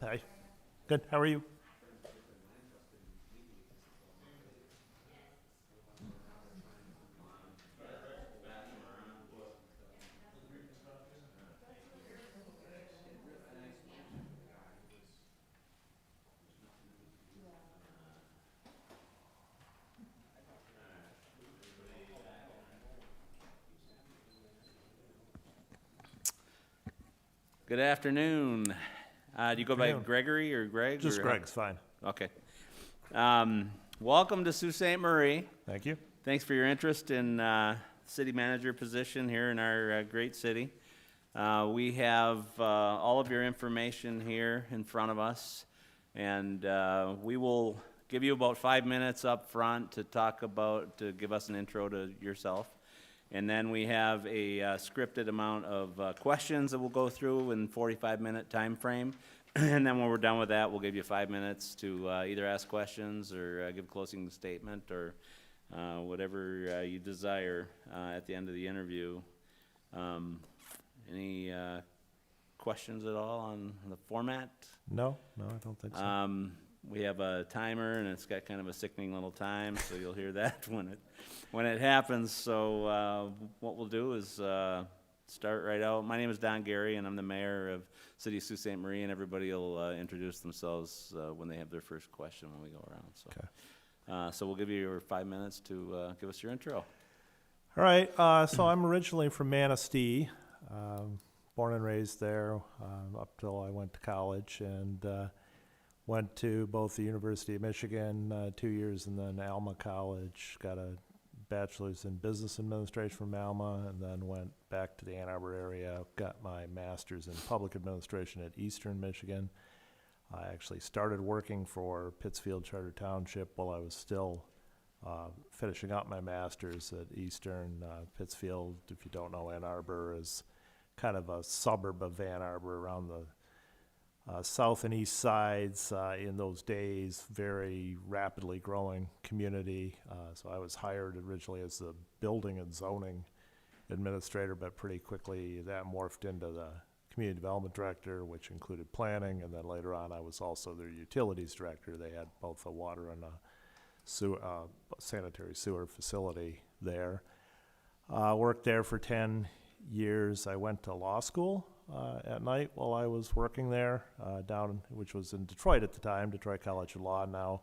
Hi. Good. How are you? Good afternoon. Do you go by Afternoon. Gregory or Greg? Just or Greg's fine. Okay. Welcome to Sault Ste. Marie. Thank you. Thanks for your interest in city manager position here in our great city. We have all of your information here in front of us, and we will give you about 5 minutes up front to give us an intro to yourself. And then we have a scripted amount of questions that we'll go through in 45-minute time frame. And then when we're done with that, we'll give you 5 minutes to either ask questions or give a closing statement or whatever you desire at the end of the interview. Any questions at all on the format? No, I don't think so. We have a timer, and it's got kind of a sickening little time, so you'll hear that when it happens. So what we'll do is start right out. My name is Don Gary, and I'm the mayor of City of Sault Ste. Marie, and everybody will introduce themselves when they have their first question when we go around. So, Okay. So we'll give you your 5 minutes to give us your intro. All right. So I'm originally from Manistee, born and raised there up till I went to college, and went to both the University of Michigan 2 years, and then Alma College. Got a bachelor's in business administration from Alma, and then went back to the Ann Arbor area. Got my master's in public administration at Eastern Michigan. I actually started working for Pittsfield Charter Township while I was still finishing up my master's at Eastern. Pittsfield, if you don't know Ann Arbor, is kind of a suburb of Ann Arbor around the south and east sides. In those days, very rapidly growing community. So I was hired originally as the building and zoning administrator, but pretty quickly that morphed into the community development director, which included planning, and then later on I was also their utilities director. They had both a water and a sanitary sewer facility there. Worked there for 10 years. I went to law school at night while I was working there, which was in Detroit at the time, Detroit College of Law, now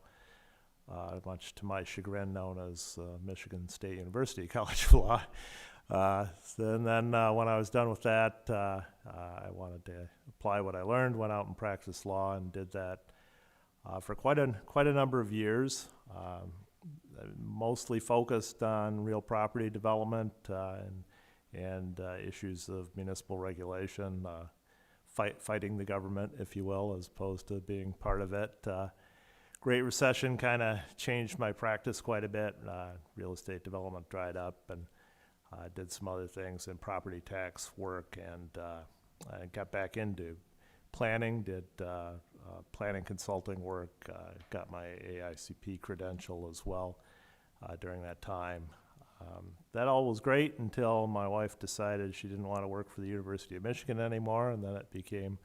much to my chagrin known as Michigan State University College of Law. And then when I was done with that, I wanted to apply what I learned, went out and practiced law, and did that for quite a number of years. Mostly focused on real property development and issues of municipal regulation, fighting the government, if you will, as opposed to being part of it. Great Recession kind of changed my practice quite a bit. Real estate development dried up, and did some other things in property tax work, and I got back into planning, did planning consulting work, got my AICP credential as well during that time. That all was great until my wife decided she didn't want to work for the University of Michigan anymore, and then it became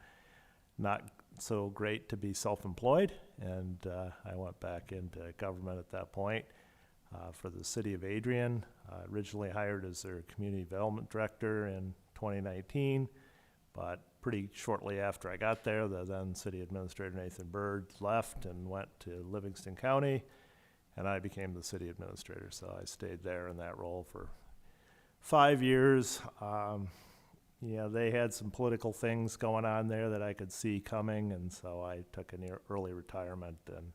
not so great to be self-employed, and I went back into government at that point for the city of Adrian. Originally hired as their community development director in 2019, but pretty shortly after I got there, the then city administrator Nathan Bird left and went to Livingston County, and I became the city administrator. So I stayed there in that role for 5 years. They had some political things going on there that I could see coming, and so I took an early retirement and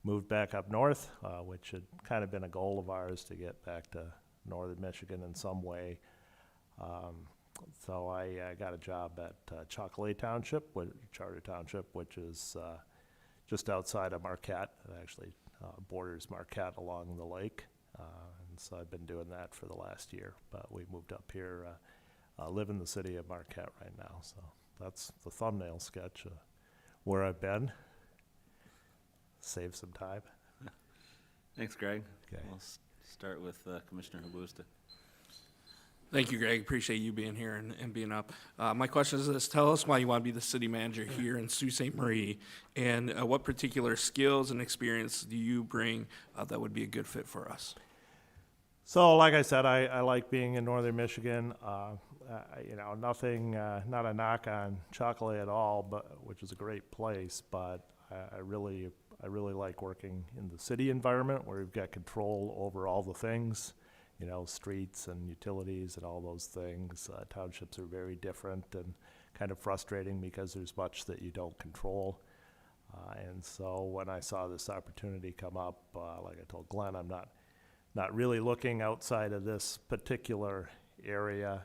moved back up north, which had kind of been a goal of ours to get back to northern Michigan in some way. So I got a job at Chocolate Township, Charter Township, which is just outside of Marquette. It actually borders Marquette along the lake. And so I've been doing that for the last year. But we moved up here, live in the city of Marquette right now. So that's the thumbnail sketch of where I've been. Save some time. Thanks, Greg. Okay. We'll start with Commissioner Habusta. Thank you, Greg. Appreciate you being here and being up. My question is this: tell us why you want to be the city manager here in Sault Ste. Marie, and what particular skills and experience do you bring that would be a good fit for us? So, like I said, I like being in northern Michigan. Nothing, not a knock on Chocolate at all, but which is a great place. But I really like working in the city environment where you've got control over all the things, streets and utilities and all those things. Townships are very different and kind of frustrating because there's much that you don't control. And so when I saw this opportunity come up, like I told Glenn, I'm not really looking outside of this particular area,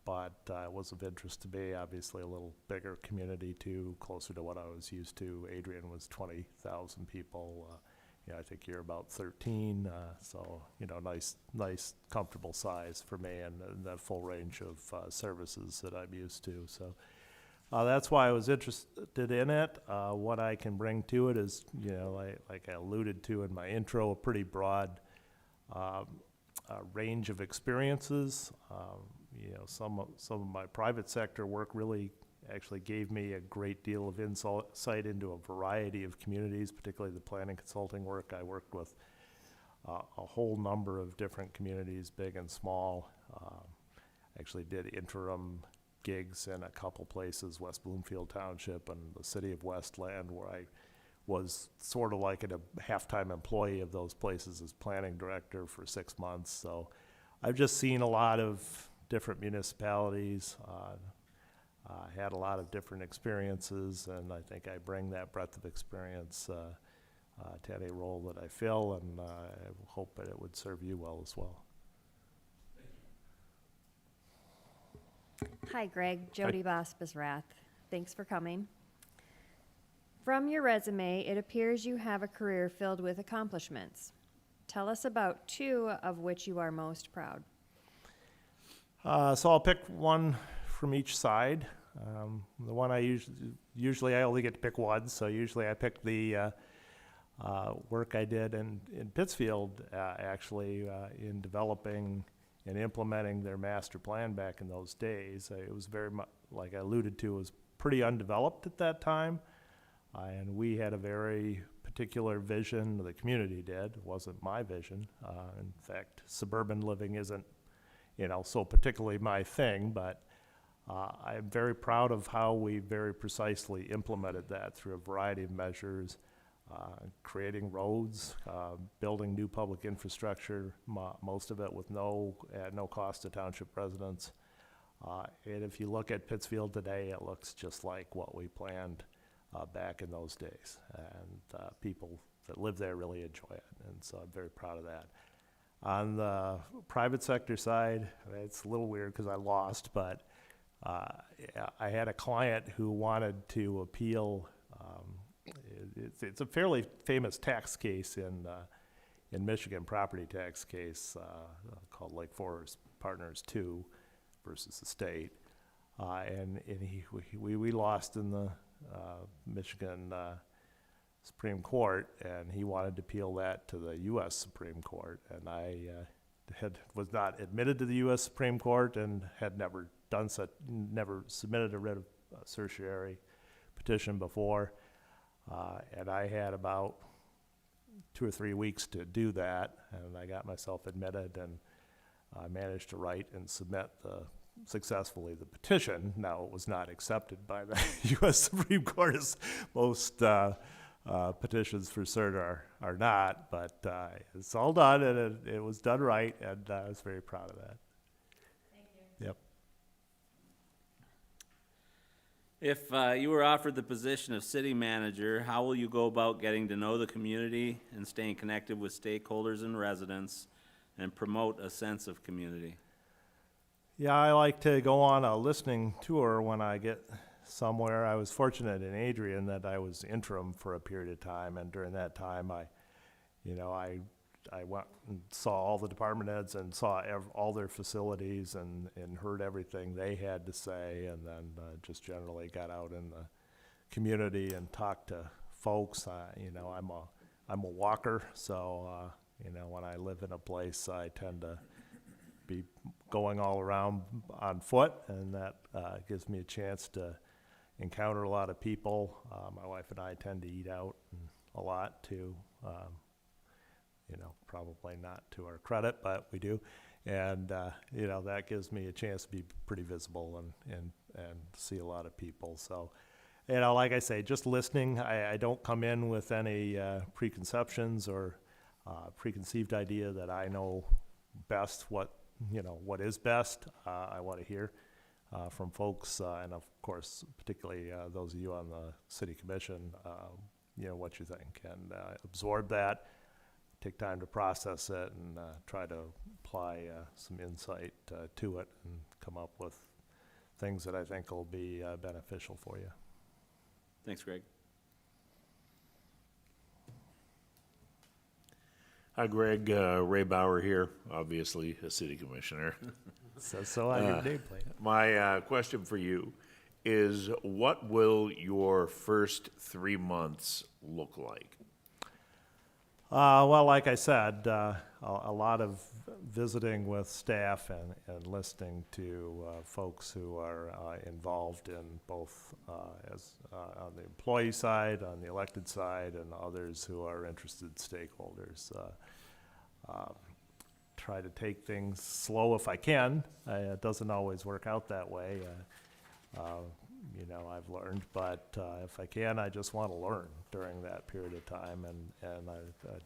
but it was of interest to me. Obviously, a little bigger community too, closer to what I was used to. Adrian was 20,000 people. I think you're about 13, so nice, comfortable size for me, and that full range of services that I'm used to. So that's why I was interested in it. What I can bring to it is, like I alluded to in my intro, a pretty broad range of experiences. Some of my private sector work really actually gave me a great deal of insight into a variety of communities, particularly the planning consulting work. I worked with a whole number of different communities, big and small. Actually did interim gigs in a couple places, West Bloomfield Township and the city of Westland, where I was sort of like a half-time employee of those places as planning director for 6 months. So I've just seen a lot of different municipalities, had a lot of different experiences, and I think I bring that breadth of experience to any role that I fill, and I hope that it would serve you well as well. Hi, Greg. Jody Bospasrath. Thanks for coming. From your resume, it appears you have a career filled with accomplishments. Tell us about two of which you are most proud. So I'll pick one from each side. The one I usually I only get to pick one, so usually I pick the work I did in Pittsfield, in developing and implementing their master plan back in those days. It was very much, like I alluded to, it was pretty undeveloped at that time, and we had a very particular vision. The community did. It wasn't my vision. In fact, suburban living isn't, so particularly my thing, but I'm very proud of how we very precisely implemented that through a variety of measures, creating roads, building new public infrastructure, most of it at no cost to township residents. And if you look at Pittsfield today, it looks just like what we planned back in those days. And people that live there really enjoy it, and so I'm very proud of that. On the private sector side, it's a little weird because I lost, but I had a client who wanted to appeal. It's a fairly famous tax case in Michigan, property tax case called Lake Forest Partners 2 versus the state, and we lost in the Michigan Supreme Court, and he wanted to appeal that to the U.S. Supreme Court, and I was not admitted to the U.S. Supreme Court and had never submitted a writ of certiorari petition before, and I had about 2 or 3 weeks to do that, and I got myself admitted, and I managed to write and submit successfully the petition. Now, it was not accepted by the U.S. Supreme Court, as most petitions for cert are not, but it's all done, and it was done right, and I was very proud of that. Thank you. Yep. If you were offered the position of city manager, how will you go about getting to know the community and staying connected with stakeholders and residents and promote a sense of community? Yeah, I like to go on a listening tour when I get somewhere. I was fortunate in Adrian that I was interim for a period of time, and during that time I went and saw all the department heads and saw all their facilities and heard everything they had to say, and then just generally got out in the community and talked to folks. I'm a walker, so when I live in a place, I tend to be going all around on foot, and that gives me a chance to encounter a lot of people. My wife and I tend to eat out a lot too. Probably not to our credit, but we do. And, that gives me a chance to be pretty visible and see a lot of people. So, like I say, just listening. I don't come in with any preconceptions or preconceived idea that I know best what is best. I want to hear from folks, and of course, particularly those of you on the city commission, what you think, and absorb that, take time to process it, and try to apply some insight to it, and come up with things that I think will be beneficial for you. Thanks, Greg. Hi, Greg. Ray Bauer here, obviously a city commissioner. So on your nameplate. My question for you is, what will your first 3 months look like? Well, like I said, a lot of visiting with staff and listening to folks who are involved in both as on the employee side, on the elected side, and others who are interested stakeholders. Try to take things slow if I can. It doesn't always work out that way. I've learned, but if I can, I just want to learn during that period of time, and I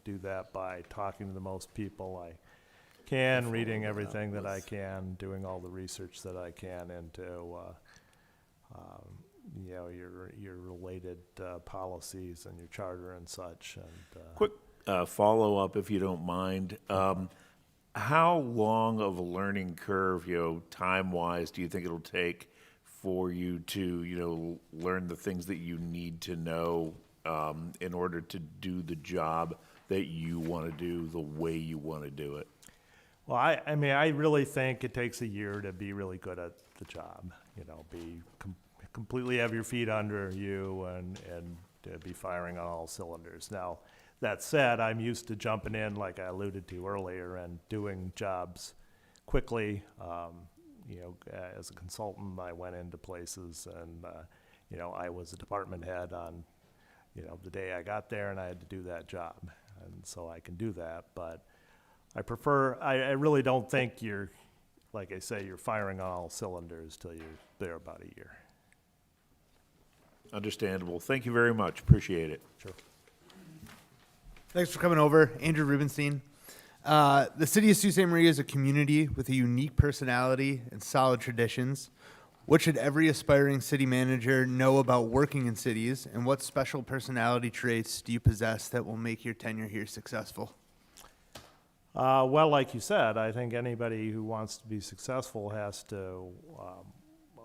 do that by talking to the most people I can, reading everything that I can, doing all the research that I can into your related policies and your charter and such. And Quick follow-up, if you don't mind. How long of a learning curve, time-wise, do you think it'll take for you to, learn the things that you need to know in order to do the job that you want to do the way you want to do it? Well, I really think it takes a year to be really good at the job. Completely have your feet under you and be firing on all cylinders. Now, that said, I'm used to jumping in, like I alluded to earlier, and doing jobs quickly. As a consultant, I went into places and, I was a department head on, the day I got there, and I had to do that job. And so I can do that, but I really don't think you're firing on all cylinders till you're there about a year. Understandable. Thank you very much. Appreciate it. Sure. Thanks for coming over, Andrew Rubenstein. The city of Sault Ste. Marie is a community with a unique personality and solid traditions. What should every aspiring city manager know about working in cities, and what special personality traits do you possess that will make your tenure here successful? Well, like you said, I think anybody who wants to be successful has to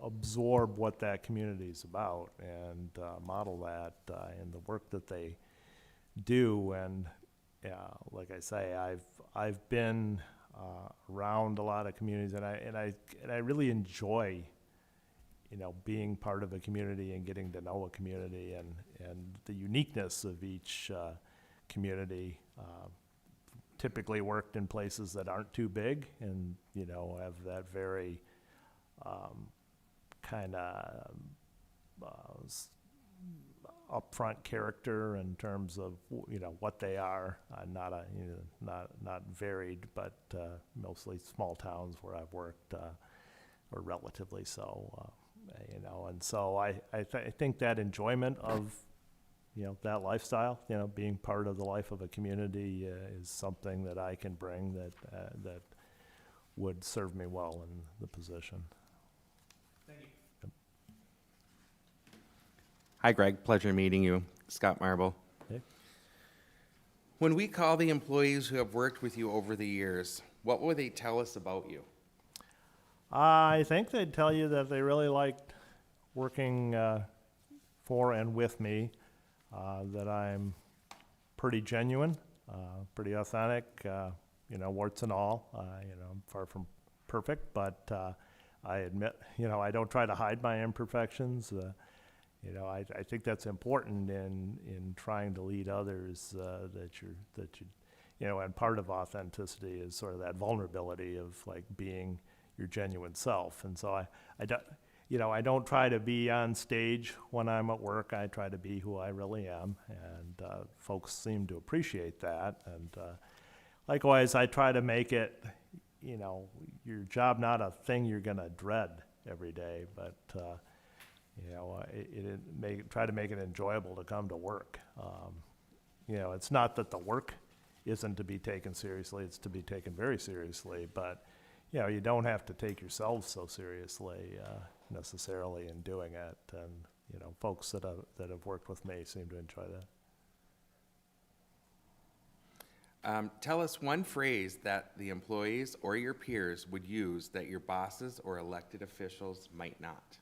absorb what that community is about and model that in the work that they do. And like I say, I've been around a lot of communities, and I really enjoy, being part of a community and getting to know a community and the uniqueness of each community. Typically worked in places that aren't too big and, have that very kind of upfront character in terms of what they are, not varied, but mostly small towns where I've worked, or relatively so, and so I think that enjoyment of that lifestyle, being part of the life of a community is something that I can bring that would serve me well in the position. Hi, Greg. Pleasure meeting you. Scott Marble. Hey. When we call the employees who have worked with you over the years, what will they tell us about you? I think they'd tell you that they really liked working for and with me, that I'm pretty genuine, pretty authentic, warts and all. I'm far from perfect, but I admit, I don't try to hide my imperfections. I think that's important in trying to lead others, and part of authenticity is sort of that vulnerability of being your genuine self. And so I don't, I don't try to be on stage when I'm at work. I try to be who I really am, and folks seem to appreciate that. And likewise, I try to make it, your job not a thing you're gonna dread every day, but try to make it enjoyable to come to work. It's not that the work isn't to be taken seriously; it's to be taken very seriously. But you don't have to take yourself so seriously necessarily in doing it. And folks that have worked with me seem to enjoy that. Tell us one phrase that the employees or your peers would use that your bosses or elected officials might not.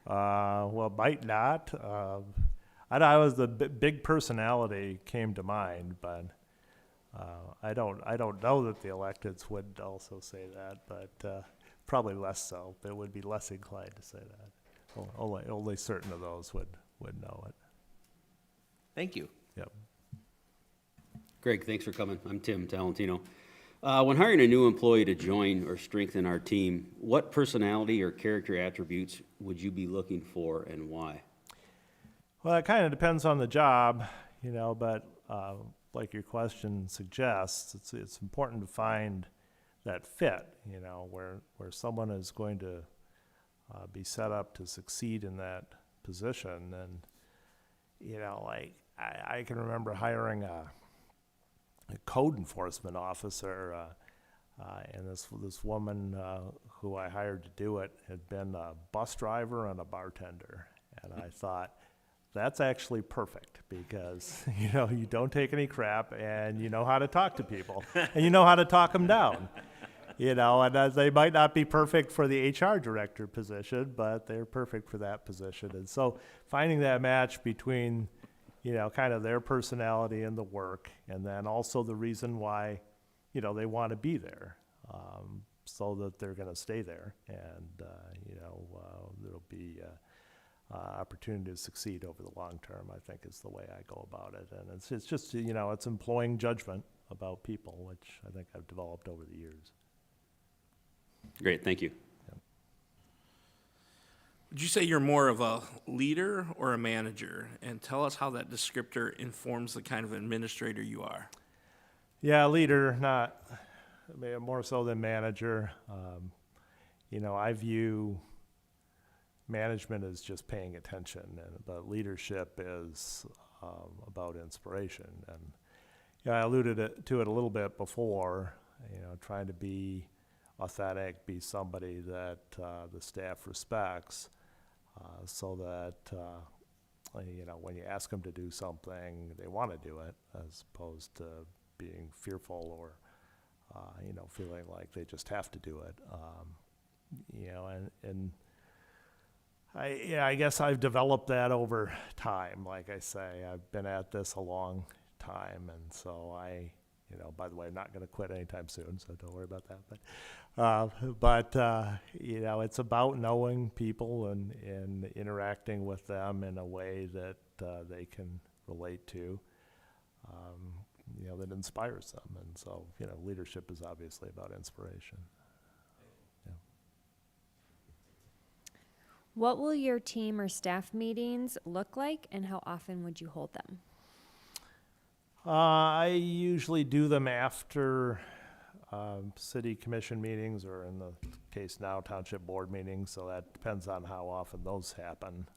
Well, might not. I was the big personality came to mind, but I don't know that the electeds would also say that, but probably less so. They would be less inclined to say that. Only certain of those would know it. Thank you. Yep. Greg, thanks for coming. I'm Tim Talentino. When hiring a new employee to join or strengthen our team, what personality or character attributes would you be looking for and why? Well, it kind of depends on the job, but like your question suggests, it's important to find that fit, where someone is going to be set up to succeed in that position. And, like I can remember hiring a code enforcement officer, and this woman who I hired to do it had been a bus driver and a bartender. And I thought, that's actually perfect because, you don't take any crap and you know how to talk to people and you know how to talk them down, and as they might not be perfect for the HR director position, but they're perfect for that position. And so finding that match between, kind of their personality and the work, and then also the reason why, they want to be there, so that they're going to stay there, and, there'll be opportunity to succeed over the long term, I think is the way I go about it. And it's just, it's employing judgment about people, which I think I've developed over the years. Great, thank you. Would you say you're more of a leader or a manager? And tell us how that descriptor informs the kind of administrator you are. Yeah, leader, more so than manager. I view management as just paying attention, but leadership is about inspiration. And I alluded to it a little bit before, trying to be authentic, be somebody that the staff respects, so that when you ask them to do something, they want to do it, as opposed to being fearful or feeling like they just have to do it. I guess I've developed that over time. Like I say, I've been at this a long time, and so by the way, I'm not going to quit anytime soon, so don't worry about that. But it's about knowing people and interacting with them in a way that they can relate to, that inspires them. And so, leadership is obviously about inspiration. Yeah. What will your team or staff meetings look like, and how often would you hold them? I usually do them after city commission meetings, or in the case now, township board meetings, so that depends on how often those happen.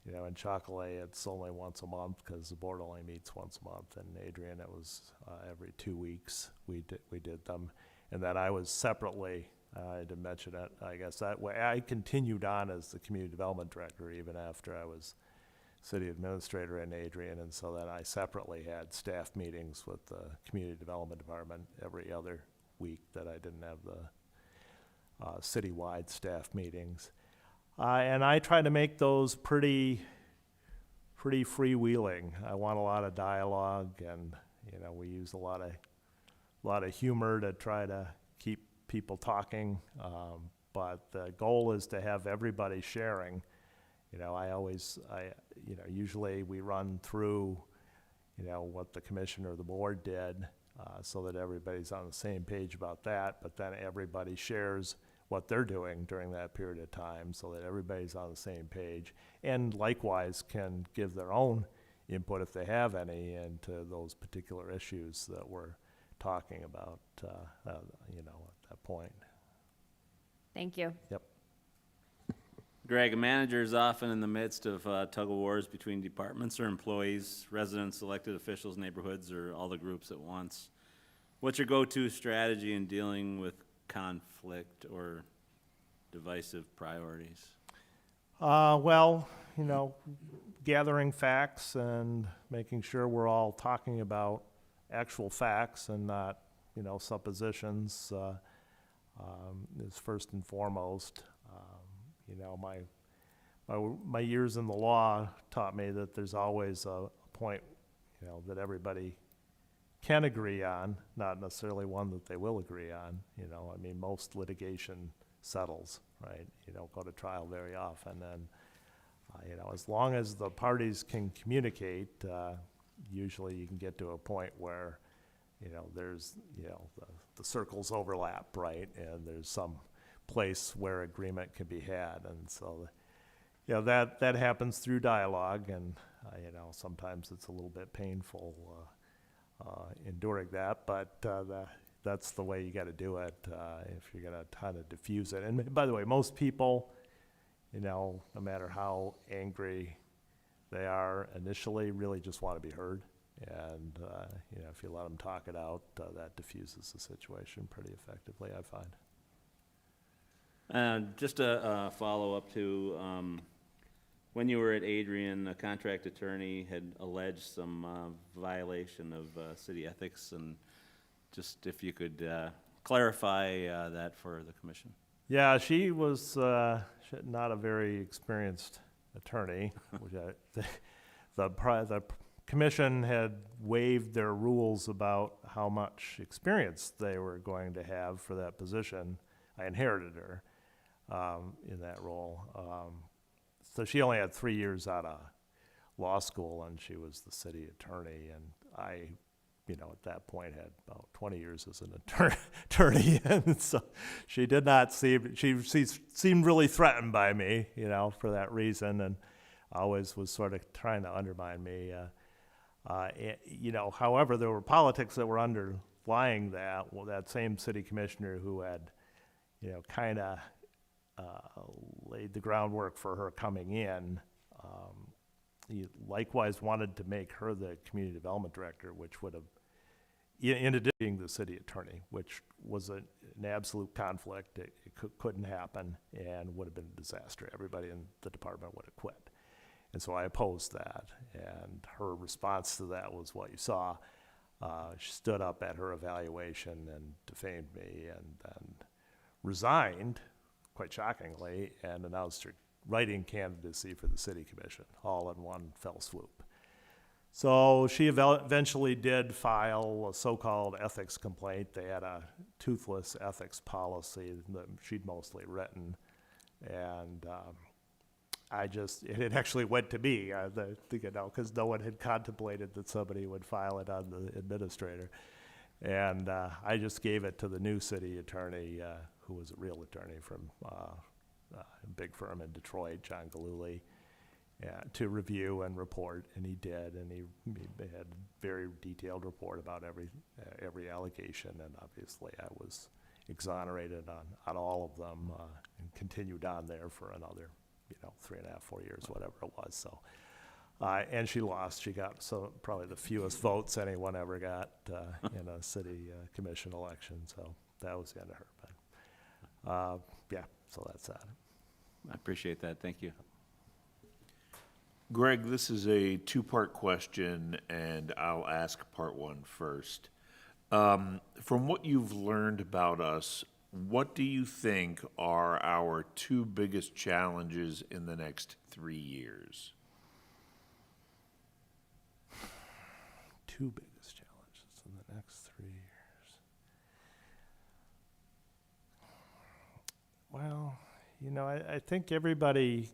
In Chocolate, it's only once a month because the board only meets once a month. In Adrian, it was every 2 weeks we did them. And then I was separately, I didn't mention it, I guess that way, I continued on as the community development director even after I was city administrator in Adrian, and so then I separately had staff meetings with the community development department every other week that I didn't have the citywide staff meetings. And I try to make those pretty freewheeling. I want a lot of dialogue, and we use a lot of humor to try to keep people talking. But the goal is to have everybody sharing. Usually we run through, what the commission or the board did, so that everybody's on the same page about that, but then everybody shares what they're doing during that period of time so that everybody's on the same page, and likewise can give their own input if they have any into those particular issues that we're talking about, at that point. Thank you. Yep. Greg, a manager is often in the midst of tug of wars between departments or employees, residents, elected officials, neighborhoods, or all the groups at once. What's your go-to strategy in dealing with conflict or divisive priorities? Well, gathering facts and making sure we're all talking about actual facts and not, suppositions is first and foremost. My years in the law taught me that there's always a point, that everybody can agree on, not necessarily one that they will agree on. Most litigation settles, right? You don't go to trial very often, and as long as the parties can communicate, usually you can get to a point where there's the circles overlap, right, and there's some place where agreement can be had, and so that happens through dialogue, and sometimes it's a little bit painful enduring that, but that's the way you got to do it if you're going to kind of diffuse it. And by the way, most people, no matter how angry they are initially, really just want to be heard. And, if you let them talk it out, that diffuses the situation pretty effectively, I find. Just a follow-up to, when you were at Adrian, a contract attorney had alleged some violation of city ethics, and just if you could clarify that for the commission. Yeah, she was not a very experienced attorney. Which the commission had waived their rules about how much experience they were going to have for that position. I inherited her in that role. So she only had 3 years out of law school, and she was the city attorney. And I, at that point had about 20 years as an attorney. And so she did not seem, she seemed really threatened by me, for that reason, and always was sort of trying to undermine me. However, there were politics that were underlying that. Well, that same city commissioner who had, kind of laid the groundwork for her coming in, he likewise wanted to make her the community development director, which would have, in addition to being the city attorney, which was an absolute conflict. It couldn't happen and would have been a disaster. Everybody in the department would have quit. And so I opposed that, and her response to that was what you saw. She stood up at her evaluation and defamed me, and then resigned, quite shockingly, and announced her writing candidacy for the city commission, all in one fell swoop. So she eventually did file a so-called ethics complaint. They had a toothless ethics policy that she'd mostly written, and it had actually went to me, because no one had contemplated that somebody would file it on the administrator. And I just gave it to the new city attorney, who was a real attorney from a big firm in Detroit, John Galluli, to review and report, and he did, and he had a very detailed report about every allegation, and obviously I was exonerated on all of them, and continued on there for another 3.5, 4 years, whatever it was. So, and she lost. She got probably the fewest votes anyone ever got in a city commission election. So that was the end of her. But so that's that. I appreciate that. Thank you. Greg, this is a two-part question, and I'll ask part one first. From what you've learned about us, what do you think are our two biggest challenges in the next 3 years? Two biggest challenges in the next 3 years. Well, I think everybody,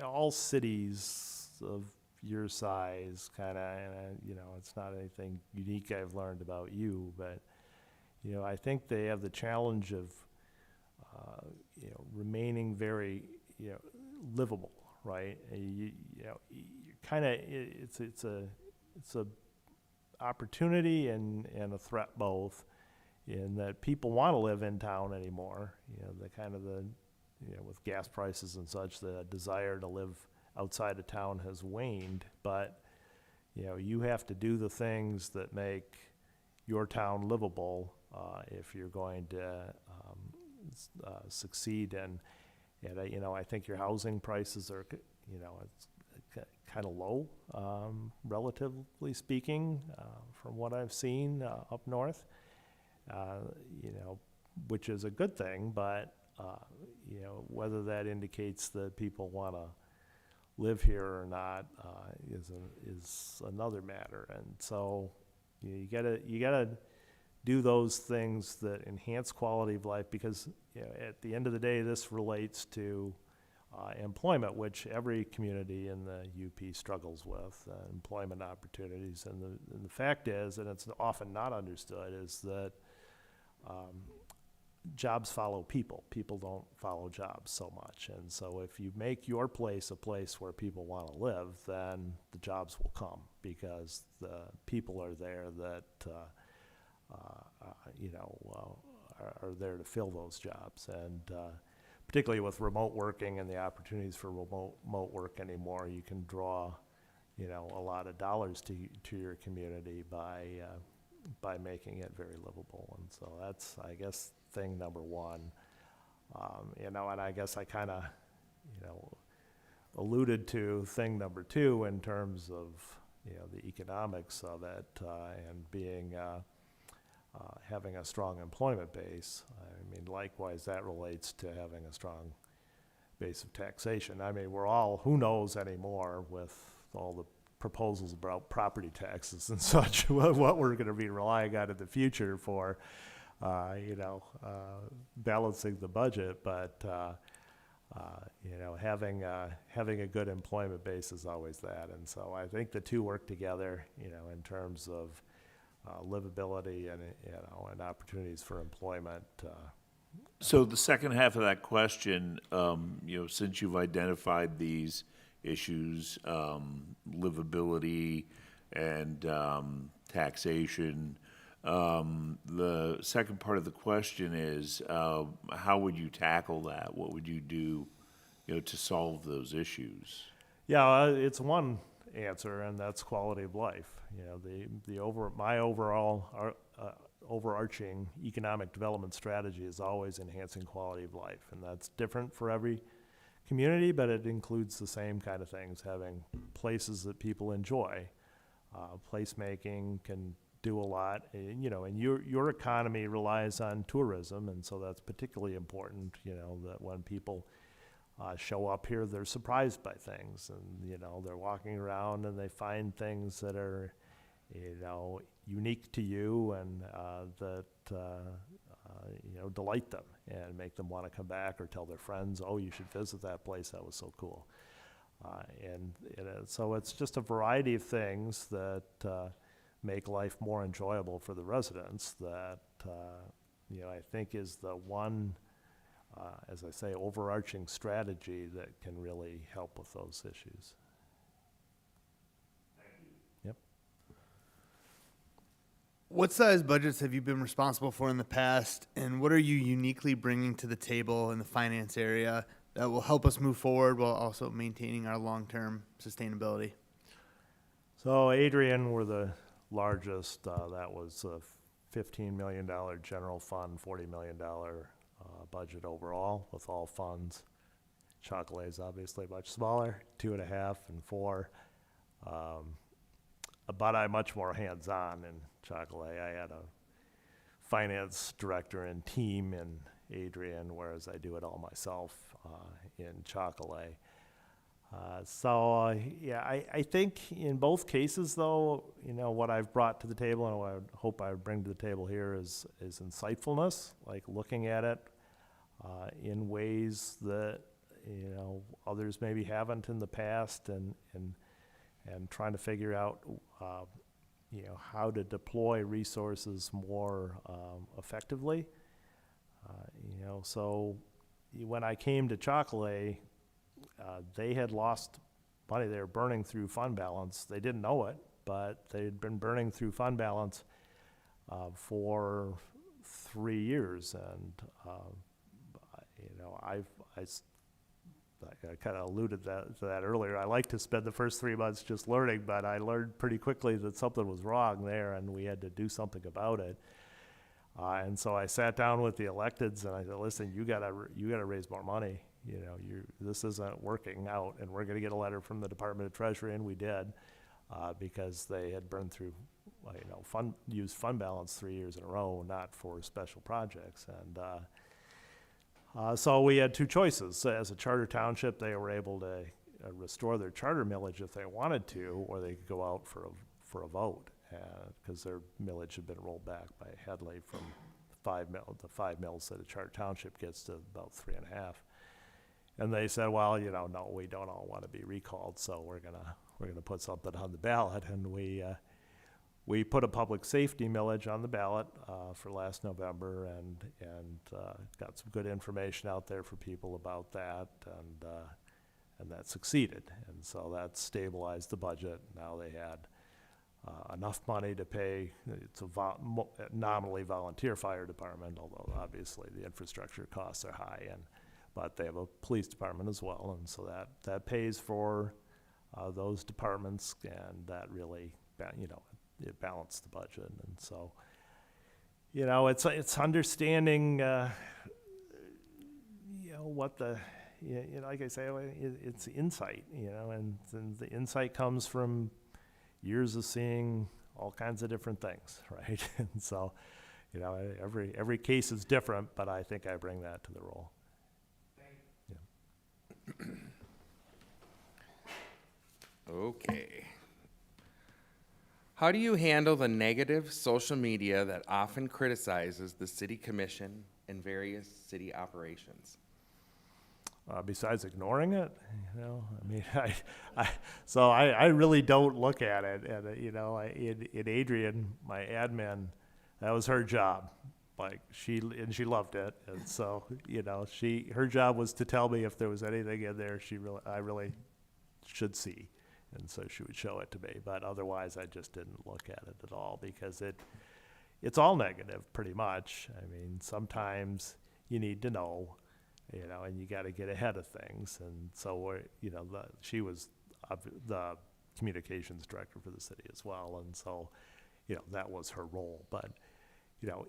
all cities of, your size, kind of, and, you know, it's not anything unique I've learned about you, but, you know, I think they have the challenge of, you know, remaining very, you know, livable, right? You know, kind of, it's a opportunity and a threat both, in that people want to live in town anymore. You know, you know, with gas prices and such, the desire to live outside of town has waned, but, you know, you have to do the things that make your town livable if you're going to succeed. And you know, I think your housing prices are, you know, it's kind of low, relatively speaking, from what I've seen up north. You know, which is a good thing, but you know, whether that indicates that people want to live here or not is another matter. And so you gotta do those things that enhance quality of life, because, you know, at the end of the day, this relates to employment, which every community in the UP struggles with, employment opportunities. And the fact is, and it's often not understood, is that jobs follow people. People don't follow jobs so much. And so if you make your place a place where people want to live, then the jobs will come, because the people are there that, you know, are there to fill those jobs. And particularly with remote working and the opportunities for remote work anymore, you can draw, you know, a lot of dollars to your community by making it very livable. And so that's, I guess, thing number one. You know, and I guess I kind of, you know, alluded to thing number two in terms of, you know, the economics of it, and being, having a strong employment base. I mean, likewise, that relates to having a strong base of taxation. I mean, we're all, who knows anymore with all the proposals about property taxes and such, what we're going to be relying on in the future for, you know, balancing the budget. But, you know, having a good employment base is always that. And so I think the two work together, you know, in terms of livability and, you know, and opportunities for employment. So the second half of that question, you know, since you've identified these issues, livability and taxation, the second part of the question is, how would you tackle that? What would you do, you know, to solve those issues? Yeah, it's one answer, and that's quality of life. You know, my overall overarching economic development strategy is always enhancing quality of life, and that's different for every community, but it includes the same kind of things, having places that people enjoy. Placemaking can do a lot, and, you know, and your economy relies on tourism, and so that's particularly important, you know, that when people show up here, they're surprised by things, and, you know, they're walking around and they find things that are, you know, unique to you, and that you know, delight them and make them want to come back, or tell their friends, oh, you should visit that place, that was so cool. And so it's just a variety of things that make life more enjoyable for the residents that, you know, I think is the one, as I say, overarching strategy that can really help with those issues. Yep. What size budgets have you been responsible for in the past, and what are you uniquely bringing to the table in the finance area that will help us move forward while also maintaining our long-term sustainability? So Adrian were the largest. That was a $15 million general fund, $40 million budget overall with all funds. Chocolate is obviously much smaller, 2.5 and 4. But I'm much more hands-on in Chocolate. I had a finance director and team in Adrian, whereas I do it all myself in Chocolate. Yeah, I think in both cases, though, you know, what I've brought to the table and what I hope I bring to the table here is insightfulness, like looking at it in ways that, you know, others maybe haven't in the past, and and trying to figure out, how to deploy resources more effectively. So when I came to Chocolate, they had lost money. They were burning through fund balance. They didn't know it, but they had been burning through fund balance for 3 years. And, I kind of alluded to that earlier. I like to spend the first 3 months just learning, but I learned pretty quickly that something was wrong there, and we had to do something about it. And so I sat down with the electeds, and I said, "Listen, you gotta raise more money. This isn't working out, and we're gonna get a letter from the Department of Treasury," and we did, because they had burned through, used fund balance 3 years in a row, not for special projects, and. So we had 2 choices. As a charter township, they were able to restore their charter millage if they wanted to, or they could go out for a vote, because their millage had been rolled back by Headley from the 5 mills that a charter township gets to about 3.5. And they said, well, no, we don't all want to be recalled, so we're gonna put something on the ballot, and we put a public safety millage on the ballot for last November, and got some good information out there for people about that, and that succeeded. And so that stabilized the budget. Now they had enough money to pay. It's a nominally volunteer fire department, although obviously the infrastructure costs are high, but they have a police department as well, and so that pays for those departments, and that really, it balanced the budget. And so, it's understanding, what like I say, it's insight, and the insight comes from years of seeing all kinds of different things, right? And so, every case is different, but I think I bring that to the role. Yeah. Okay. How do you handle the negative social media that often criticizes the city commission and various city operations? Besides ignoring it, I really don't look at it. And, in Adrian, my admin, that was her job. She loved it. And so, her job was to tell me if there was anything in there I really should see. And so she would show it to me, but otherwise I just didn't look at it at all, because it's all negative pretty much. Sometimes you need to know, and you got to get ahead of things. And so she was the communications director for the city as well, and so that was her role. But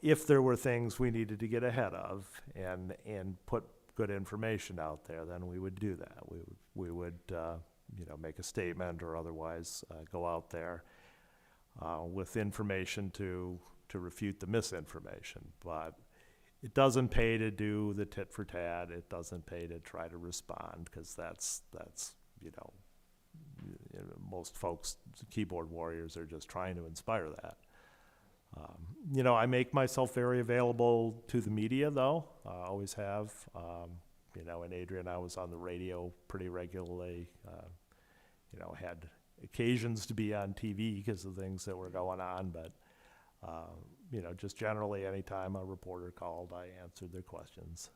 if there were things we needed to get ahead of and put good information out there, then we would do that. We would make a statement or otherwise go out there with information to refute the misinformation. But it doesn't pay to do the tit for tat. It doesn't pay to try to respond, because that's most folks, keyboard warriors, are just trying to inspire that. I make myself very available to the media, though. I always have. And Adrian, I was on the radio pretty regularly. Had occasions to be on TV because of things that were going on, but just generally, anytime a reporter called, I answered their questions.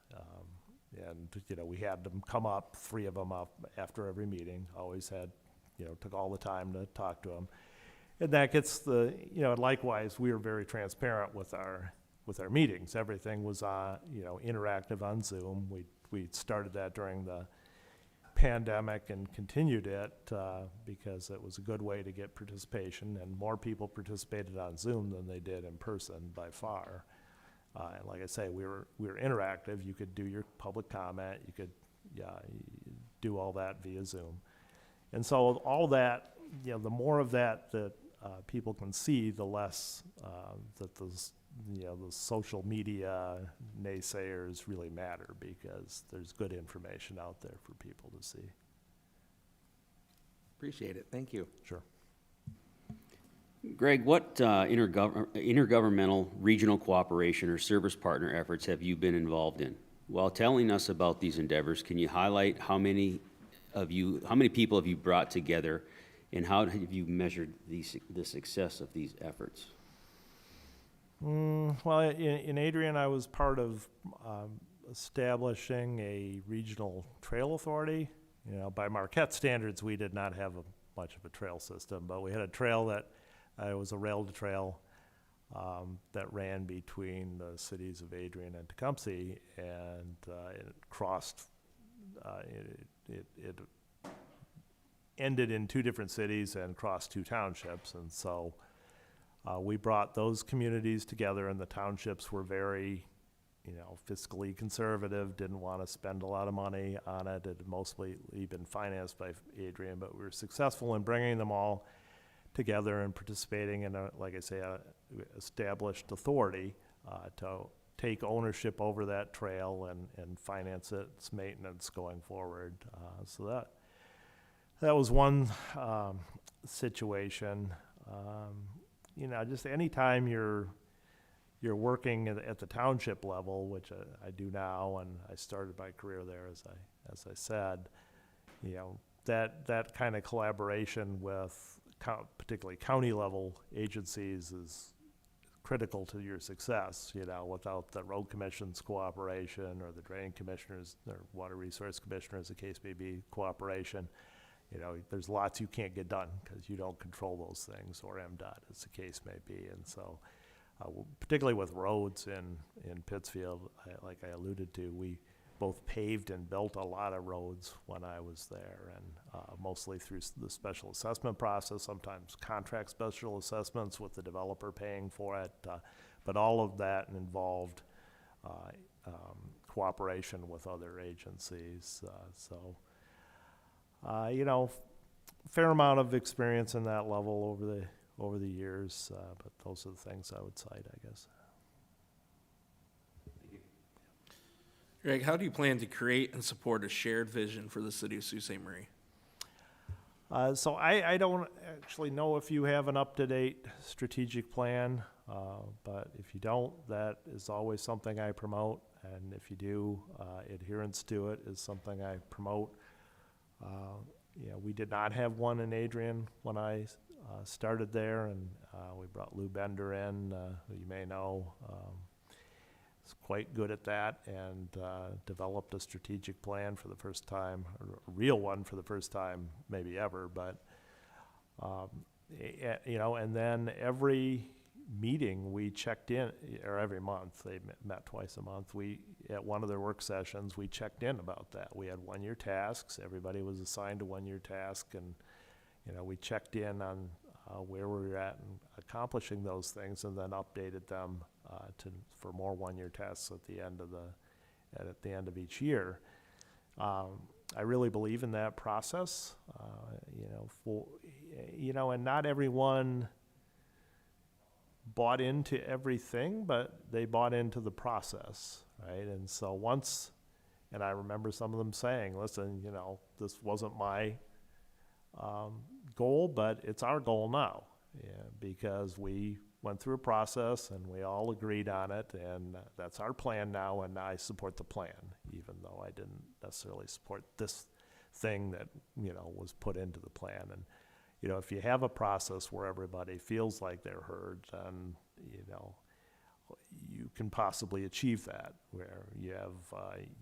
And we had them come up, 3 of them up after every meeting. Always had, took all the time to talk to them. And that gets likewise, we were very transparent with our meetings. Everything was interactive on Zoom. We started that during the pandemic and continued it because it was a good way to get participation, and more people participated on Zoom than they did in person by far. And like I say, we were interactive. You could do your public comment. You could do all that via Zoom. And so all that, the more of that people can see, the less that the social media naysayers really matter, because there's good information out there for people to see. Appreciate it. Thank you. Sure. Greg, what intergovernmental regional cooperation or service partner efforts have you been involved in? While telling us about these endeavors, can you highlight how many people have you brought together And how have you measured the success of these efforts? Well, in Adrian, I was part of establishing a regional trail authority. You know, by Marquette standards, we did not have much of a trail system, but we had a trail that was a railed trail that ran between the cities of Adrian and Tecumseh, and it crossed. It ended in two different cities and crossed two townships, and so we brought those communities together, and the townships were very, fiscally conservative, didn't want to spend a lot of money on it. It had mostly been financed by Adrian, but we were successful in bringing them all together and participating in a established authority to take ownership over that trail and finance its maintenance going forward. So that was one situation. Just anytime you're working at the township level, which I do now, and I started my career there, as I said, that kind of collaboration with particularly county level agencies is critical to your success. Without the road commission's cooperation, or the drain commissioners or water resource commissioners, the case may be, cooperation, there's lots you can't get done because you don't control those things, or MDOT, as the case may be. And so particularly with roads in Pittsfield, like I alluded to, we both paved and built a lot of roads when I was there, and mostly through the special assessment process, sometimes contract special assessments with the developer paying for it, but all of that involved cooperation with other agencies. Fair amount of experience in that level over the years, but those are the things I would cite, I guess. Greg, how do you plan to create and support a shared vision for the city of Sault Ste. Marie? So I don't actually know if you have an up-to-date strategic plan, but if you don't, that is always something I promote. And if you do, adherence to it is something I promote. We did not have one in Adrian when I started there, and we brought Lou Bender in, who you may know. Is quite good at that, and developed a strategic plan for the first time, or a real one for the first time, maybe ever. But and then every meeting we checked in, or every month, they met twice a month. At one of their work sessions, we checked in about that. We had 1-year tasks. Everybody was assigned a 1-year task, and we checked in on where we were at in accomplishing those things, and then updated them for more 1-year tasks at the end of each year. I really believe in that process, and not everyone bought into everything, but they bought into the process, right? And so and I remember some of them saying, listen, this wasn't my goal, but it's our goal now, because we went through a process and we all agreed on it, and that's our plan now, and I support the plan, even though I didn't necessarily support this thing that, was put into the plan. And, if you have a process where everybody feels like they're heard, then, you can possibly achieve that, where you have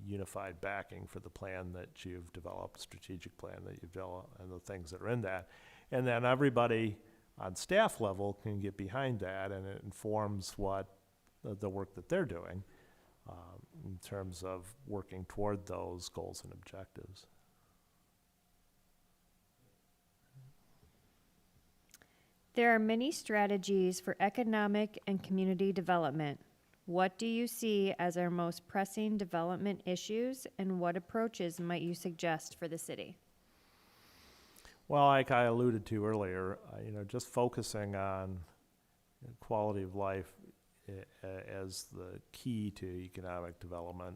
unified backing for the plan that you've developed, strategic plan that you've developed, and the things that are in that. And then everybody on staff level can get behind that, and it informs what the work that they're doing in terms of working toward those goals and objectives. There are many strategies for economic and community development. What do you see as our most pressing development issues, and what approaches might you suggest for the city? Well, like I alluded to earlier, just focusing on quality of life as the key to economic development.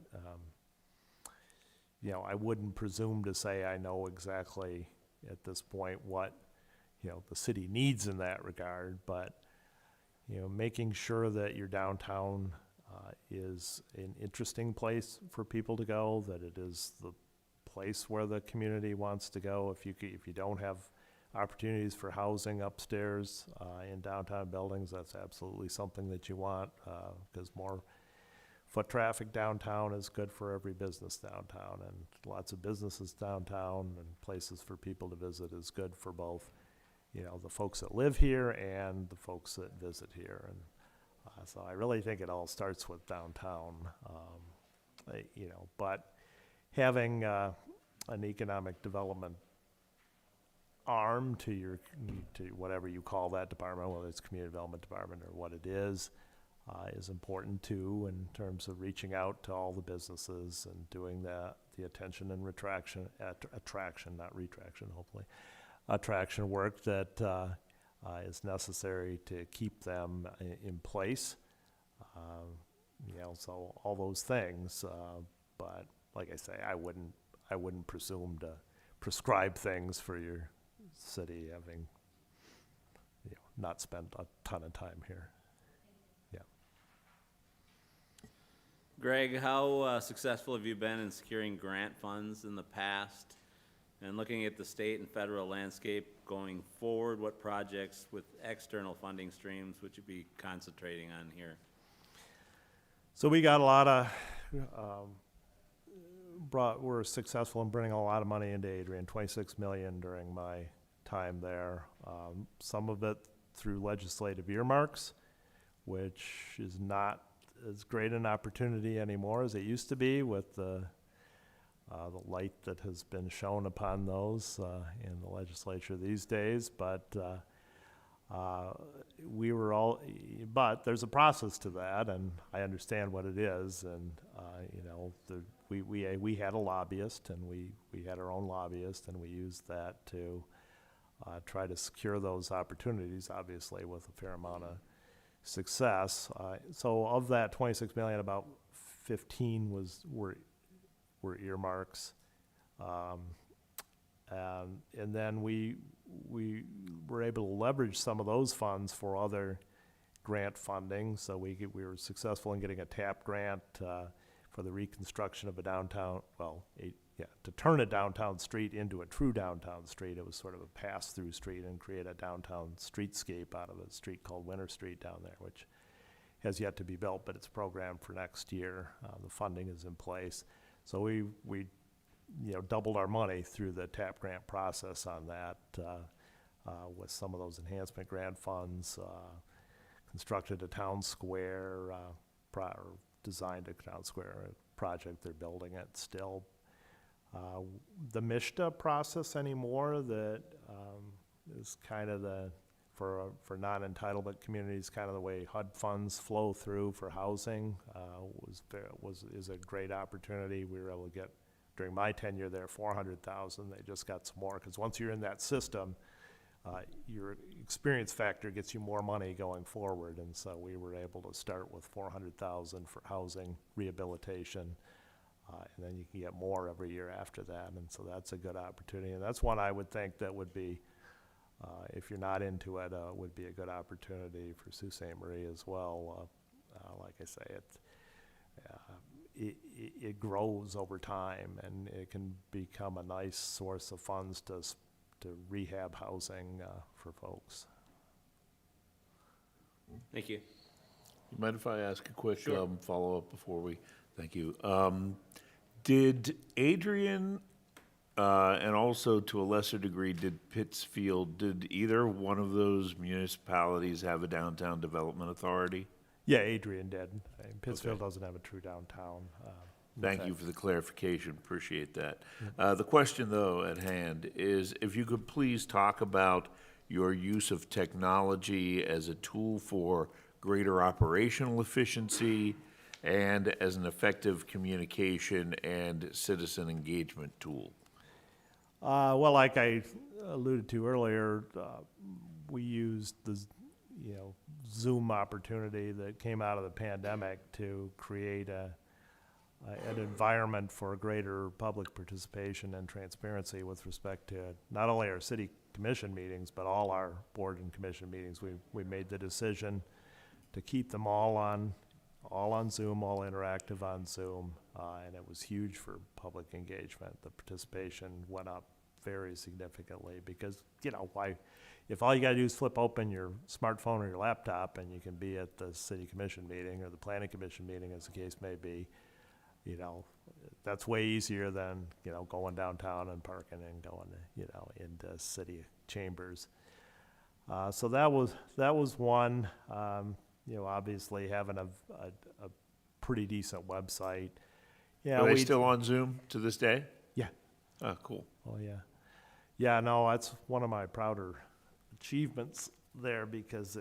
I wouldn't presume to say I know exactly at this point what the city needs in that regard, but making sure that your downtown is an interesting place for people to go, that it is the place where the community wants to go. If you don't have opportunities for housing upstairs in downtown buildings, that's absolutely something that you want, because more foot traffic downtown is good for every business downtown, and lots of businesses downtown and places for people to visit is good for both, you know, the folks that live here and the folks that visit here. And so I really think it all starts with downtown, you know, but having an economic development arm to your, to whatever you call that department, whether it's community development department or what it is important too, in terms of reaching out to all the businesses and doing the attention and attraction, not retraction, hopefully, attraction work that is necessary to keep them in place. You know, so all those things, but like I say, I wouldn't presume to prescribe things for your city, having, you know, not spent a ton of time here. Yeah. Greg, how successful have you been in securing grant funds in the past? And looking at the state and federal landscape going forward, what projects with external funding streams would you be concentrating on here? So we got a lot of, we're successful in bringing a lot of money into Adrian, 26 million during my time there. Some of it through legislative earmarks, which is not as great an opportunity anymore as it used to be with the light that has been shown upon those in the legislature these days. But but there's a process to that, and I understand what it is. And you know, we had a lobbyist, and we had our own lobbyist, and we used that to try to secure those opportunities, obviously with a fair amount of success. So of that 26 million, about 15 were earmarks, and then we were able to leverage some of those funds for other grant funding. So we were successful in getting a TAP grant for the reconstruction of a downtown, to turn a downtown street into a true downtown street. It was sort of a pass-through street and create a downtown streetscape out of a street called Winter Street down there, which has yet to be built, but it's programmed for next year. The funding is in place. So we doubled our money through the TAP grant process on that with some of those enhancement grant funds, constructed a town square, designed a town square project. They're building it still. The MISHDA process anymore that is kind of for non-entitlement communities, kind of the way HUD funds flow through for housing, is a great opportunity. We were able to get, during my tenure there, 400,000. They just got some more, because once you're in that system, your experience factor gets you more money going forward. And so we were able to start with 400,000 for housing rehabilitation, and then you can get more every year after that. And so that's a good opportunity. And that's one I would think that would be, if you're not into it, would be a good opportunity for Sault Ste. Marie as well. Like I say, it grows over time, and it can become a nice source of funds to rehab housing for folks. Thank you. You mind if I ask a quick Sure. follow-up before we, thank you. Did Adrian, and also to a lesser degree, did Pittsfield, did either one of those municipalities have a downtown development authority? Yeah, Adrian did. Pittsfield doesn't have a true downtown. Thank you for the clarification, appreciate that. The question, though, at hand is if you could please talk about your use of technology as a tool for greater operational efficiency and as an effective communication and citizen engagement tool. Well, like I alluded to earlier, we used the Zoom opportunity that came out of the pandemic to create an environment for greater public participation and transparency with respect to not only our city commission meetings, but all our board and commission meetings. We made the decision to keep them all on Zoom, all interactive on Zoom, and it was huge for public engagement. The participation went up very significantly because, why, if all you gotta do is flip open your smartphone or your laptop and you can be at the city commission meeting or the planning commission meeting, as the case may be, that's way easier than, going downtown and parking and going, into city chambers. So that was one, obviously having a pretty decent website. Yeah, Are they we still on Zoom to this day? Yeah. Oh, cool. Oh, yeah. Yeah, no, that's one of my prouder achievements there because,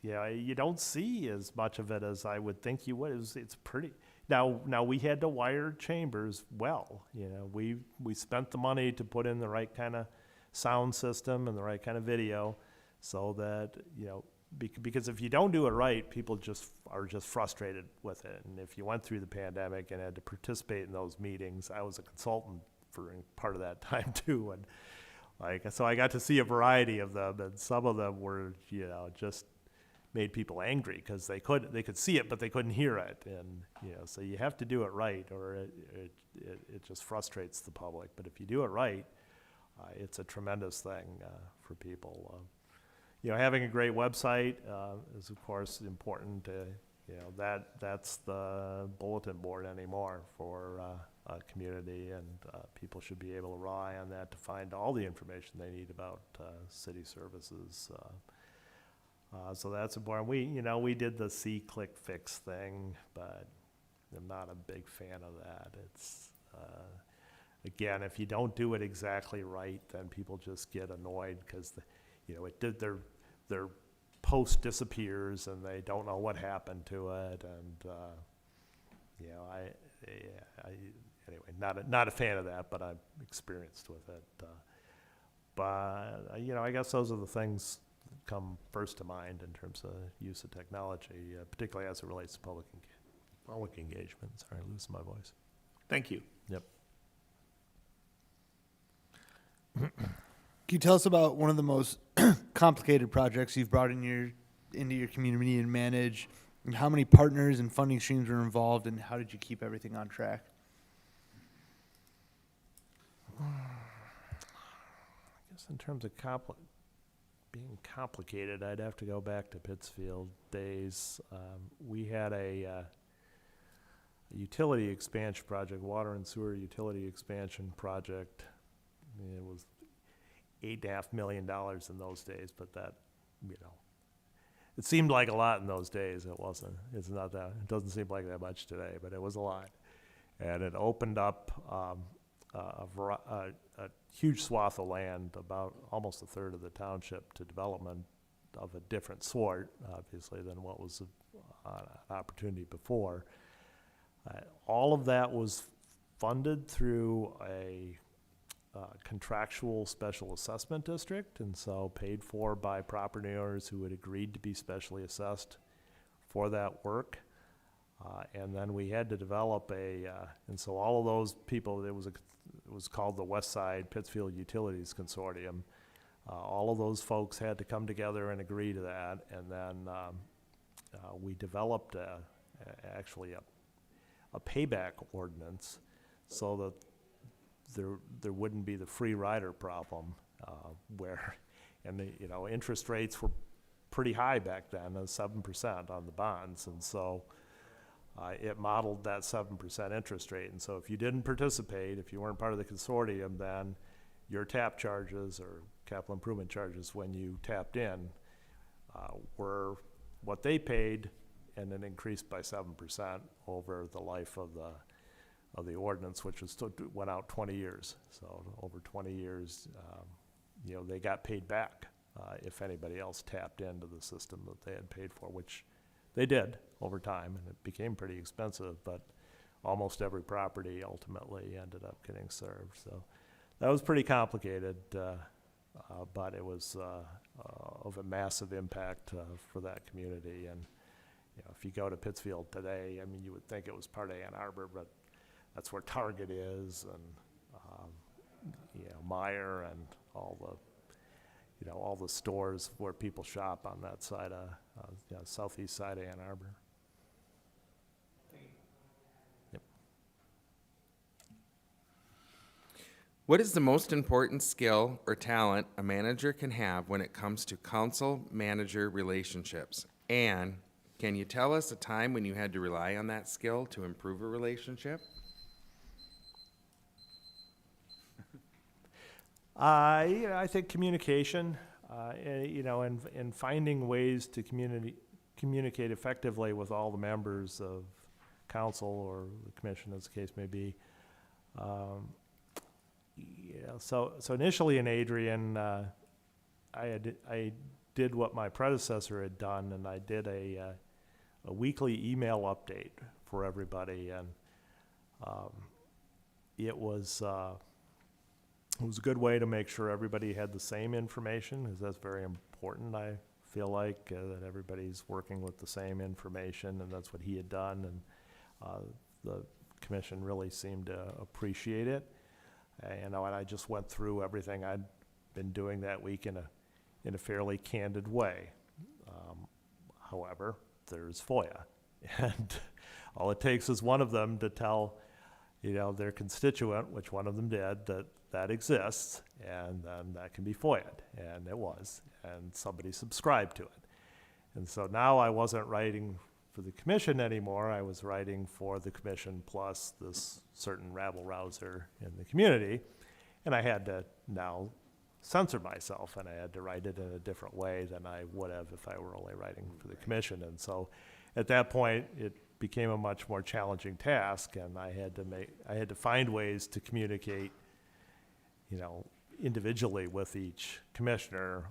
you don't see as much of it as I would think you would. It's pretty. Now we had to wire chambers well. We spent the money to put in the right kind of sound system and the right kind of video so that, because if you don't do it right, people are just frustrated with it. And if you went through the pandemic and had to participate in those meetings, I was a consultant for part of that time too, and so I got to see a variety of them, and some of them were, just made people angry because they could see it but they couldn't hear it, and so you have to do it right, or it just frustrates the public. But if you do it right, it's a tremendous thing for people. Having a great website is of course important. That's the bulletin board anymore for a community, and people should be able to rely on that to find all the information they need about city services. So that's important. We did the see, click, fix thing, but I'm not a big fan of that. It's again, if you don't do it exactly right, then people just get annoyed because their post disappears and they don't know what happened to it, and anyway, not a fan of that, but I'm experienced with it. But I guess those are the things that come first to mind in terms of use of technology, particularly as it relates to public engagement. Sorry, I'm losing my voice. Thank you. Yep. Can you tell us about one of the most complicated projects you've brought into your community and manage, and how many partners and funding streams were involved, and how did you keep everything on track? I guess in terms of being complicated, I'd have to go back to Pittsfield days. We had a utility expansion project, water and sewer utility expansion project. It was $8.5 million in those days, but that, it seemed like a lot in those days. It wasn't. It's not that. It doesn't seem like that much today, but it was a lot. And it opened up a huge swath of land, about almost a third of the township, to development of a different sort, obviously, than what was an opportunity before. All of that was funded through a contractual special assessment district, and so paid for by property owners who had agreed to be specially assessed for that work. And then we had to develop and so all of those people, it was called the West Side Pittsfield Utilities Consortium. All of those folks had to come together and agree to that, and then we developed actually a payback ordinance so that there wouldn't be the free rider problem, and the interest rates were pretty high back then, 7% on the bonds, and so it modeled that 7% interest rate. And so if you didn't participate, if you weren't part of the consortium, then your tap charges or capital improvement charges when you tapped in were what they paid, and then increased by 7% over the life of the ordinance, which went out 20 years. So over 20 years, they got paid back if anybody else tapped into the system that they had paid for, which they did over time, and it became pretty expensive, but almost every property ultimately ended up getting served. So that was pretty complicated, but it was of a massive impact for that community. And if you go to Pittsfield today, you would think it was part of Ann Arbor, but that's where Target is, and Meijer, and all the stores where people shop on that side of southeast side of Ann Arbor. Yep. What is the most important skill or talent a manager can have when it comes to council-manager relationships? And can you tell us a time when you had to rely on that skill to improve a relationship? I think communication, and finding ways to communicate effectively with all the members of council or the commission, as the case may be. So initially in Adrian, I did what my predecessor had done, and I did a weekly email update for everybody, and it was a good way to make sure everybody had the same information, because that's very important. I feel like that everybody's working with the same information, and that's what he had done, and the commission really seemed to appreciate it. And I just went through everything I'd been doing that week in a fairly candid way. However, there's FOIA, and all it takes is one of them to tell, their constituent, which one of them did, that exists, and then that can be FOIA'd, and it was, and somebody subscribed to it. And so now I wasn't writing for the commission anymore, I was writing for the commission plus this certain rabble-rouser in the community, and I had to now censor myself, and I had to write it in a different way than I would have if I were only writing for the commission. And so at that point, it became a much more challenging task, and I had to find ways to communicate, individually with each commissioner,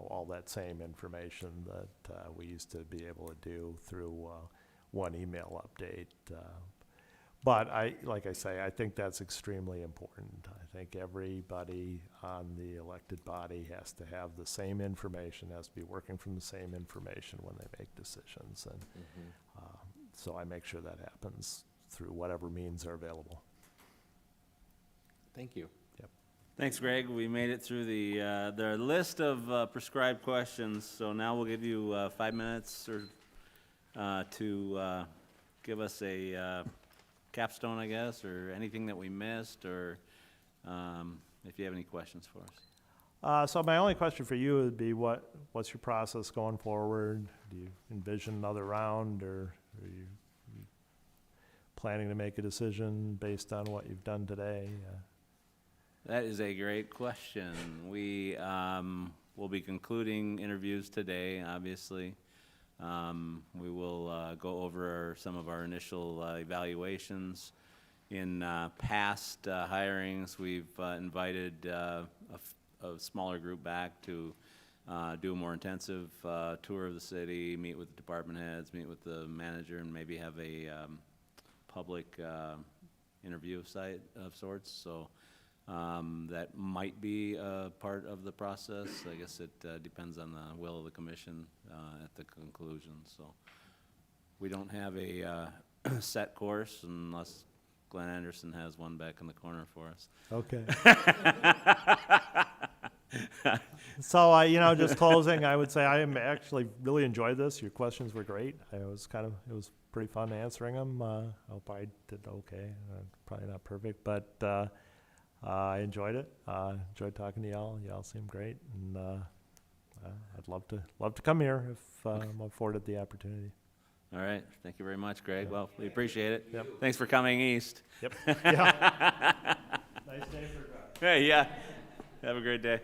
all that same information that we used to be able to do through one email update. But like I say, I think that's extremely important. I think everybody on the elected body has to have the same information, has to be working from the same information when they make decisions. And so I make sure that happens through whatever means are available. Thank you. Thanks, Greg. We made it through the list of prescribed questions, so now we'll give you 5 minutes to give us a capstone, I guess, or anything that we missed, or if you have any questions for us. So my only question for you would be, what's your process going forward? Do you envision another round, or are you planning to make a decision based on what you've done today? That is a great question. We will be concluding interviews today, obviously. We will go over some of our initial evaluations. In past hirings, we've invited a smaller group back to do a more intensive tour of the city, meet with the department heads, meet with the manager, and maybe have a public interview of sorts. So that might be a part of the process. I guess it depends on the will of the commission at the conclusion. So we don't have a set course unless Glenn Anderson has one back in the corner for us. Okay. So just closing, I would say I actually really enjoyed this. Your questions were great. It was pretty fun answering them. I hope I did okay. Probably not perfect, but I enjoyed it. Enjoyed talking to y'all. Y'all seem great, and I'd love to come here if I'm afforded the opportunity. All right. Thank you very much, Greg. Well, we appreciate it. Yep. Thanks for coming east. Yep. Yeah. Nice day for Hey, yeah. Have a great day.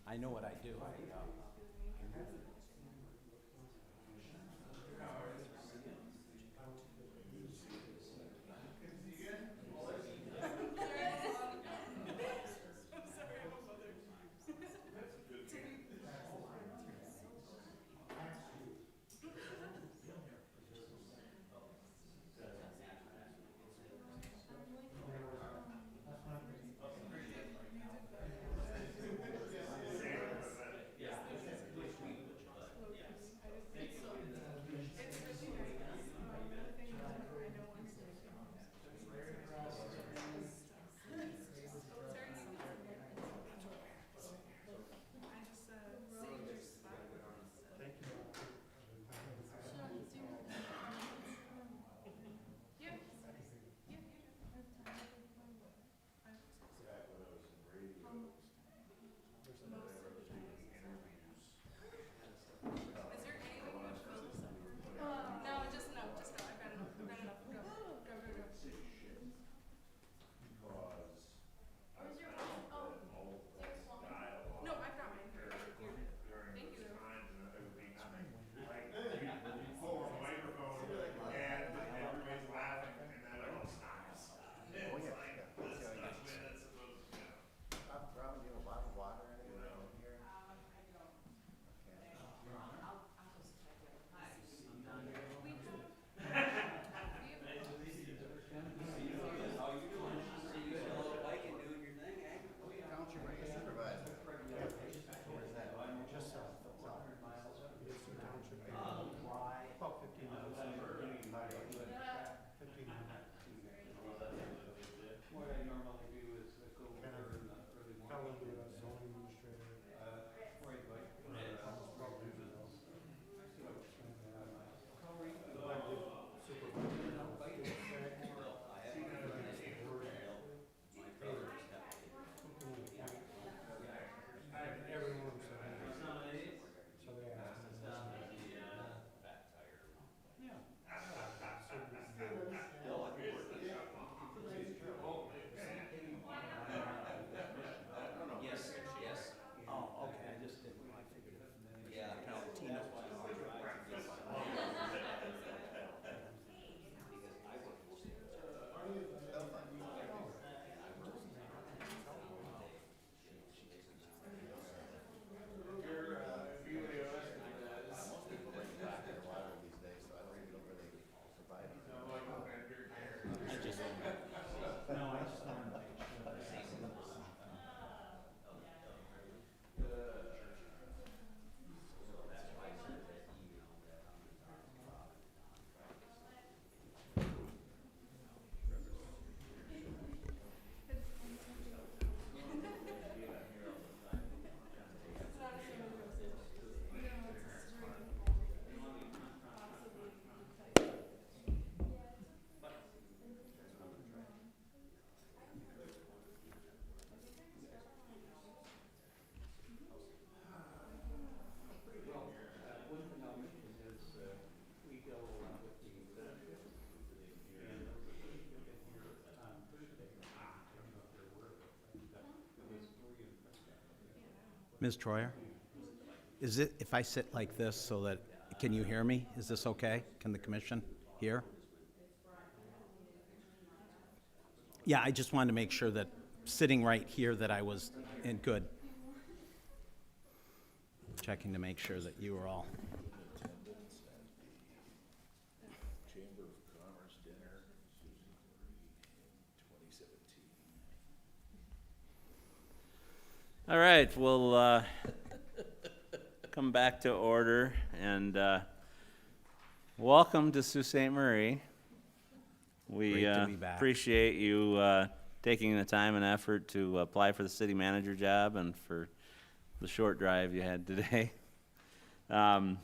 I know what I do. Ms. Troyer, is it, if I sit like this so that, can you hear me? Is this okay? Can the commission hear? Yeah, I just wanted to make sure that sitting right here that I was in good. Checking to make sure that you were all. Chamber of Commerce dinner, Susan Marie in 2017. All right, we'll come back to order, and welcome to Sault Ste. Marie. We Great to be back. appreciate you taking the time and effort to apply for the city manager job and for the short drive you had today. The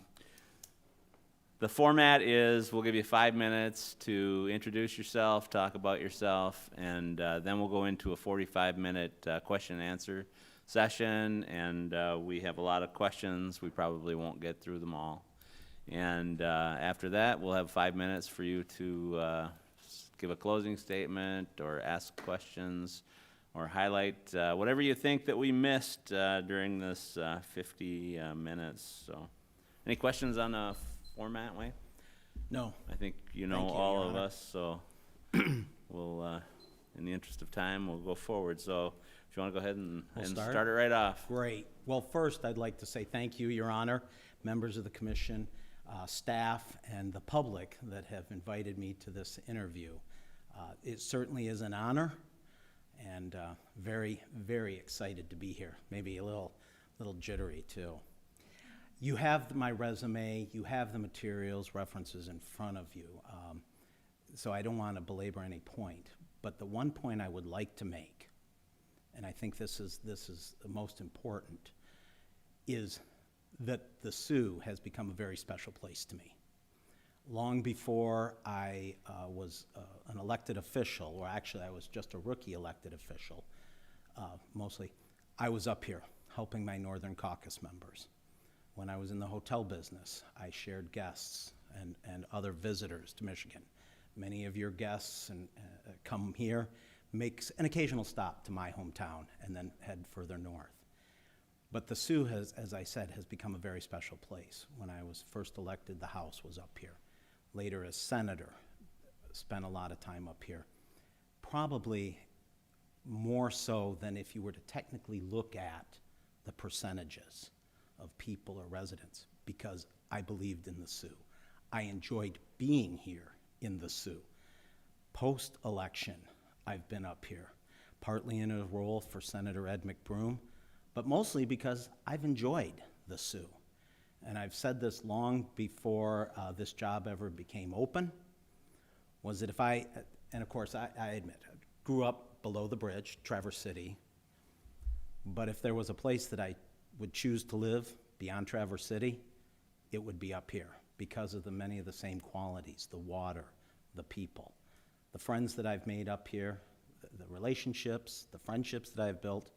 format is we'll give you 5 minutes to introduce yourself, talk about yourself, and then we'll go into a 45-minute question and answer session, and we have a lot of questions. We probably won't get through them all. And after that, we'll have 5 minutes for you to give a closing statement or ask questions or highlight whatever you think that we missed during this 50 minutes. So, any questions on the format, Wayne? No. I think you know Thank you, all Your of Honor. us, so we'll, in the interest of time, we'll go forward. So, if you want to go ahead and, We'll and start? start it right off. Great. Well, first, I'd like to say thank you, Your Honor, members of the commission, staff, and the public that have invited me to this interview. It certainly is an honor, and very, very excited to be here. Maybe a little jittery, too. You have my resume, you have the materials, references in front of you, so I don't want to belabor any point. But the one point I would like to make, and I think this is the most important, is that the Sioux has become a very special place to me. Long before I was an elected official, or actually I was just a rookie elected official, mostly, I was up here helping my Northern Caucus members. When I was in the hotel business, I shared guests and other visitors to Michigan. Many of your guests come here, makes an occasional stop to my hometown, and then head further north. But the Sioux has, as I said, has become a very special place. When I was first elected, the House was up here. Later as senator, spent a lot of time up here. Probably more so than if you were to technically look at the percentages of people or residents, because I believed in the Sioux. I enjoyed being here in the Sioux. Post-election, I've been up here, partly in a role for Senator Ed McBroom, but mostly because I've enjoyed the Sioux. And I've said this long before this job ever became open, was that if and of course I admit, I grew up below the bridge, Traverse City, but if there was a place that I would choose to live beyond Traverse City, it would be up here because of many of the same qualities, the water, the people, the friends that I've made up here, the relationships, the friendships that I've built.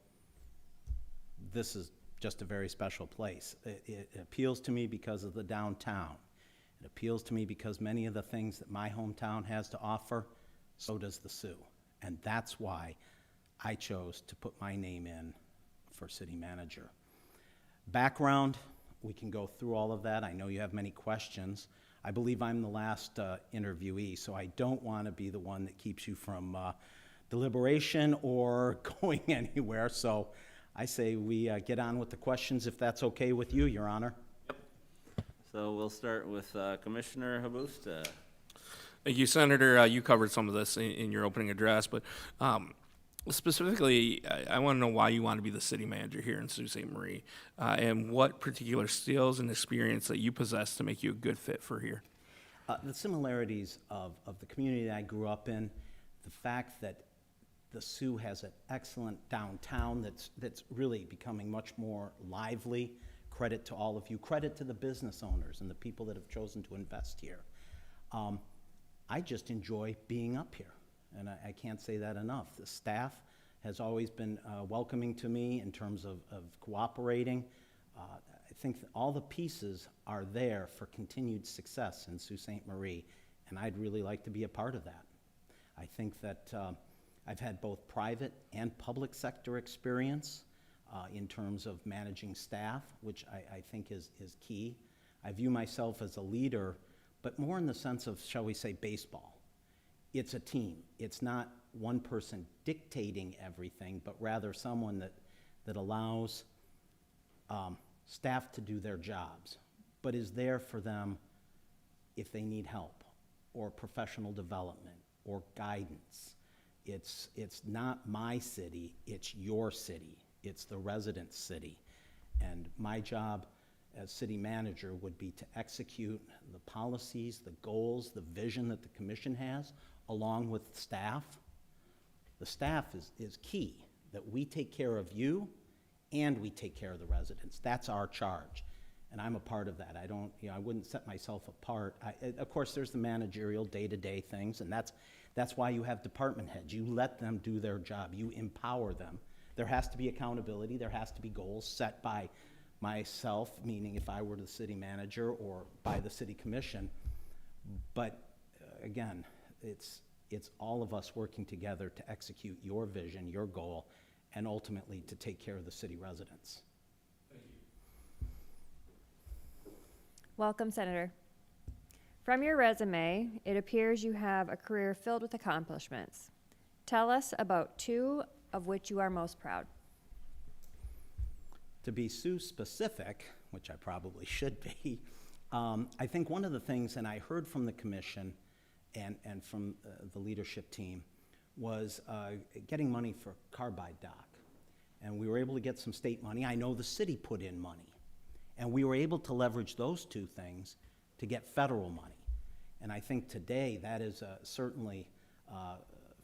This is just a very special place. It appeals to me because of the downtown. It appeals to me because many of the things that my hometown has to offer, so does the Sioux. And that's why I chose to put my name in for city manager. Background, we can go through all of that. I know you have many questions. I believe I'm the last interviewee, so I don't want to be the one that keeps you from deliberation or going anywhere. So I say we get on with the questions, if that's okay with you, Your Honor. So we'll start with Commissioner Habusta. Thank you, Senator. You covered some of this in your opening address, but specifically, I want to know why you want to be the city manager here in Sault Ste. Marie, and what particular skills and experience that you possess to make you a good fit for here. The similarities of the community that I grew up in, the fact that the Sioux has an excellent downtown that's really becoming much more lively. Credit to all of you. Credit to the business owners and the people that have chosen to invest here. I just enjoy being up here, and I can't say that enough. The staff has always been welcoming to me in terms of cooperating. I think that all the pieces are there for continued success in Sault Ste. Marie, and I'd really like to be a part of that. I think that I've had both private and public sector experience in terms of managing staff, which I think is key. I view myself as a leader, but more in the sense of, shall we say, baseball. It's a team. It's not one person dictating everything, but rather someone that allows staff to do their jobs, but is there for them if they need help or professional development or guidance. It's not my city, it's your city. It's the resident's city. And my job as city manager would be to execute the policies, the goals, the vision that the commission has, along with staff. The staff is key, that we take care of you and we take care of the residents. That's our charge. And I'm a part of that. I wouldn't set myself apart. Of course, there's the managerial day-to-day things, and that's why you have department heads. You let them do their job. You empower them. There has to be accountability. There has to be goals set by myself, meaning if I were the city manager, or by the city commission. But again, It's all of us working together to execute your vision, your goal, and ultimately to take care of the city residents. Welcome, Senator. From your resume, it appears you have a career filled with accomplishments. Tell us about 2 of which you are most proud. To be Sioux specific, which I probably should be, I think one of the things, and I heard from the commission and from the leadership team, was getting money for Carbide Dock. And we were able to get some state money. I know the city put in money. And we were able to leverage those 2 things to get federal money. And I think today that is certainly,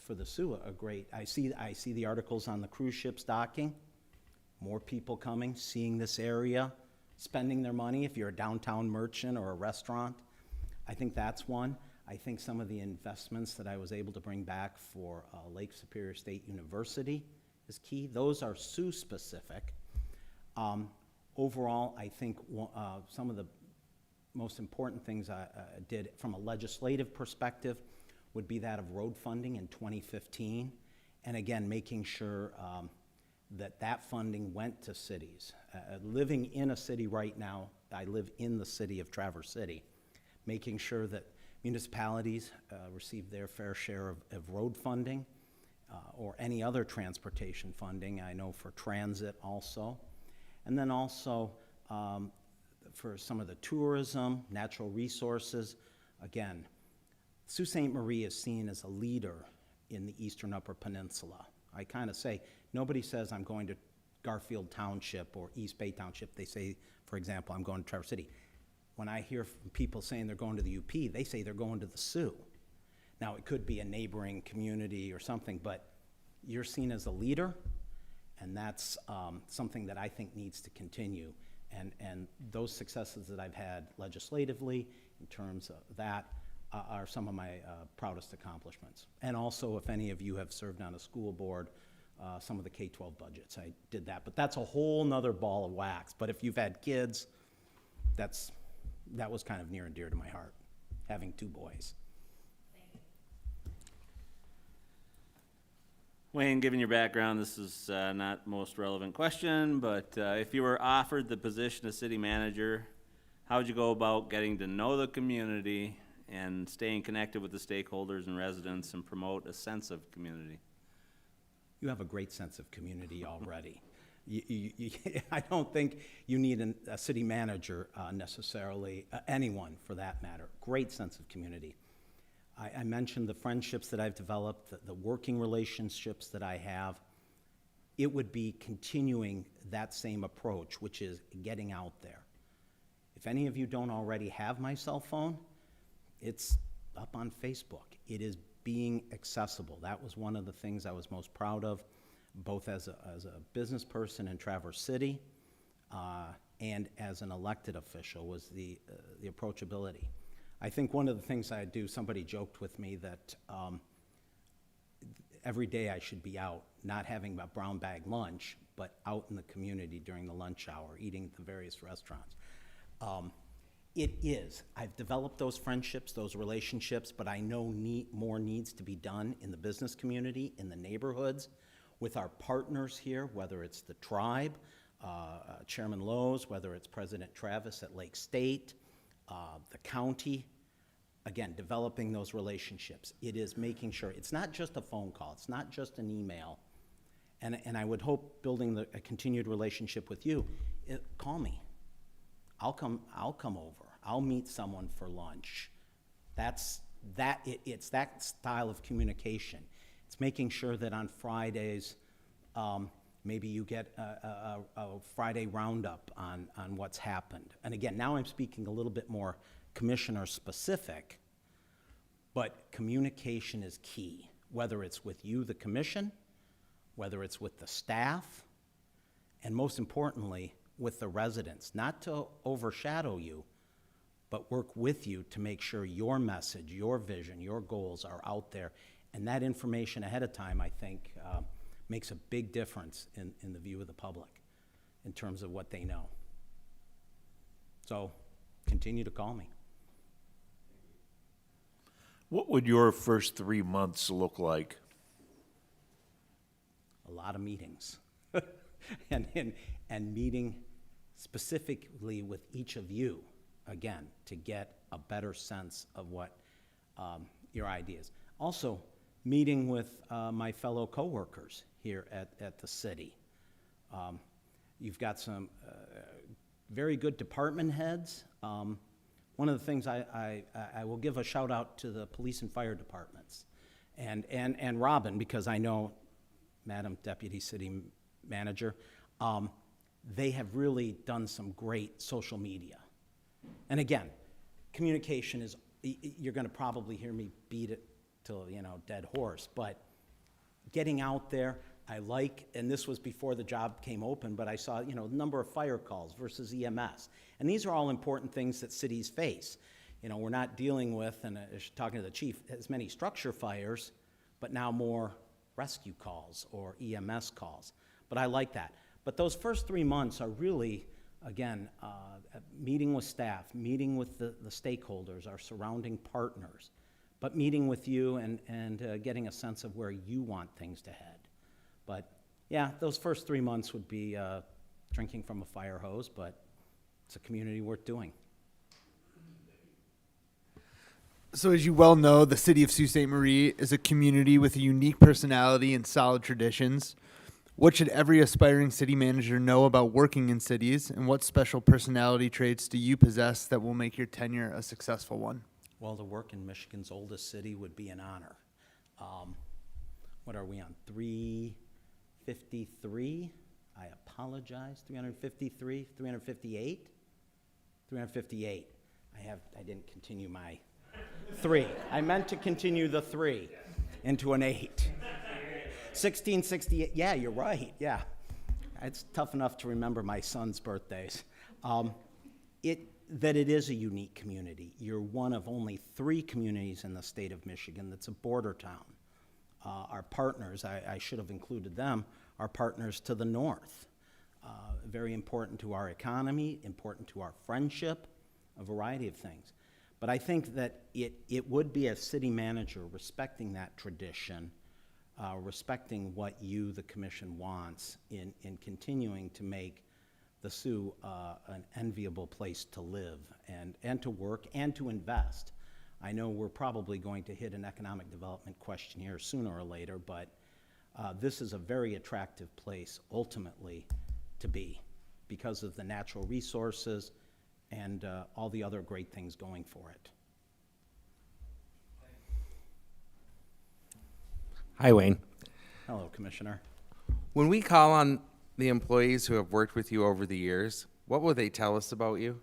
for the Sioux, a great, I see the articles on the cruise ships docking, more people coming, seeing this area, spending their money if you're a downtown merchant or a restaurant. I think that's one. I think some of the investments that I was able to bring back for Lake Superior State University is key. Those are Sioux specific. Overall, I think some of the most important things I did from a legislative perspective would be that of road funding in 2015. And again, making sure that funding went to cities. Living in a city right now, I live in the city of Traverse City, making sure that municipalities receive their fair share of road funding or any other transportation funding. I know for transit also. And then also for some of the tourism, natural resources. Again, Sault Ste. Marie is seen as a leader in the Eastern Upper Peninsula. I kind of say, nobody says I'm going to Garfield Township or East Bay Township. They say, for example, I'm going to Traverse City. When I hear from people saying they're going to the UP, they say they're going to the Sioux. Now, it could be a neighboring community or something, but you're seen as a leader, and that's something that I think needs to continue. And those successes that I've had legislatively in terms of that are some of my proudest accomplishments. And also, if any of you have served on a school board, some of the K-12 budgets, I did that. But that's a whole nother ball of wax. But if you've had kids, that was kind of near and dear to my heart, having 2 boys. Wayne, given your background, this is not the most relevant question, but if you were offered the position of city manager, how would you go about getting to know the community and staying connected with the stakeholders and residents and promote a sense of community? You have a great sense of community already. I don't think you need a city manager necessarily, anyone for that matter. Great sense of community. I mentioned the friendships that I've developed, the working relationships that I have. It would be continuing that same approach, which is getting out there. If any of you don't already have my cell phone, it's up on Facebook. It is being accessible. That was one of the things I was most proud of, both as a business person in Traverse City and as an elected official, was the approachability. I think one of the things I do, somebody joked with me that every day I should be out, not having a brown bag lunch, but out in the community during the lunch hour, eating at the various restaurants. It is. I've developed those friendships, those relationships, but I know more needs to be done in the business community, in the neighborhoods, with our partners here, whether it's the tribe, Chairman Lowe's, whether it's President Travis at Lake State, the county. Again, developing those relationships. It is making sure, it's not just a phone call, it's not just an email. And I would hope building a continued relationship with you, call me. I'll come over. I'll meet someone for lunch. It's that style of communication. It's making sure that on Fridays, maybe you get a Friday roundup on what's happened. And again, now I'm speaking a little bit more commissioner specific, but communication is key, whether it's with you, the commission, whether it's with the staff, and most importantly, with the residents, not to overshadow you, but work with you to make sure your message, your vision, your goals are out there. And that information ahead of time, I think, makes a big difference in the view of the public in terms of what they know. So continue to call me. What would your first 3 months look like? A lot of meetings. And meeting specifically with each of you, again, to get a better sense of what your ideas. Also, meeting with my fellow coworkers here at the city. You've got some very good department heads. One of the things I will give a shout out to the police and fire departments, and Robin, because I know, Madam Deputy City Manager, they have really done some great social media. And again, communication is, you're gonna probably hear me beat it till, dead horse, but getting out there, I like, and this was before the job came open, but I saw, the number of fire calls versus EMS. And these are all important things that cities face. We're not dealing with, and talking to the chief, as many structure fires, but now more rescue calls or EMS calls. But I like that. But those first 3 months are really, again, meeting with staff, meeting with the stakeholders, our surrounding partners, but meeting with you and getting a sense of where you want things to head. But yeah, those first 3 months would be drinking from a fire hose, but it's a community worth doing. So as you well know, the city of Sault Ste. Marie is a community with a unique personality and solid traditions. What should every aspiring city manager know about working in cities, and what special personality traits do you possess that will make your tenure a successful one? Well, to work in Michigan's oldest city would be an honor. What are we on, 353? I apologize, 353, 358? 358. I didn't continue my 3. I meant to continue the 3 into an 8. 1668, yeah, you're right, yeah. It's tough enough to remember my son's birthdays. That it is a unique community. You're one of only 3 communities in the state of Michigan that's a border town. Our partners, I should have included them, our partners to the north. Very important to our economy, important to our friendship, a variety of things. But I think that it would be a city manager respecting that tradition, respecting what you, the commission, wants in continuing to make the Sioux an enviable place to live and to work and to invest. I know we're probably going to hit an economic development question here sooner or later, but this is a very attractive place ultimately to be because of the natural resources and all the other great things going for it. Hi, Wayne. Hello, Commissioner. When we call on the employees who have worked with you over the years, what will they tell us about you?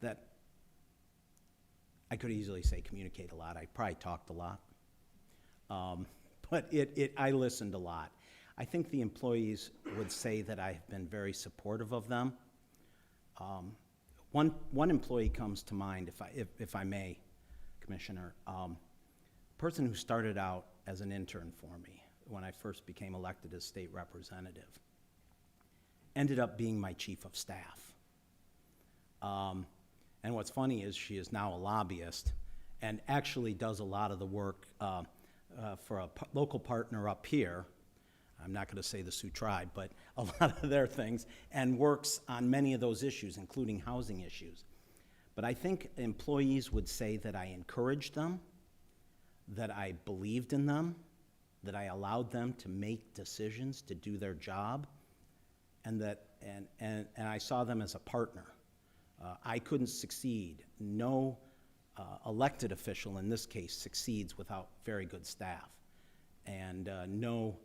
That I could easily say communicate a lot. I probably talked a lot. But I listened a lot. I think the employees would say that I have been very supportive of them. One employee comes to mind, if I may, Commissioner. Person who started out as an intern for me when I first became elected as state representative ended up being my chief of staff. And what's funny is she is now a lobbyist and actually does a lot of the work for a local partner up here. I'm not going to say the Sioux Tribe, but a lot of their things, and works on many of those issues, including housing issues. But I think employees would say that I encouraged them, that I believed in them, that I allowed them to make decisions to do their job, and I saw them as a partner. I couldn't succeed. No elected official in this case succeeds without very good staff, and no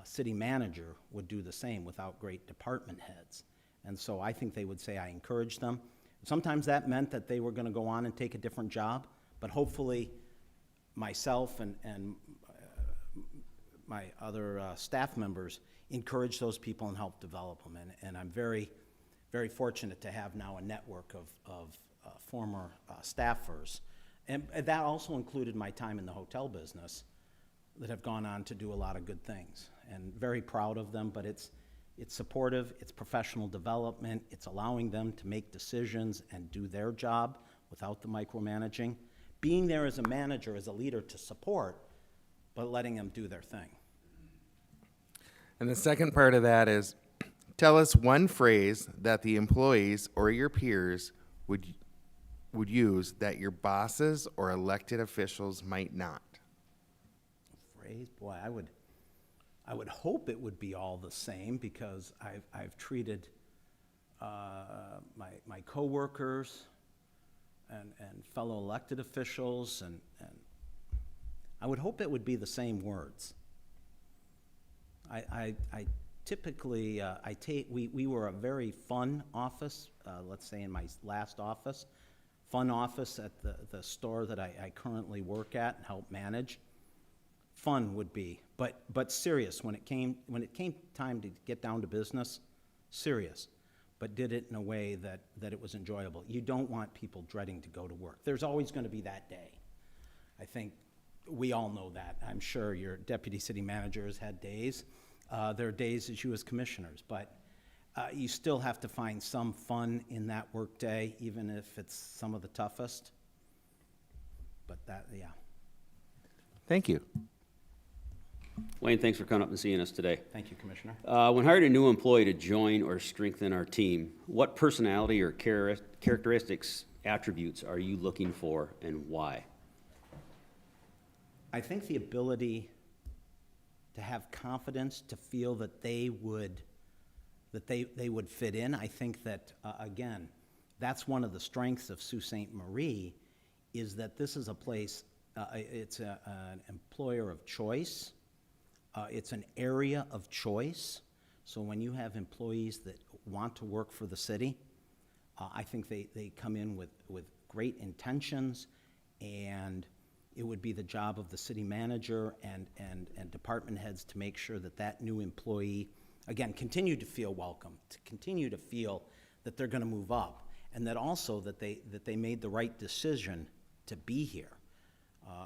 city manager would do the same without great department heads. And so I think they would say I encouraged them. Sometimes that meant that they were going to go on and take a different job, but hopefully myself and my other staff members encourage those people and help develop them. And I'm very, very fortunate to have now a network of former staffers. And that also included my time in the hotel business that have gone on to do a lot of good things. And very proud of them, but it's It's supportive, it's professional development, it's allowing them to make decisions and do their job without the micromanaging. Being there as a manager, as a leader to support, but letting them do their thing. And the second part of that is, tell us one phrase that the employees or your peers would use that your bosses or elected officials might not. Phrase, boy, I would hope it would be all the same, because I've treated my coworkers and fellow elected officials, and I would hope it would be the same words. I typically, we were a very fun office, let's say in my last office, fun office at the store that I currently work at and help manage. Fun would be, but serious when it came time to get down to business, serious, but did it in a way that it was enjoyable. You don't want people dreading to go to work. There's always going to be that day. I think we all know that. I'm sure your deputy city manager has had days. There are days as you as commissioners, but you still have to find some fun in that work day, even if it's some of the toughest. But that, yeah. Thank you. Wayne, thanks for coming up and seeing us today. Thank you, Commissioner. When hiring a new employee to join or strengthen our team, what personality or characteristics, attributes are you looking for, and why? I think the ability to have confidence, to feel that they would fit in. I think that, again, that's one of the strengths of Sault Ste. Marie, is that this is a place, it's an employer of choice. It's an area of choice. So when you have employees that want to work for the city, I think they come in with great intentions, and it would be the job of the city manager and department heads to make sure that that new employee, again, continue to feel welcome, to continue to feel that they're going to move up, and that also that they made the right decision to be here.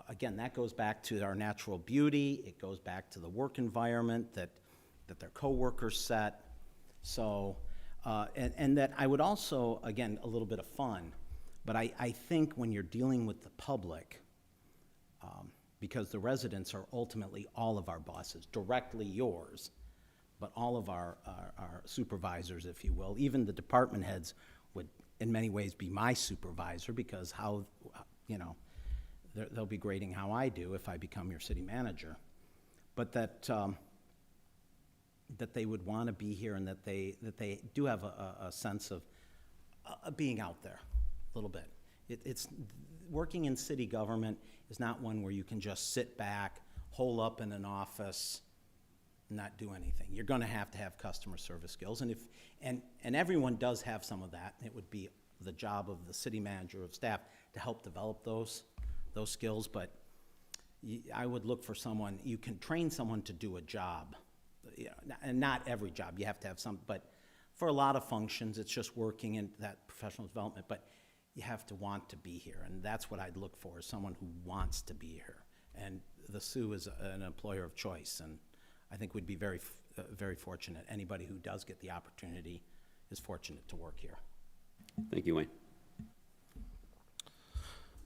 Again, that goes back to our natural beauty. It goes back to the work environment that their coworkers set. So, and that I would also, again, a little bit of fun, but I think when you're dealing with the public, because the residents are ultimately all of our bosses, directly yours, but all of our supervisors, if you will, even the department heads would in many ways be my supervisor, because how, you know, they'll be grading how I do if I become your city manager. But that they would want to be here, and that they do have a sense of being out there a little bit. It's working in city government is not one where you can just sit back, hole up in an office, not do anything. You're going to have customer service skills, and everyone does have some of that. It would be the job of the city manager of staff to help develop those skills, but I would look for someone. You can train someone to do a job, and not every job. You have to have some, but for a lot of functions, it's just working in that professional development, but you have to want to be here, and that's what I'd look for, is someone who wants to be here. And the Sioux is an employer of choice, and I think we'd be very, very fortunate. Anybody who does get the opportunity is fortunate to work here. Thank you, Wayne.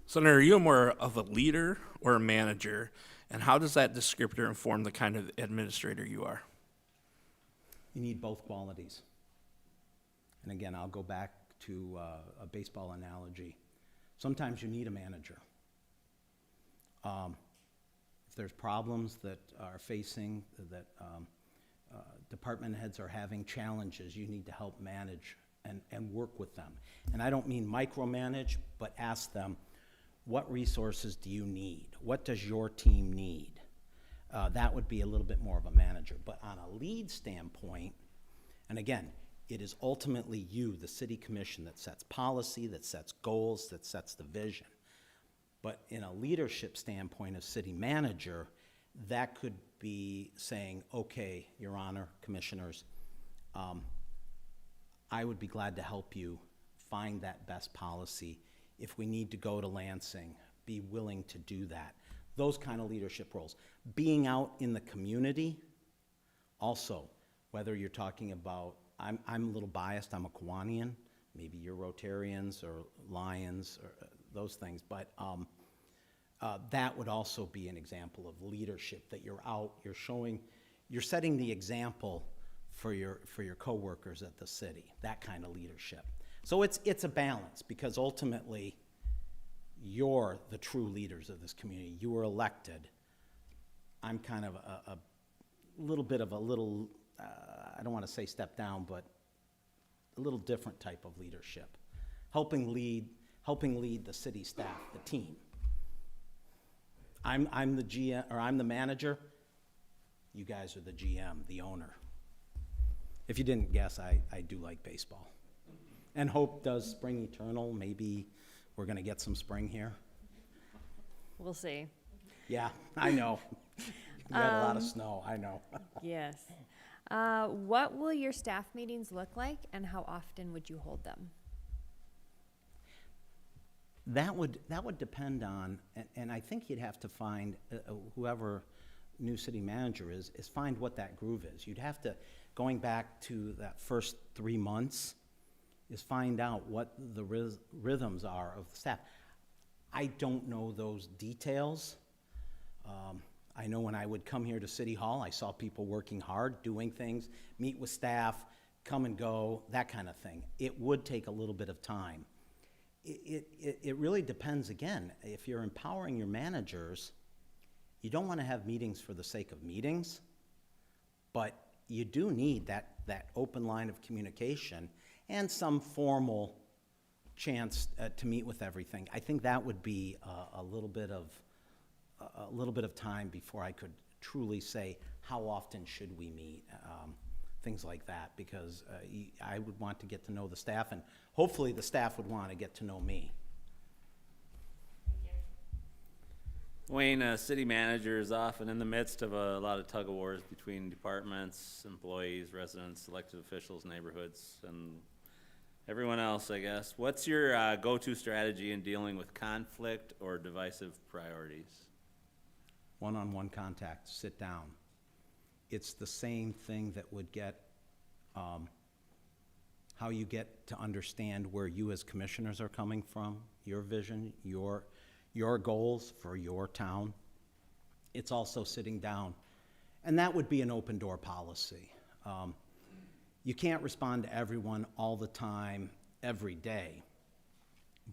Senator, are you more of a leader or a manager, and how does that descriptor inform the kind of administrator you are? You need both qualities. And again, I'll go back to a baseball analogy. Sometimes you need a manager. If there's problems that are facing, that department heads are having challenges, you need to help manage and work with them. And I don't mean micromanage, but ask them, what resources do you need? What does your team need? That would be a little bit more of a manager. But on a lead standpoint, and again, it is ultimately you, the city commission, that sets policy, that sets goals, that sets the vision. But in a leadership standpoint of city manager, that could be saying, okay, Your Honor, commissioners, I would be glad to help you find that best policy. If we need to go to Lansing, be willing to do that. Those kind of leadership roles. Being out in the community, also, whether you're talking about, I'm a little biased, I'm a Kiwanian, maybe you're Rotarians or Lions or those things, but that would also be an example of leadership, that you're out, you're showing, you're setting the example for your coworkers at the city, that kind of leadership. So it's a balance, because ultimately, you're the true leaders of this community. You were elected. I'm kind of a little bit of I don't want to say step down, but a little different type of leadership, helping lead the city staff, the team. I'm the GM, or I'm the manager. You guys are the GM, the owner. If you didn't guess, I do like baseball. And Hope does spring eternal. Maybe we're going to get some spring here. We'll see. Yeah, I know. We had a lot of snow, I know. Yes. What will your staff meetings look like, and how often would you hold them? That would depend on, and I think you'd have to find, whoever new city manager is find what that groove is. You'd have to, going back to that first 3 months, is find out what the rhythms are of the staff. I don't know those details. I know when I would come here to City Hall, I saw people working hard, doing things, meet with staff, come and go, that kind of thing. It would take a little bit of time. It really depends, again, if you're empowering your managers, you don't want to have meetings for the sake of meetings, but you do need that open line of communication and some formal chance to meet with everything. I think that would be a little bit of time before I could truly say how often should we meet, things like that, because I would want to get to know the staff, and hopefully the staff would want to get to know me. Wayne, city manager is often in the midst of a lot of tug of wars between departments, employees, residents, elected officials, neighborhoods, and everyone else, I guess. What's your go-to strategy in dealing with conflict or divisive priorities? One-on-one contact, sit down. It's the same thing that would get, how you get to understand where you as commissioners are coming from, your vision, your goals for your town. It's also sitting down. And that would be an open door policy. You can't respond to everyone all the time, every day.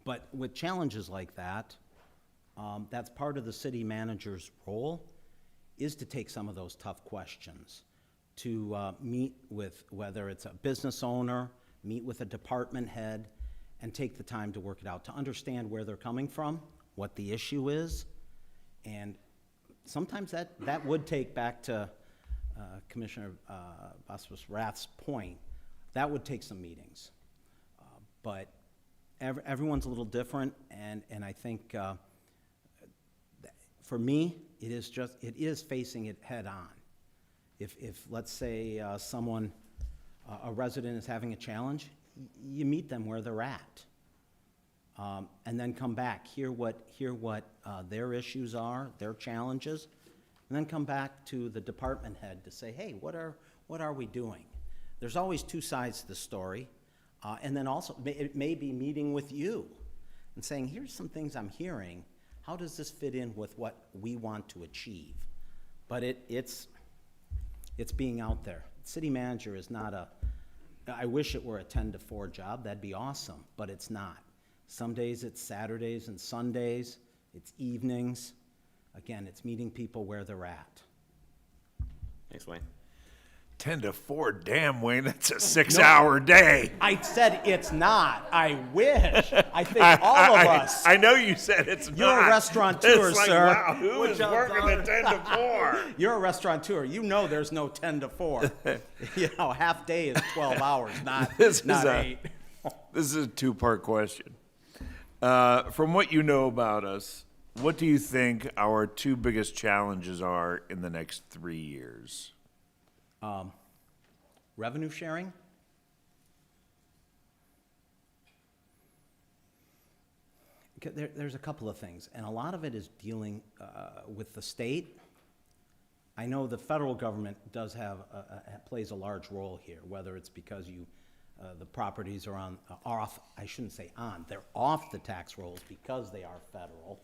But with challenges like that, that's part of the city manager's role, is to take some of those tough questions, to meet with, whether it's a business owner, meet with a department head, and take the time to work it out, to understand where they're coming from, what the issue is. And sometimes that would take, back to Commissioner Bosworth-Rath's point, that would take some meetings. But everyone's a little different, and I think for me, it is facing it head on. If let's say a resident is having a challenge, you meet them where they're at. And then come back, hear what their issues are, their challenges, and then come back to the department head to say, hey, what are we doing? There's always two sides to the story. And then also, it may be meeting with you and saying, here's some things I'm hearing. How does this fit in with what we want to achieve? But it's being out there. City manager is not I wish it were a 10 to 4 job, that'd be awesome, but it's not. Some days it's Saturdays and Sundays, it's evenings. Again, it's meeting people where they're at. Thanks, Wayne. 10 to 4, damn, Wayne, that's a 6-hour day. I said it's not. I wish. I think all of us. I know you said it's not. You're a restaurateur, it's like, sir. Wow, who is working the 10 to 4? You're a restaurateur. You know there's no 10 to 4. Half day is 12 hours, not 8. This is a 2-part question. From what you know about us, what do you think our 2 biggest challenges are in the next 3 years? Revenue sharing. There's a couple of things, and a lot of it is dealing with the state. I know the federal government does have, plays a large role here, whether it's because the properties are off, I shouldn't say on, they're off the tax rolls because they are federal.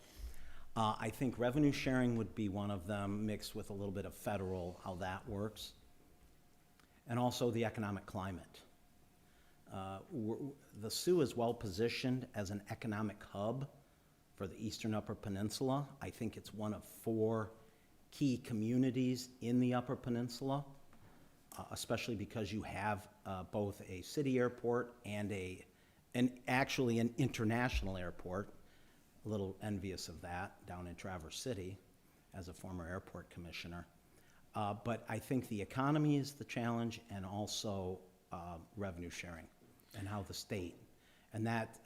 I think revenue sharing would be one of them, mixed with a little bit of federal, how that works. And also the economic climate. The Sioux is well-positioned as an economic hub for the Eastern Upper Peninsula. I think it's one of 4 key communities in the Upper Peninsula, especially because you have both a city airport and actually an international airport. A little envious of that down in Traverse City as a former airport commissioner. But I think the economy is the challenge, and also revenue sharing and how the state, and that,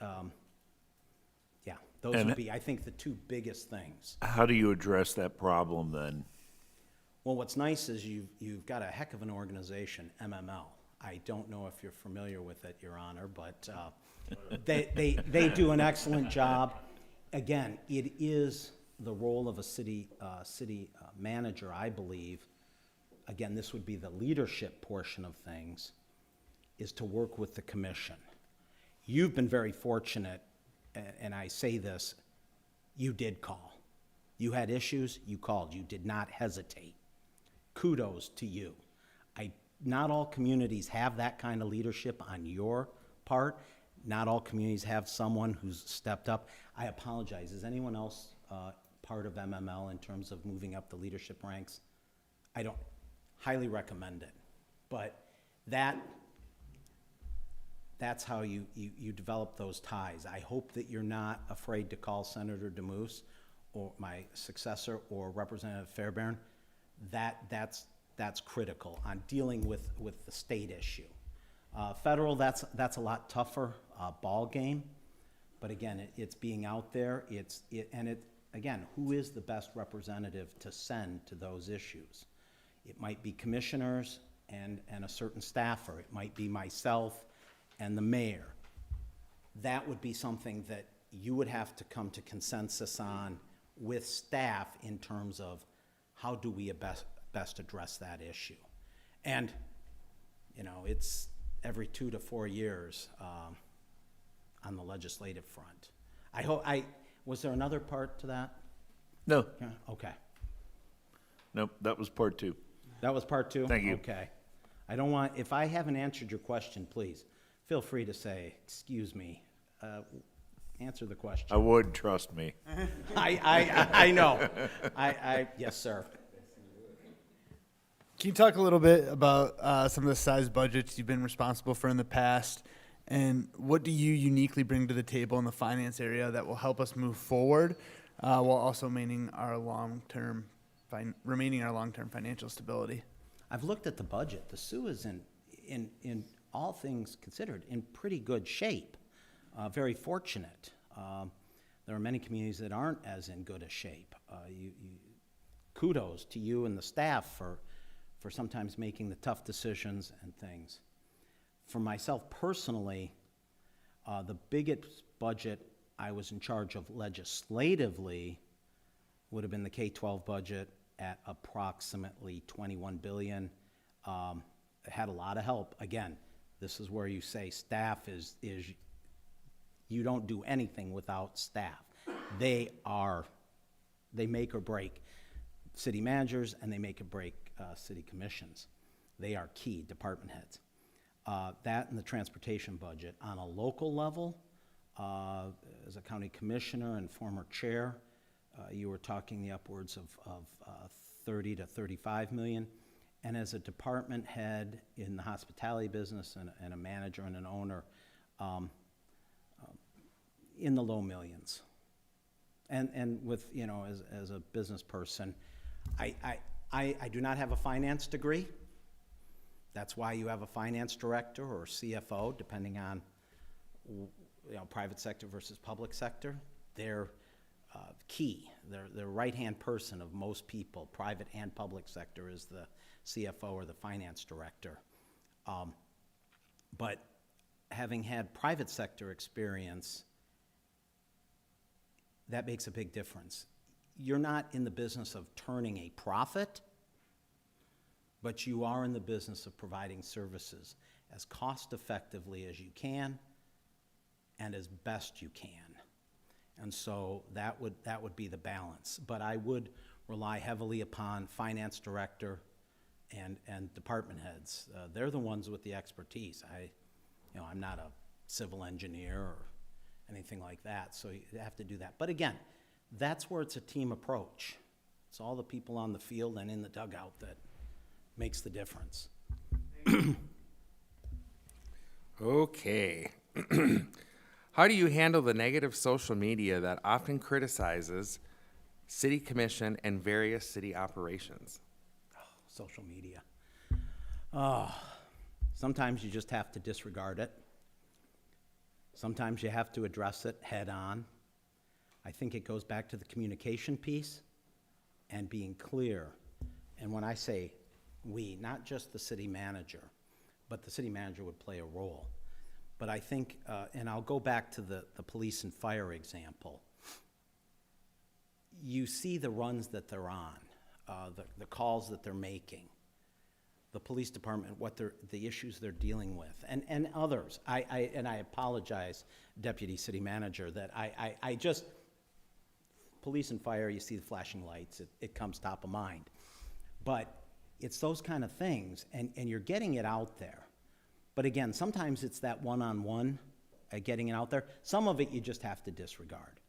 yeah, those And- would be, I think, the 2 biggest things. How do you address that problem then? Well, what's nice is you've got a heck of an organization, MML. I don't know if you're familiar with it, Your Honor, but they do an excellent job. Again, it is the role of a city manager, I believe. Again, this would be the leadership portion of things, is to work with the commission. You've been very fortunate, and I say this, you did call. You had issues, you called. You did not hesitate. Kudos to you. Not all communities have that kind of leadership on your part. Not all communities have someone who's stepped up. I apologize. Is anyone else part of MML in terms of moving up the leadership ranks? I don't highly recommend it. But that's how you develop those ties. I hope that you're not afraid to call Senator DeMoose or my successor or Representative Fairbairn. That's critical on dealing with the state issue. Federal, that's a lot tougher ball game, but again, it's being out there. Again, who is the best representative to send to those issues? It might be commissioners and a certain staffer. It might be myself and the mayor. That would be something that you would have to come to consensus on with staff in terms of how do we best address that issue. And, it's every 2 to 4 years on the legislative front. Was there another part to that? No, Yeah, okay. nope, that was part 2. That was part 2? Thank you. Okay. If I haven't answered your question, please, feel free to say, excuse me, answer the question. I would, trust me. I know. Yes, sir. Can you talk a little bit about some of the size budgets you've been responsible for in the past, and what do you uniquely bring to the table in the finance area that will help us move forward while also remaining our long-term financial stability? I've looked at the budget. The Sioux is in all things considered, in pretty good shape. Very fortunate. There are many communities that aren't as in good a shape. Kudos to you and the staff for sometimes making the tough decisions and things. For myself personally, the biggest budget I was in charge of legislatively would have been the K-12 budget at approximately $21 billion. It had a lot of help. Again, this is where you say staff is you don't do anything without staff. They make or break city managers, and they make or break city commissions. They are key department heads. That and the transportation budget. On a local level, as a county commissioner and former chair, you were talking the upwards of 30 to 35 million. And as a department head in the hospitality business and a manager and an owner, in the low millions. And with, as a business person, I do not have a finance degree. That's why you have a finance director or CFO, depending on, private sector versus public sector. They're key. They're the right-hand person of most people. Private and public sector is the CFO or the finance director. But having had private sector experience, that makes a big difference. You're not in the business of turning a profit. but you are in the business of providing services as cost-effectively as you can and as best you can. And so that would be the balance. But I would rely heavily upon finance director and department heads. They're the ones with the expertise. I'm not a civil engineer or anything like that, so you have to do that. But again, that's where it's a team approach. It's all the people on the field and in the dugout that makes the difference. Okay. How do you handle the negative social media that often criticizes city commission and various city operations? Social media. Sometimes you just have to disregard it. Sometimes you have to address it head on. I think it goes back to the communication piece and being clear. And when I say we, not just the city manager, but the city manager would play a role. But I think, and I'll go back to the police and fire example. You see the runs that they're on, the calls that they're making, the police department, the issues they're dealing with, and others. I apologize, Deputy City Manager, that I just, police and fire, you see the flashing lights, it comes top of mind. But it's those kind of things, and you're getting it out there. But again, sometimes it's that one-on-one, getting it out there. Some of it you just have to disregard.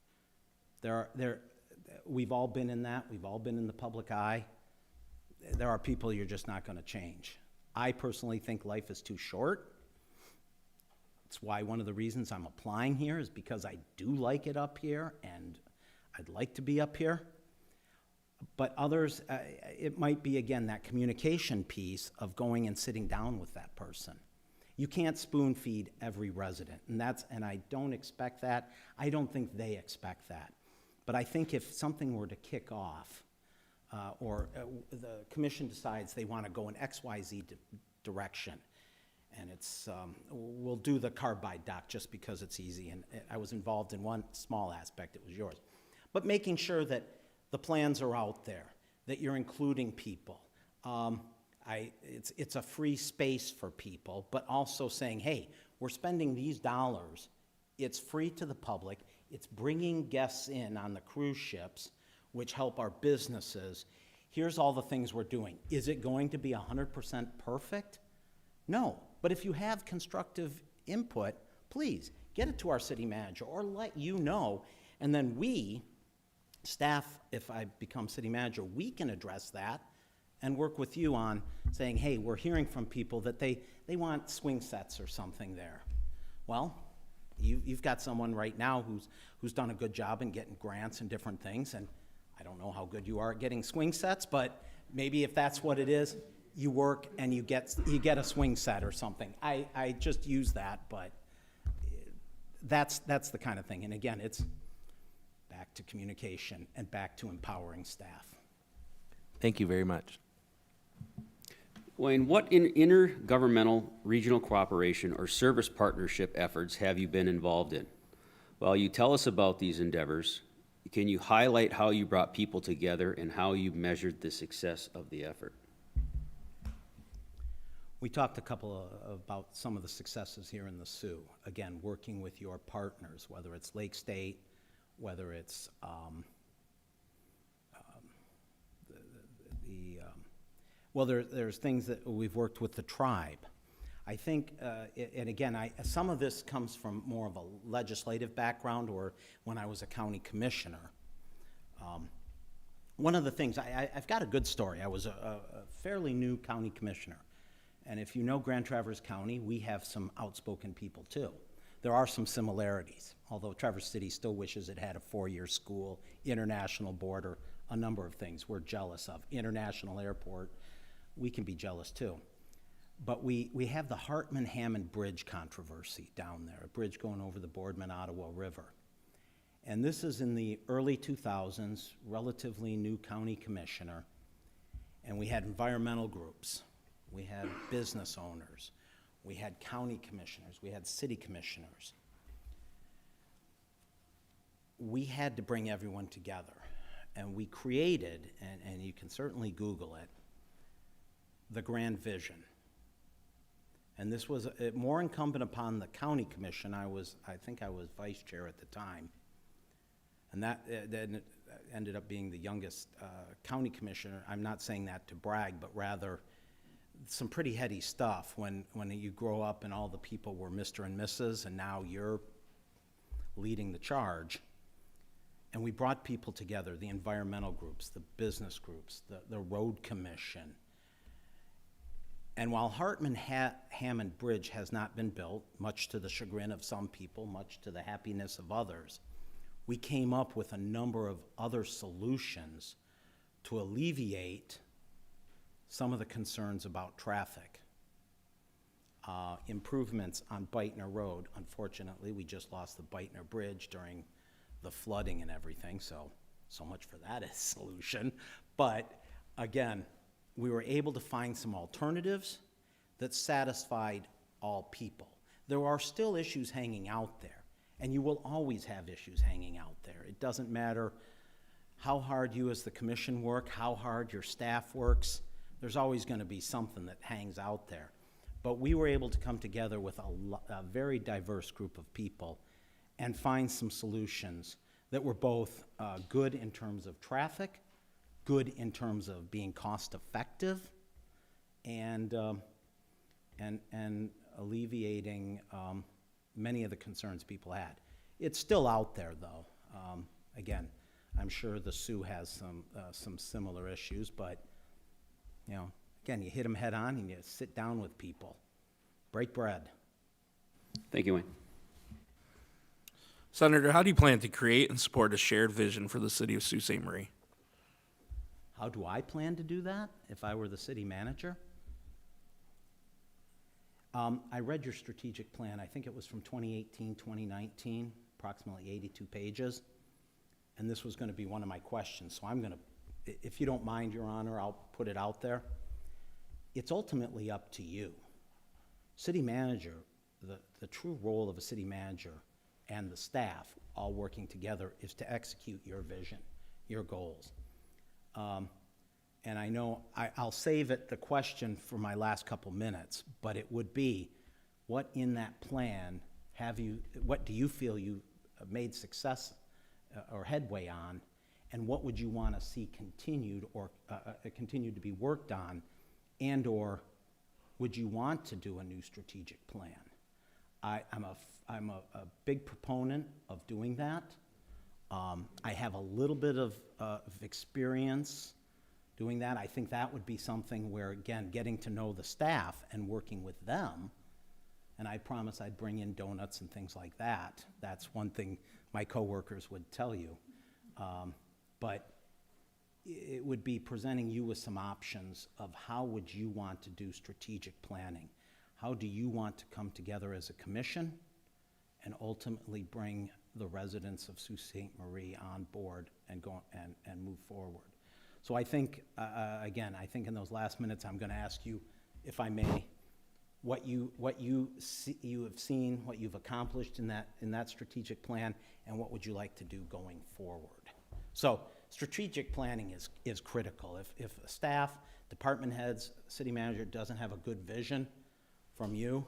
We've all been in that. We've all been in the public eye. There are people you're just not going to change. I personally think life is too short. It's why one of the reasons I'm applying here is because I do like it up here, and I'd like to be up here. But others, it might be, again, that communication piece of going and sitting down with that person. You can't spoon feed every resident, and I don't expect that. I don't think they expect that. But I think if something were to kick off, or the commission decides they want to go in XYZ direction, and it's, we'll do the carbide dock just because it's easy, and I was involved in one small aspect, it was yours. But making sure that the plans are out there, that you're including people. It's a free space for people, but also saying, hey, we're spending these dollars. It's free to the public. It's bringing guests in on the cruise ships, which help our businesses. Here's all the things we're doing. Is it going to be 100% perfect? No. But if you have constructive input, please get it to our city manager or let you know. And then we, staff, if I become city manager, we can address that and work with you on saying, hey, we're hearing from people that they want swing sets or something there. Well, you've got someone right now who's done a good job in getting grants and different things, and I don't know how good you are at getting swing sets, but maybe if that's what it is, you work and you get a swing set or something. I just use that, but that's the kind of thing. And again, it's back to communication and back to empowering staff. Thank you very much. Wayne, what intergovernmental regional cooperation or service partnership efforts have you been involved in? While you tell us about these endeavors, can you highlight how you brought people together and how you measured the success of the effort? We talked about some of the successes here in the Sioux. Again, working with your partners, whether it's Lake State, whether it's there's things that we've worked with the tribe. I think, and again, some of this comes from more of a legislative background or when I was a county commissioner. One of the things, I've got a good story. I was a fairly new county commissioner. And if you know Grand Traverse County, we have some outspoken people too. There are some similarities, although Traverse City still wishes it had a 4-year school, international border, a number of things we're jealous of. International airport, we can be jealous too. But we have the Hartman-Hammond Bridge controversy down there, a bridge going over the Boardman-Ottawa River. And this is in the early 2000s, relatively new county commissioner, and we had environmental groups, we had business owners, we had county commissioners, we had city commissioners. We had to bring everyone together, and we created, and you can certainly Google it, the grand vision. And this was more incumbent upon the county commission. I think I was vice chair at the time. And that then ended up being the youngest county commissioner. I'm not saying that to brag, but rather some pretty heady stuff when you grow up and all the people were Mr. and Mrs. and now you're leading the charge. And we brought people together, the environmental groups, the business groups, the road commission. And while Hartman-Hammond Bridge has not been built, much to the chagrin of some people, much to the happiness of others, we came up with a number of other solutions to alleviate some of the concerns about traffic. Improvements on Beitner Road. Unfortunately, we just lost the Beitner Bridge during the flooding and everything, so much for that as solution. But again, we were able to find some alternatives that satisfied all people. There are still issues hanging out there, and you will always have issues hanging out there. It doesn't matter how hard you as the commission work, how hard your staff works, there's always going to be something that hangs out there. But we were able to come together with a very diverse group of people and find some solutions that were both good in terms of traffic, good in terms of being cost effective, and alleviating many of the concerns people had. It's still out there, though. Again, I'm sure the Sioux has some similar issues, but again, you hit them head on and you sit down with people, break bread. Thank you, Wayne. Senator, how do you plan to create and support a shared vision for the city of Sault Ste. Marie? How do I plan to do that if I were the city manager? I read your strategic plan. I think it was from 2018, 2019, approximately 82 pages. And this was going to be one of my questions. So I'm going to, if you don't mind, Your Honor, I'll put it out there. It's ultimately up to you. City manager, the true role of a city manager and the staff all working together is to execute your vision, your goals. And I know I'll save the question for my last couple minutes, but it would be, what in that plan what do you feel you made success or headway on, and what would you want to see continued or continued to be worked on, and or would you want to do a new strategic plan? I'm a big proponent of doing that. I have a little bit of experience doing that. I think that would be something where, again, getting to know the staff and working with them, and I promise I'd bring in donuts and things like that. That's one thing my coworkers would tell you. But it would be presenting you with some options of how would you want to do strategic planning. How do you want to come together as a commission and ultimately bring the residents of Sault Ste. Marie on board and go and move forward? So I think, again, I think in those last minutes, I'm going to ask you, if I may, what you have seen, what you've accomplished in that strategic plan, and what would you like to do going forward? So strategic planning is critical. If a staff, department heads, city manager doesn't have a good vision from you,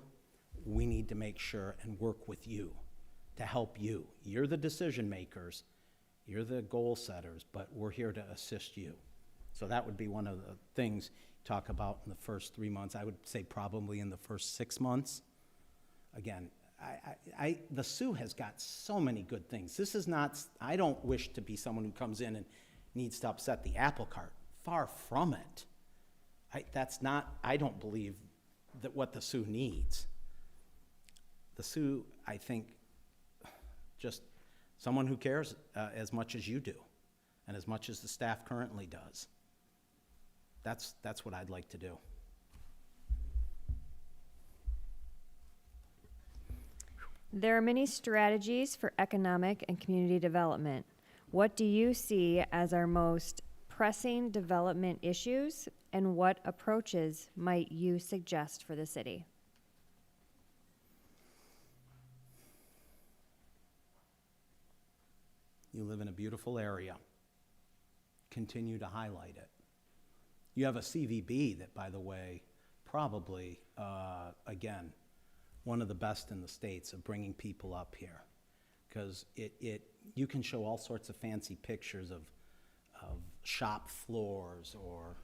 we need to make sure and work with you to help you. You're the decision makers, you're the goal setters, but we're here to assist you. So that would be one of the things you talk about in the first 3 months. I would say probably in the first 6 months. Again, the Sioux has got so many good things. This is not, I don't wish to be someone who comes in and needs to upset the apple cart. Far from it. I don't believe that what the Sioux needs. The Sioux, I think, just someone who cares as much as you do and as much as the staff currently does. That's what I'd like to do. There are many strategies for economic and community development. What do you see as our most pressing development issues, and what approaches might you suggest for the city? You live in a beautiful area. Continue to highlight it. You have a CVB that, by the way, probably, again, one of the best in the states of bringing people up here. Because you can show all sorts of fancy pictures of shop floors or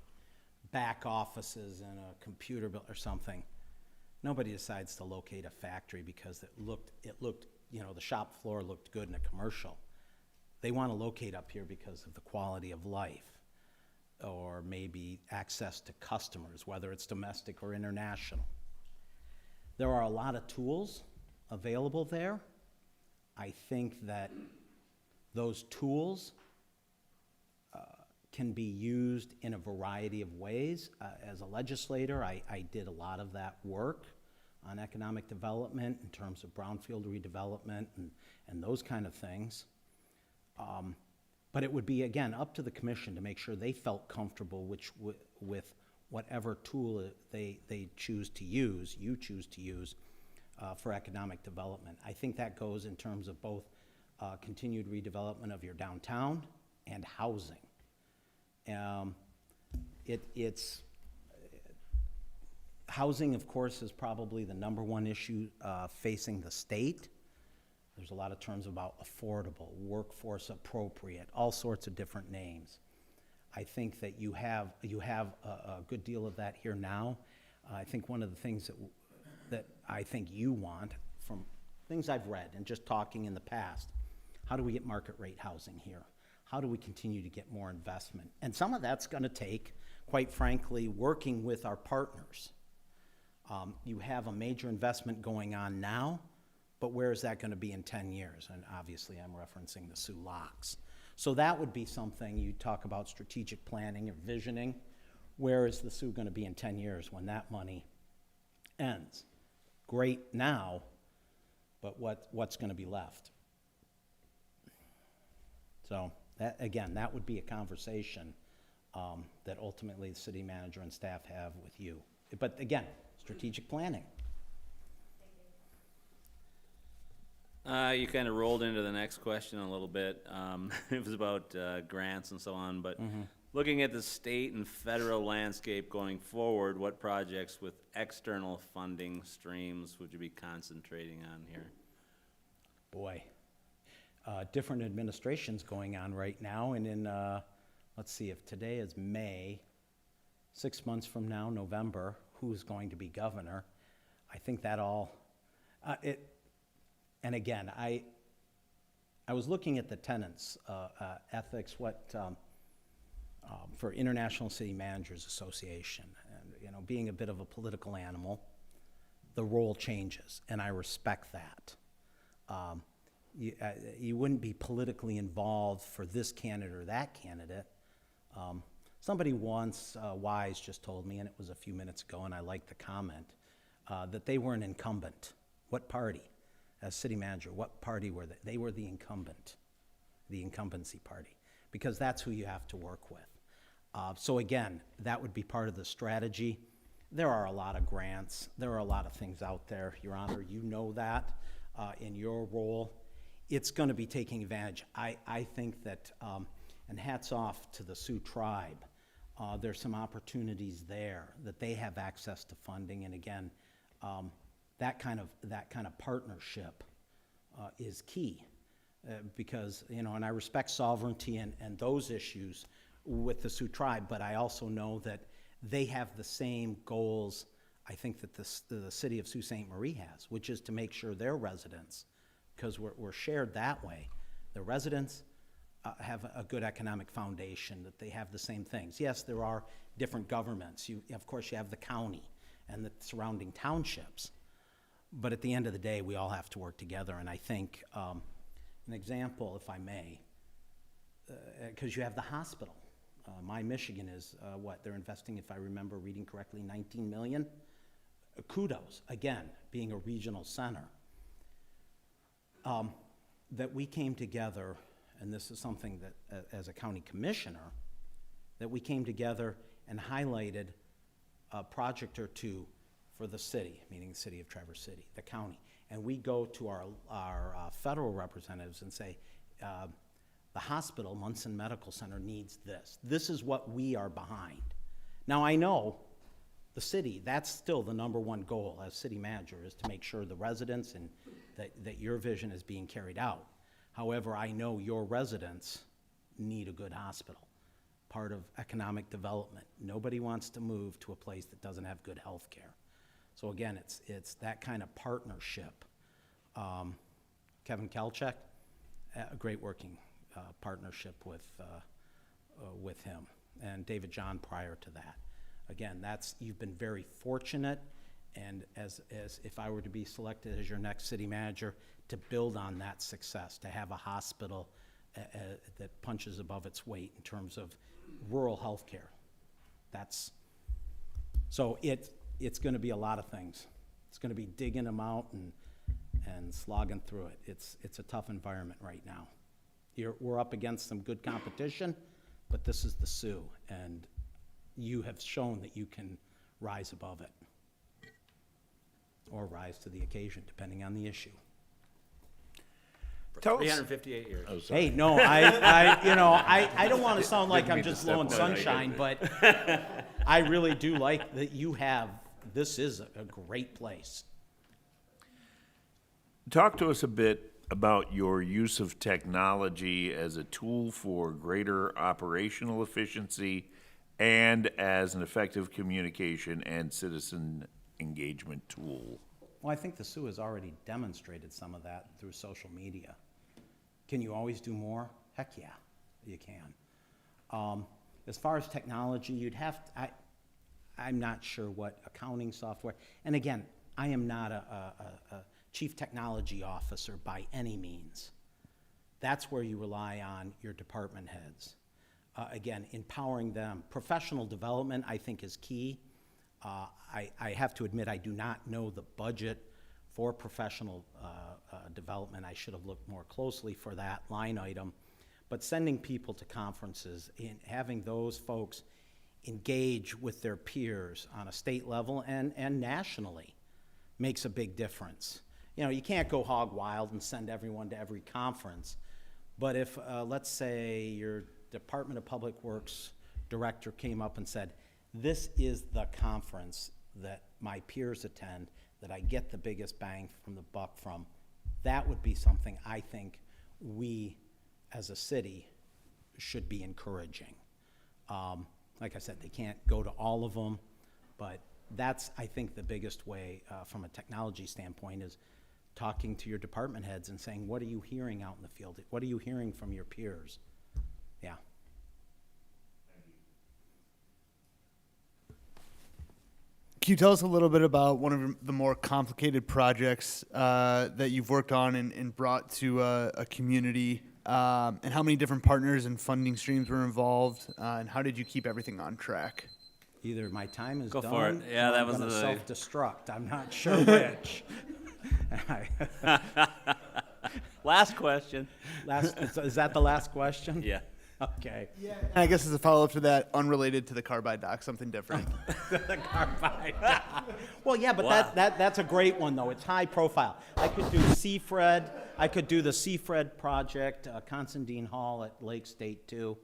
back offices in a computer build or something. Nobody decides to locate a factory because it looked, the shop floor looked good in a commercial. They want to locate up here because of the quality of life, or maybe access to customers, whether it's domestic or international. There are a lot of tools available there. I think that those tools can be used in a variety of ways. As a legislator, I did a lot of that work on economic development in terms of brownfield redevelopment and those kind of things. But it would be, again, up to the commission to make sure they felt comfortable with whatever tool they choose to use, you choose to use, for economic development. I think that goes in terms of both continued redevelopment of your downtown and housing. Housing, of course, is probably the #1 issue facing the state. There's a lot of terms about affordable, workforce appropriate, all sorts of different names. I think that you have a good deal of that here now. I think one of the things that I think you want, from things I've read and just talking in the past, how do we get market rate housing here? How do we continue to get more investment? And some of that's going to take, quite frankly, working with our partners. You have a major investment going on now, but where is that going to be in 10 years? And obviously, I'm referencing the Soo Locks. So that would be something you talk about strategic planning or visioning. Where is the Soo going to be in 10 years when that money ends? Great now, but what's going to be left? So that, again, that would be a conversation that ultimately the city manager and staff have with you. But again, strategic planning. You kind of rolled into the next question a little bit. It was about grants and so on, but looking at the state and federal landscape going forward, what projects with external funding streams would you be concentrating on here? Boy, different administrations going on right now, and in, let's see, if today is May, 6 months from now, November, who's going to be governor? I think that all, and again, I was looking at the tenets, ethics, for International City Managers Association, and being a bit of a political animal, the role changes, and I respect that. You wouldn't be politically involved for this candidate or that candidate. Somebody once, Wise, just told me, and it was a few minutes ago, and I liked the comment, that they were an incumbent. What party? As city manager, what party were they? They were the incumbent, the incumbency party, because that's who you have to work with. So again, that would be part of the strategy. There are a lot of grants. There are a lot of things out there, Your Honor. You know that in your role. It's going to be taking advantage. I think that, and hats off to the Sioux tribe, there's some opportunities there that they have access to funding. And again, that kind of partnership is key because, and I respect sovereignty and those issues with the Sioux tribe, but I also know that they have the same goals I think that the city of Sault Ste. Marie has, which is to make sure their residents, because we're shared that way, the residents have a good economic foundation, that they have the same things. Yes, there are different governments. Of course, you have the county and the surrounding townships. But at the end of the day, we all have to work together. And I think an example, if I may, because you have the hospital. My Michigan is they're investing, if I remember reading correctly, $19 million. Kudos, again, being a regional center. That we came together, and this is something that, as a county commissioner, that we came together and highlighted a project or two for the city, meaning the city of Traverse City, the county. And we go to our federal representatives and say, the hospital, Munson Medical Center, needs this. This is what we are behind. Now, I know the city, that's still the number one goal as city manager, is to make sure the residents and that your vision is being carried out. However, I know your residents need a good hospital, part of economic development. Nobody wants to move to a place that doesn't have good health care. So again, it's that kind of partnership. Kevin Kelchek, a great working partnership with him, and David John prior to that. Again, you've been very fortunate, and as if I were to be selected as your next city manager, to build on that success, to have a hospital that punches above its weight in terms of rural health care. So it's going to be a lot of things. It's going to be digging them out and slogging through it. It's a tough environment right now. We're up against some good competition, but this is the Sioux, and you have shown that you can rise above it, or rise to the occasion, depending on the issue. Tell us. 358 years. Oh, sorry. Hey, no, I don't want to sound like I'm just blowing sunshine, but I really do like that this is a great place. Talk to us a bit about your use of technology as a tool for greater operational efficiency and as an effective communication and citizen engagement tool. Well, I think the Sioux has already demonstrated some of that through social media. Can you always do more? Heck yeah, you can. As far as technology, I'm not sure what accounting software, and again, I am not a chief technology officer by any means. That's where you rely on your department heads. Again, empowering them. Professional development, I think, is key. I have to admit, I do not know the budget for professional development. I should have looked more closely for that line item. But sending people to conferences and having those folks engage with their peers on a state level and nationally makes a big difference. You can't go hog wild and send everyone to every conference. But if, let's say, your Department of Public Works director came up and said, this is the conference that my peers attend, that I get the biggest bang from the buck from, that would be something I think we, as a city, should be encouraging. Like I said, they can't go to all of them, but that's, I think, the biggest way from a technology standpoint is talking to your department heads and saying, what are you hearing out in the field? What are you hearing from your peers? Yeah. Can you tell us a little bit about one of the more complicated projects that you've worked on and brought to a community, and how many different partners and funding streams were involved, and how did you keep everything on track? Either my time is Go done, for it. Yeah, or that I'm was gonna the- self-destruct. I'm not sure which. Last question. Is that the last question? Yeah. Okay. Yeah. And I guess as a follow-up to that, unrelated to the carbide dock, something different. The carbide. Well, yeah, but Wow. that's a great one, though. It's high profile. I could do CFRED. I could do the CFRED project, Constantine Hall at Lake State, too.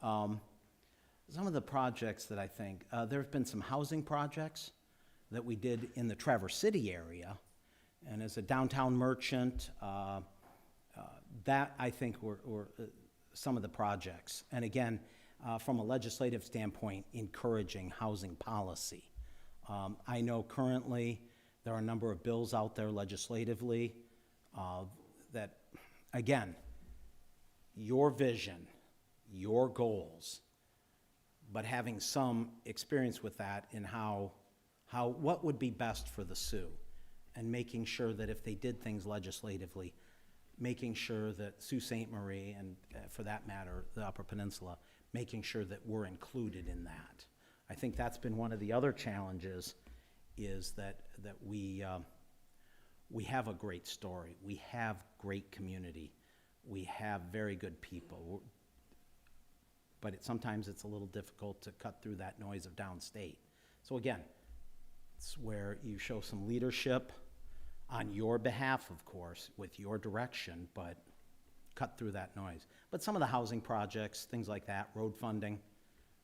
Some of the projects that I think, there have been some housing projects that we did in the Traverse City area. And as a downtown merchant, that I think were some of the projects. And again, from a legislative standpoint, encouraging housing policy. I know currently there are a number of bills out there legislatively that, again, your vision, your goals, but having some experience with that in what would be best for the Sioux, and making sure that if they did things legislatively, making sure that Sault Ste. Marie, and for that matter, the Upper Peninsula, making sure that we're included in that. I think that's been one of the other challenges, is that we have a great story. We have great community. We have very good people. But sometimes it's a little difficult to cut through that noise of downstate. So again, it's where you show some leadership on your behalf, of course, with your direction, but cut through that noise. But some of the housing projects, things like that, road funding,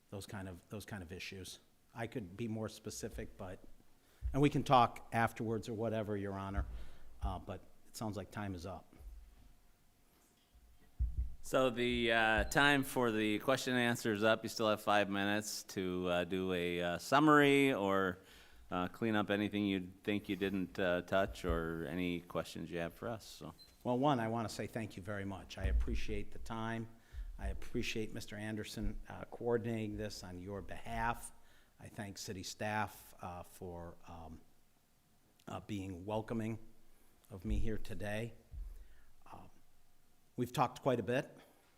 those kind of issues. I could be more specific, but, and we can talk afterwards or whatever, Your Honor, but it sounds like time is up. So the time for the question and answer is up. You still have 5 minutes to do a summary or clean up anything you think you didn't touch or any questions you have for us. So. Well, one, I want to say thank you very much. I appreciate the time. I appreciate Mr. Anderson coordinating this on your behalf. I thank city staff for being welcoming of me here today. We've talked quite a bit.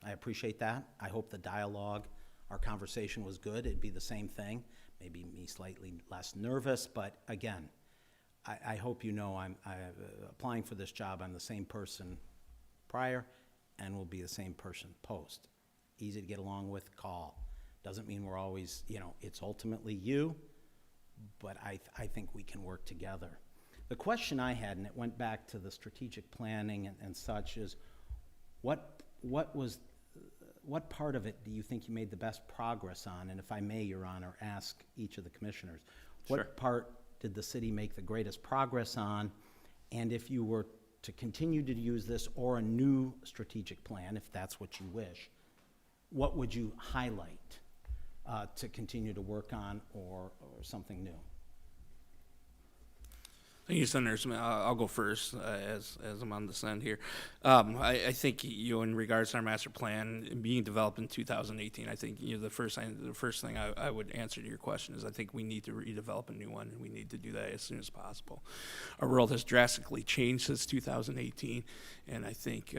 I appreciate that. I hope the dialogue, our conversation was good. It'd be the same thing. Maybe me slightly less nervous, but again, I hope you know I'm applying for this job. I'm the same person prior and will be the same person post. Easy to get along with, call. Doesn't mean we're always, you know, it's ultimately you, but I think we can work together. The question I had, and it went back to the strategic planning and such, is what part of it do you think you made the best progress on? And if I may, Your Honor, ask each of the commissioners, Sure. what part did the city make the greatest progress on? And if you were to continue to use this or a new strategic plan, if that's what you wish, what would you highlight to continue to work on or something new? Thank you, Senator Smith. I'll go first as I'm on this end here. I think, you know, in regards to our master plan being developed in 2018, I think, you know, the first thing I would answer to your question is I think we need to redevelop a new one, and we need to do that as soon as possible. Our world has drastically changed since 2018, and I think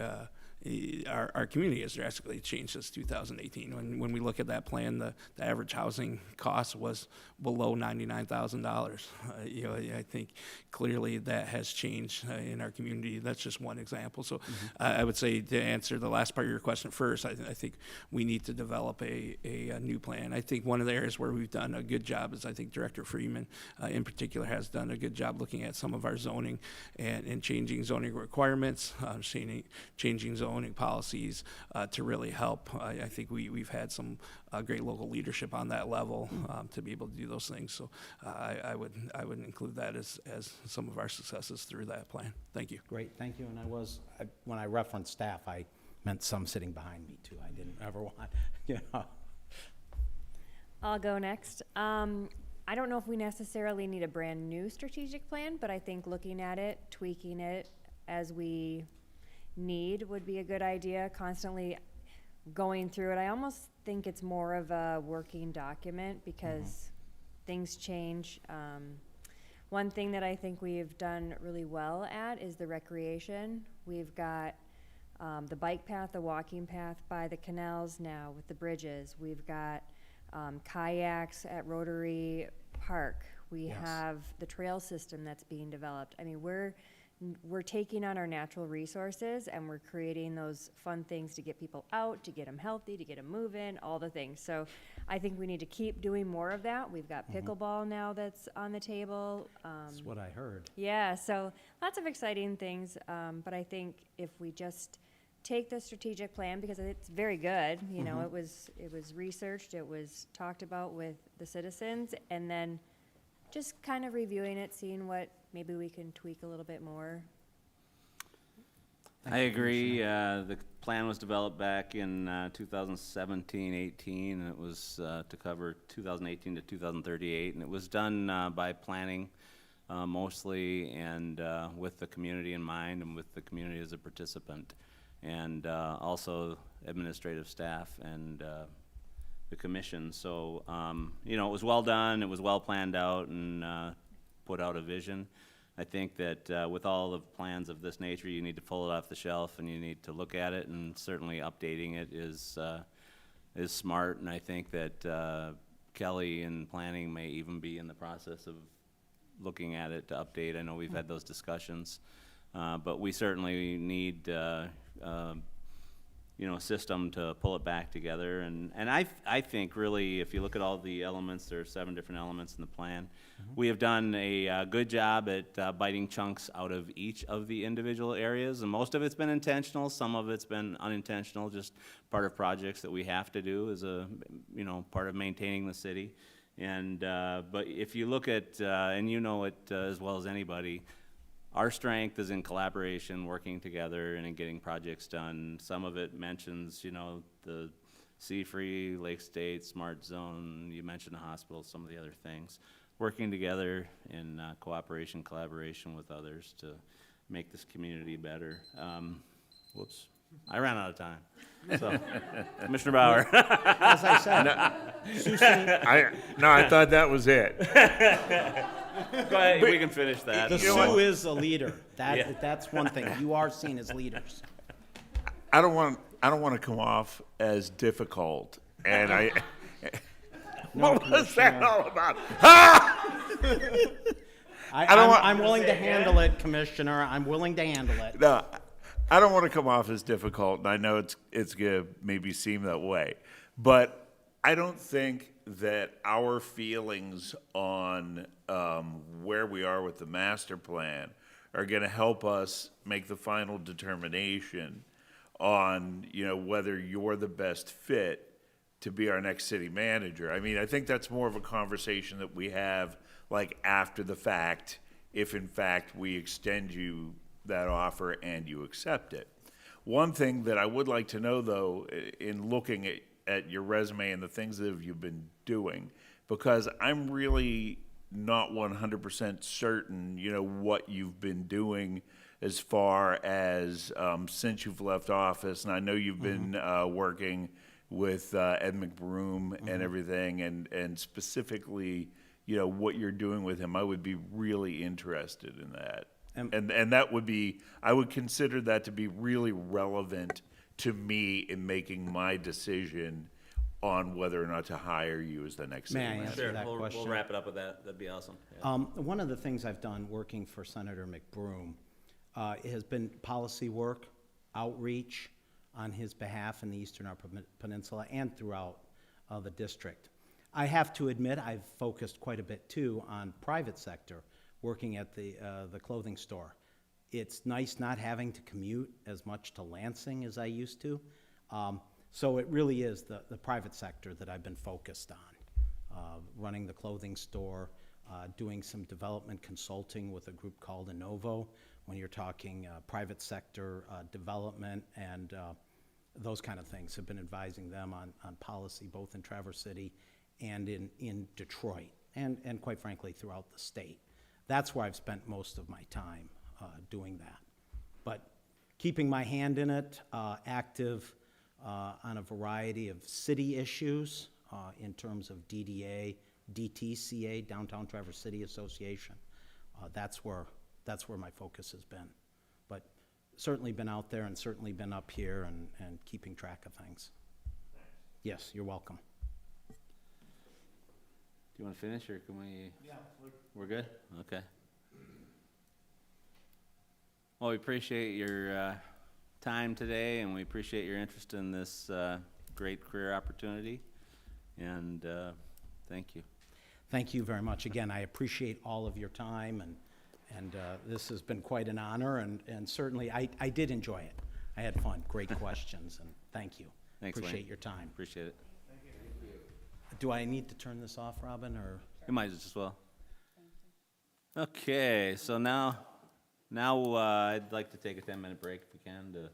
our community has drastically changed since 2018. When we look at that plan, the average housing cost was below $99,000. You know, I think clearly that has changed in our community. That's just one example. So I would say, to answer the last part of your question first, I think we need to develop a new plan. I think one of the areas where we've done a good job is I think Director Freeman in particular has done a good job looking at some of our zoning and changing zoning requirements, changing zoning policies to really help. I think we've had some great local leadership on that level to be able to do those things. So I would include that as some of our successes through that plan. Thank you. Great, thank you. And when I referenced staff, I meant some sitting behind me too. I didn't ever want, you know. I'll go next. I don't know if we necessarily need a brand new strategic plan, but I think looking at it, tweaking it as we need would be a good idea. Constantly going through it. I almost think it's more of a working document because things change. One thing that I think we've done really well at is the recreation. We've got the bike path, the walking path by the canals now with the bridges. We've got kayaks at Rotary Park. We have the trail system that's being developed. I mean, we're taking on our natural resources and we're creating those fun things to get people out, to get them healthy, to get them moving, all the things. So I think we need to keep doing more of that. We've got pickleball now that's on the table. That's what I heard. Yeah, so lots of exciting things. But I think if we just take the strategic plan, because it's very good, you know, it was researched, it was talked about with the citizens, and then just kind of reviewing it, seeing what maybe we can tweak a little bit more. I agree. The plan was developed back in 2017-18, and it was to cover 2018 to 2038, and it was done by planning mostly, and with the community in mind and with the community as a participant, and also administrative staff and the commission. So, you know, it was well done, it was well planned out, and put out a vision. I think that with all the plans of this nature, you need to pull it off the shelf and you need to look at it, and certainly updating it is smart. And I think that Kelly in planning may even be in the process of looking at it to update. I know we've had those discussions, but we certainly need you know, a system to pull it back together. And I think really, if you look at all the elements, there are 7 different elements in the plan. We have done a good job at biting chunks out of each of the individual areas, and most of it's been intentional, some of it's been unintentional, just part of projects that we have to do as a, you know, part of maintaining the city. And, but if you look at, and you know it as well as anybody, our strength is in collaboration, working together, and in getting projects done. Some of it mentions, you know, the Sea-Free, Lake State, Smart Zone, you mentioned the hospital, some of the other things. Working together in cooperation, collaboration with others to make this community better. Whoops, I ran out of time. So, Commissioner Bauer. As I said, I thought that was it. Go ahead, we can finish that. the Sioux is a leader. Yeah. That's one thing. You are seen as leaders. I don't want to come off as difficult, and I. What was that all about? I'm willing to handle it, Commissioner. I'm willing to handle it. No, I don't want to come off as difficult, and I know it's gonna maybe seem that way, but I don't think that our feelings on where we are with the master plan are gonna help us make the final determination on, you know, whether you're the best fit to be our next city manager. I mean, I think that's more of a conversation that we have like after the fact, if in fact we extend you that offer and you accept it. One thing that I would like to know though, in looking at your resume and the things that you've been doing, because I'm really not 100% certain, you know, what you've been doing as far as since you've left office. And I know you've been working with Ed McBroom and everything, and specifically, you know, what you're doing with him. I would be really interested in that. And that would be, I would consider that to be really relevant to me in making my decision on whether or not to hire you as the next city May I manager. answer Sure, that question? we'll wrap it up with that. That'd be awesome. Yeah. One of the things I've done working for Senator McBroom has been policy work, outreach on his behalf in the Eastern Upper Peninsula and throughout the district. I have to admit I've focused quite a bit too on private sector, working at the clothing store. It's nice not having to commute as much to Lansing as I used to. So it really is the private sector that I've been focused on. Running the clothing store, doing some development consulting with a group called Innovo, when you're talking private sector development and those kind of things. Have been advising them on policy both in Traverse City and in Detroit, and quite frankly throughout the state. That's where I've spent most of my time doing that. But keeping my hand in it, active on a variety of city issues in terms of DDA, DTCA, Downtown Traverse City Association. That's where my focus has been. But certainly been out there and certainly been up here and keeping track of things. Yes, you're welcome. Do you want to finish, or can we? Yeah. We're good? Okay. Well, we appreciate your time today, and we appreciate your interest in this great career opportunity, and thank you. Thank you very much. Again, I appreciate all of your time, and this has been quite an honor, and certainly I did enjoy it. I had fun, great questions, and thank you. Thanks, Appreciate Wayne. your time. Appreciate it. Do I need to turn this off, Robin, or? You might as well. Okay, so now I'd like to take a 10-minute break if we can to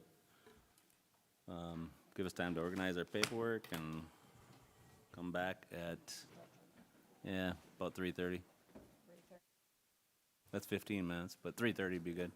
give us time to organize our paperwork and come back at, about 3:30. That's 15 minutes, but 3:30 would be good.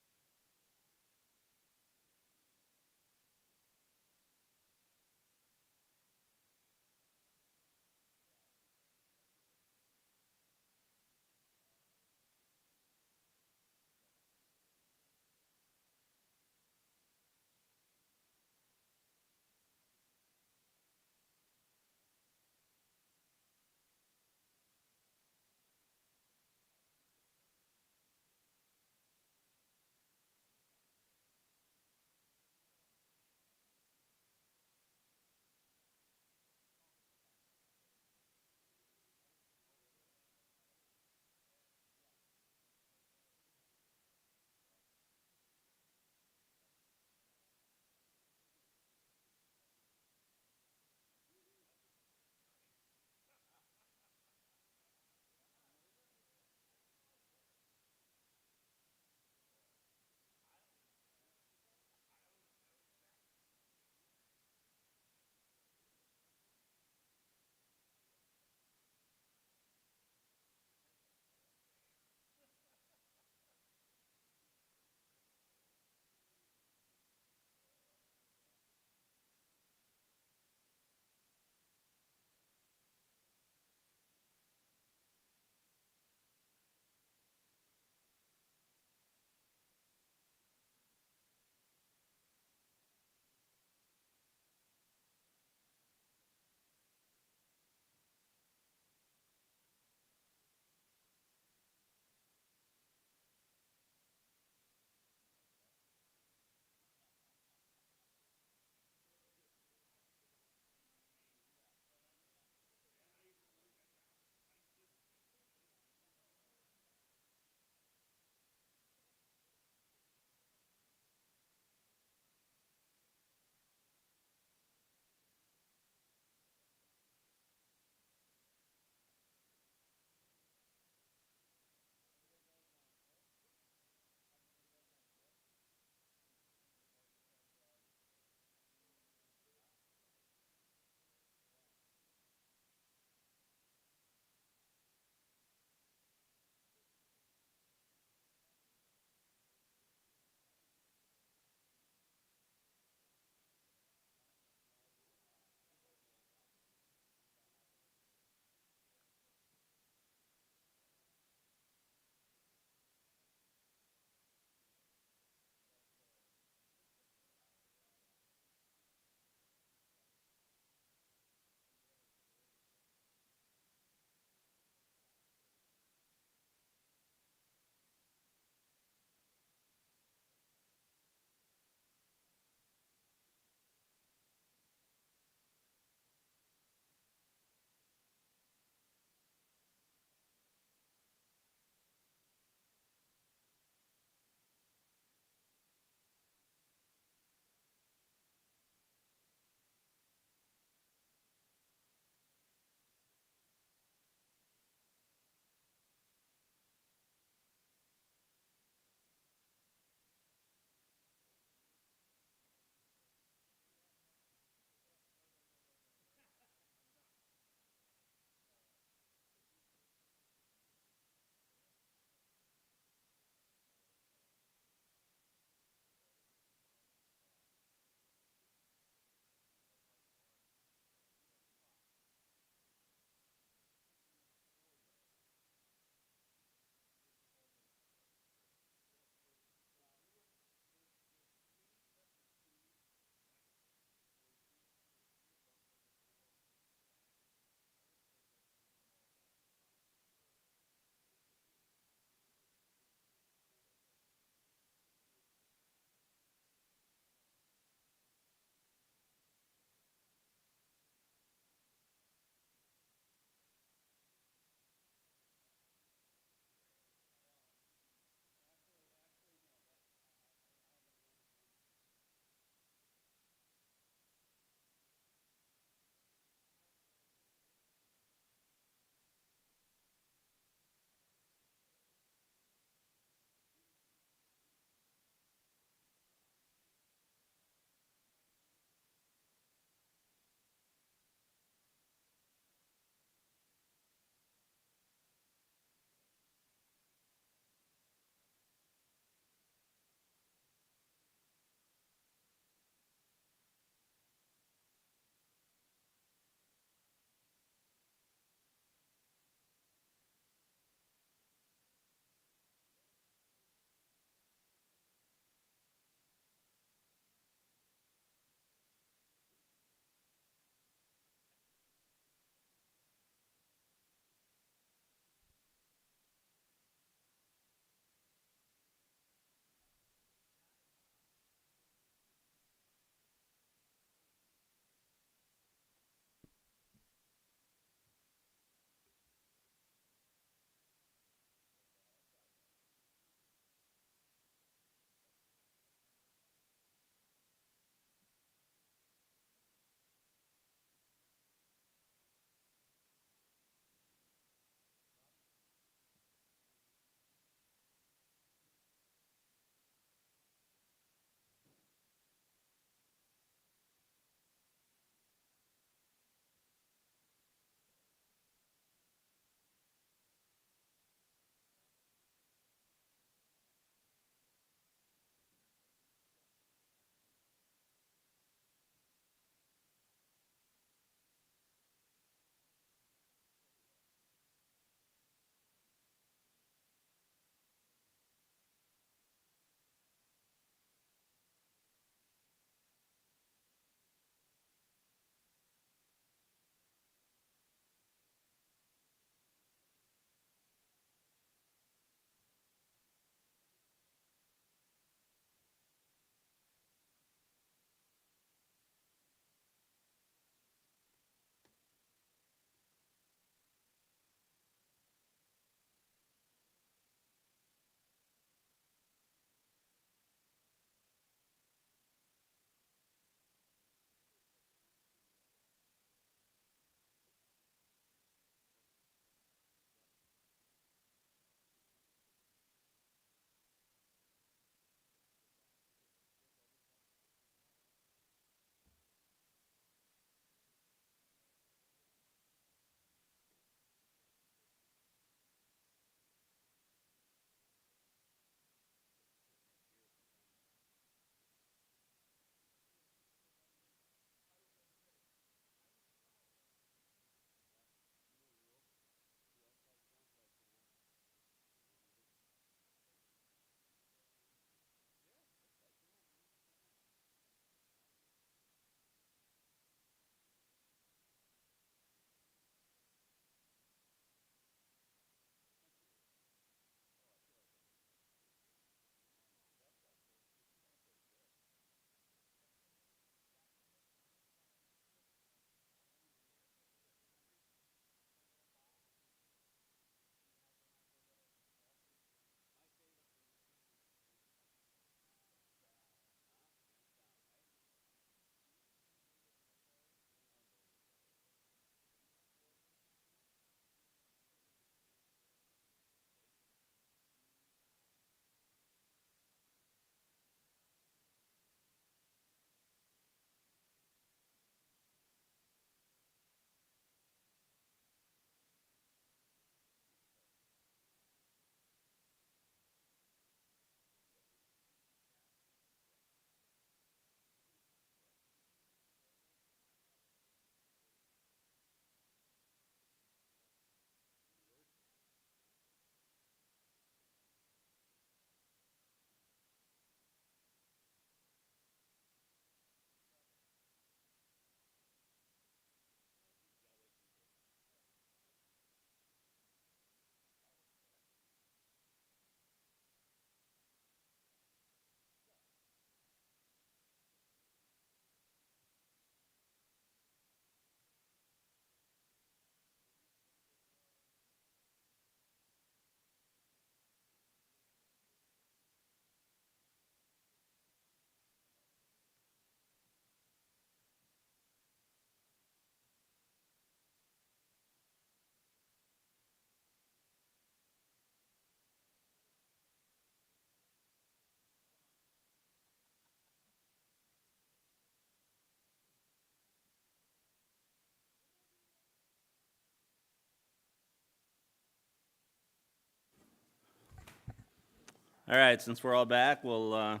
All right, since we're all back, we'll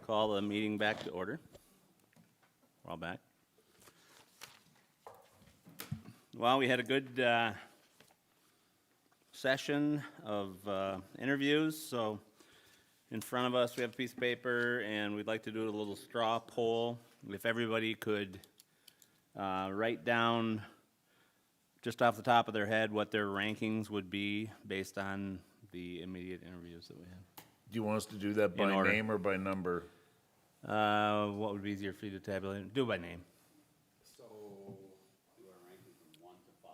call the meeting back to order. We're all back. Well, we had a good session of interviews, so in front of us, we have a piece of paper, and we'd like to do a little straw poll. If everybody could write down, just off the top of their head, what their rankings would be based on the immediate interviews that we had. Do you want us to do that In by order. name or by number? What would be easier for you to tabulate? Do it by name. So, you are ranking from 1 to 5?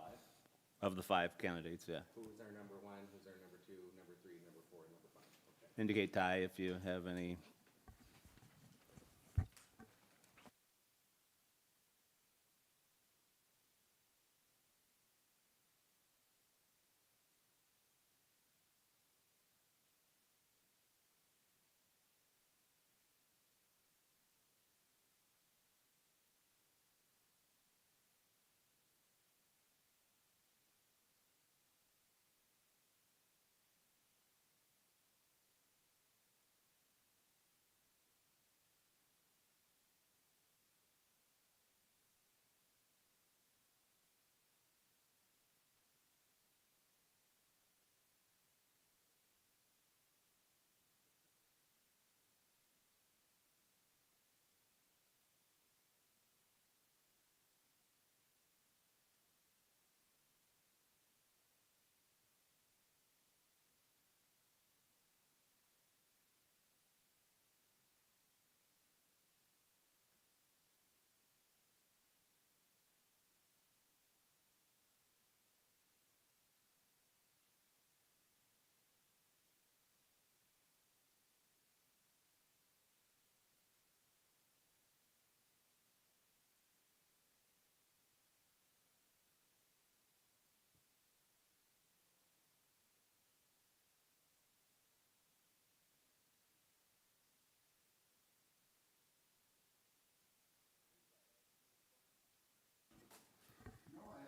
Of the 5 candidates, yeah. Who's our number 1, who's our number 2, number 3, number 4, number 5? Okay. Indicate tie if you have any.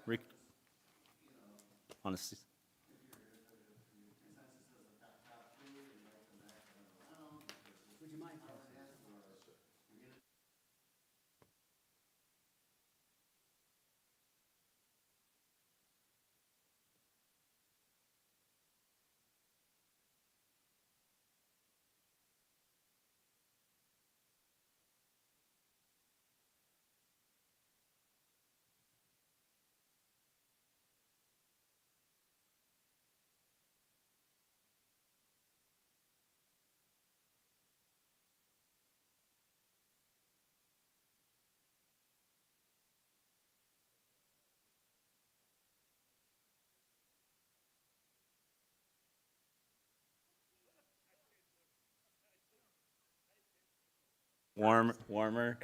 Rick? On a s- warmer.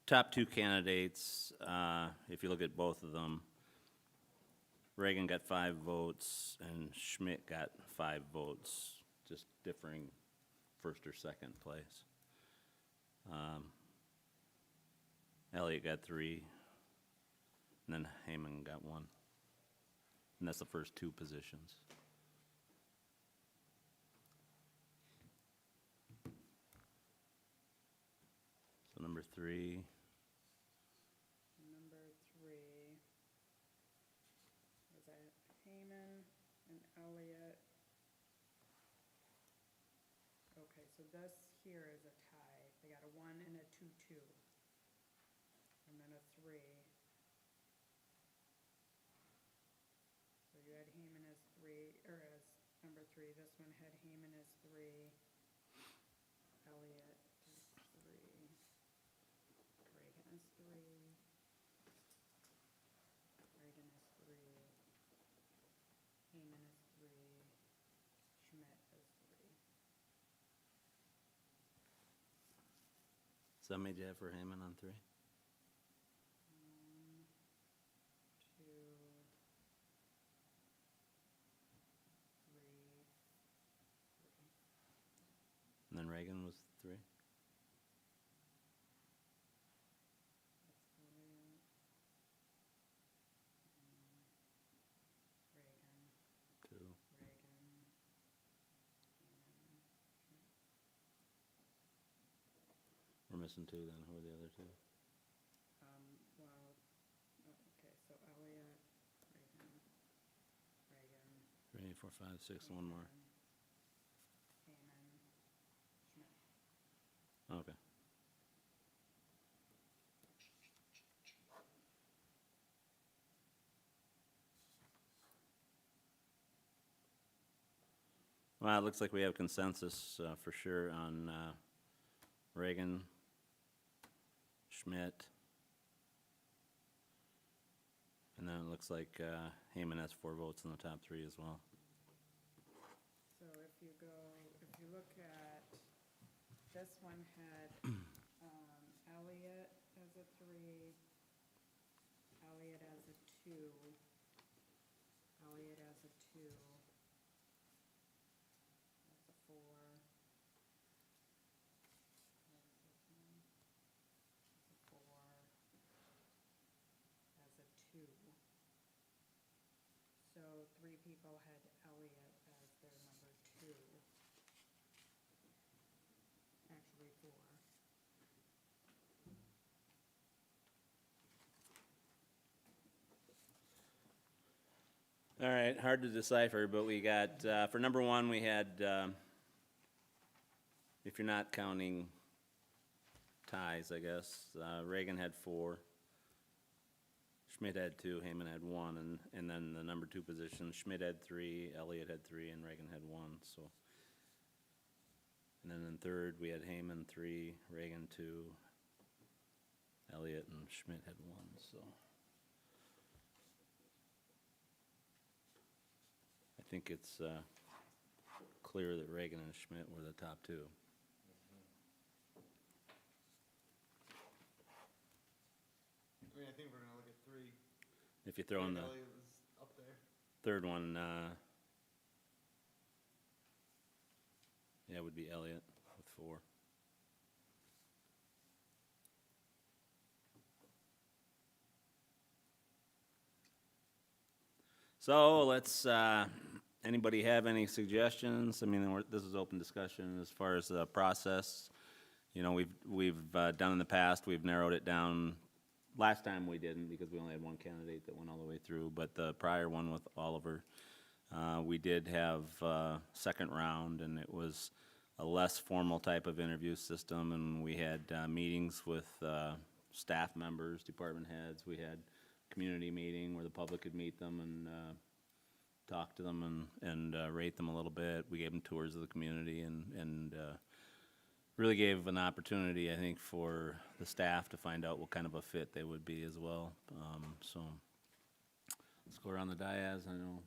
top two candidates, if you look at both of them, Reagan got 5 votes and Schmidt got 5 votes, just differing first or second place. Elliott got 3, and then Heyman got 1. And that's the first 2 positions. So number 3. Number 3, was that Heyman and Elliott? Okay, so this here is a tie. They got a 1 and a 2-2. And then a 3. So you had Heyman as 3, or as number 3. This one had Heyman as 3. Elliott is 3. Reagan is 3. Reagan is 3. Heyman is 3. Schmidt is 3. So how many did you have for Heyman on 3? 1, 2, 3, 3. And then Reagan was 3? That's Elliott. Reagan, 2. Reagan, Heyman, Schmidt. We're missing 2 then. Who are the other 2? Well, okay, so Elliott, Reagan, Reagan. 3, 4, 5, 6, 1 more. Heyman, Schmidt. Okay. Well, it looks like we have consensus for sure on Reagan, Schmidt, and then it looks like Heyman has 4 votes in the top 3 as well. So if you look at, this one had Elliott as a 3, Elliott as a 2, Elliott as a 2, that's a 4. That's this one. That's a 4, as a 2. So 3 people had Elliott as their number 2. Actually 4. All right, hard to decipher, but we got, for number 1, we had, if you're not counting ties, I guess, Reagan had 4, Schmidt had 2, Heyman had 1, and then the number 2 position, Schmidt had 3, Elliott had 3, and Reagan had 1, so. And then in third, we had Heyman 3, Reagan 2, Elliott and Schmidt had 1, so. I think it's clear that Reagan and Schmidt were the top 2. I mean, I think we're gonna look at 3. If you throw in the Elliott was up there. third one, yeah, it would be Elliott with 4. So let's, anybody have any suggestions? I mean, this is open discussion as far as the process. You know, we've done in the past, we've narrowed it down. Last time we didn't because we only had 1 candidate that went all the way through, but the prior one with Oliver, we did have a second round, and it was a less formal type of interview system, and we had meetings with staff members, department heads. We had community meeting where the public could meet them and talk to them and rate them a little bit. We gave them tours of the community and really gave an opportunity, I think, for the staff to find out what kind of a fit they would be as well. So let's go around the dais. I know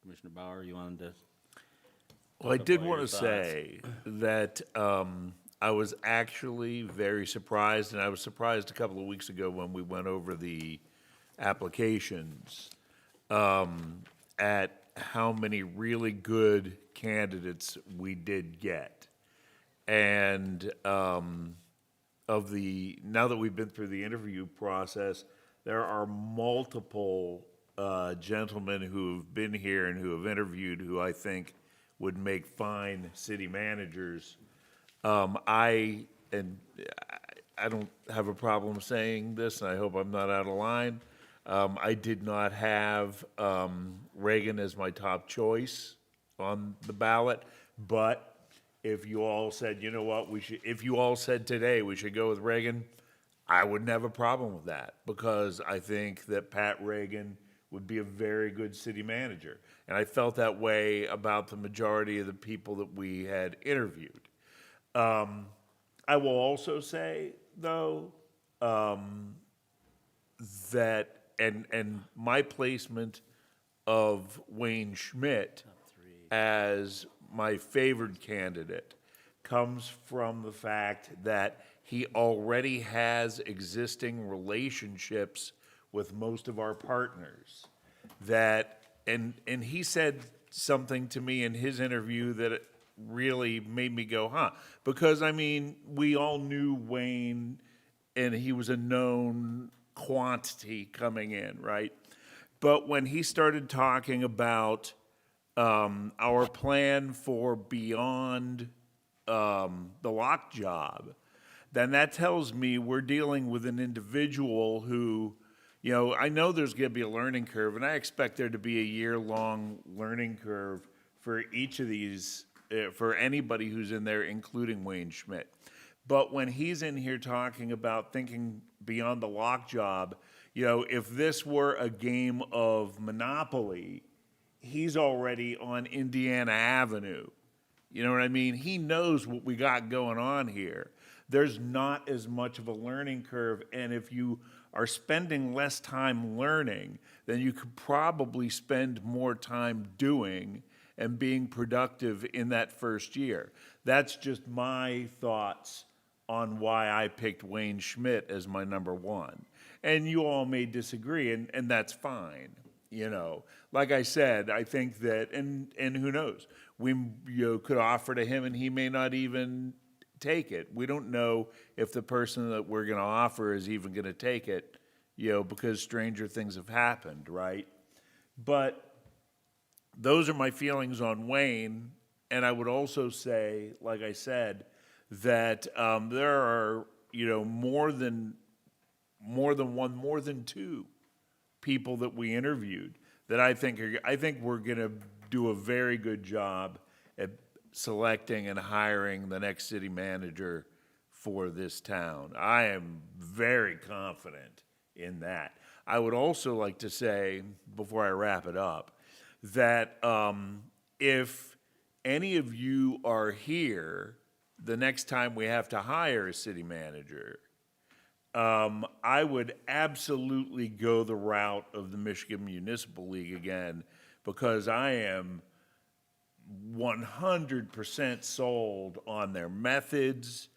Commissioner Bauer, you wanted to. Well, I did Couple of want your to say that I was actually very surprised, and I was surprised a couple of weeks ago when we went over the applications, at how many really good candidates we did get. And now that we've been through the interview process, there are multiple gentlemen who've been here and who have interviewed who I think would make fine city managers. I don't have a problem saying this, and I hope I'm not out of line. I did not have Reagan as my top choice on the ballot, but if you all said, you know what, if you all said today we should go with Reagan, I wouldn't have a problem with that, because I think that Pat Reagan would be a very good city manager. And I felt that way about the majority of the people that we had interviewed. I will also say, though, that, and my placement of Wayne Schmidt as my favored candidate comes from the fact that he already has existing relationships with most of our partners. And he said something to me in his interview that really made me go, huh? Because, I mean, we all knew Wayne, and he was a known quantity coming in, right? But when he started talking about our plan for beyond the lock job, then that tells me we're dealing with an individual who, you know, I know there's going to be a learning curve, and I expect there to be a year-long learning curve for each of these, for anybody who's in there, including Wayne Schmidt. But when he's in here talking about thinking beyond the lock job, you know, if this were a game of Monopoly, he's already on Indiana Avenue. You know what I mean? He knows what we got going on here. There's not as much of a learning curve, and if you are spending less time learning, then you could probably spend more time doing and being productive in that first year. That's just my thoughts on why I picked Wayne Schmidt as my number one. And you all may disagree, and that's fine. You know, like I said, I think that, and who knows, we could offer to him and he may not even take it. We don't know if the person that we're going to offer is even going to take it, you know, because stranger things have happened, right? But those are my feelings on Wayne. And I would also say, like I said, that there are, you know, more than two people that we interviewed that I think we're going to do a very good job at selecting and hiring the next city manager for this town. I am very confident in that. I would also like to say, before I wrap it up, that if any of you are here the next time we have to hire a city manager, I would absolutely go the route of the Michigan Municipal League again, because I am 100% sold on their methods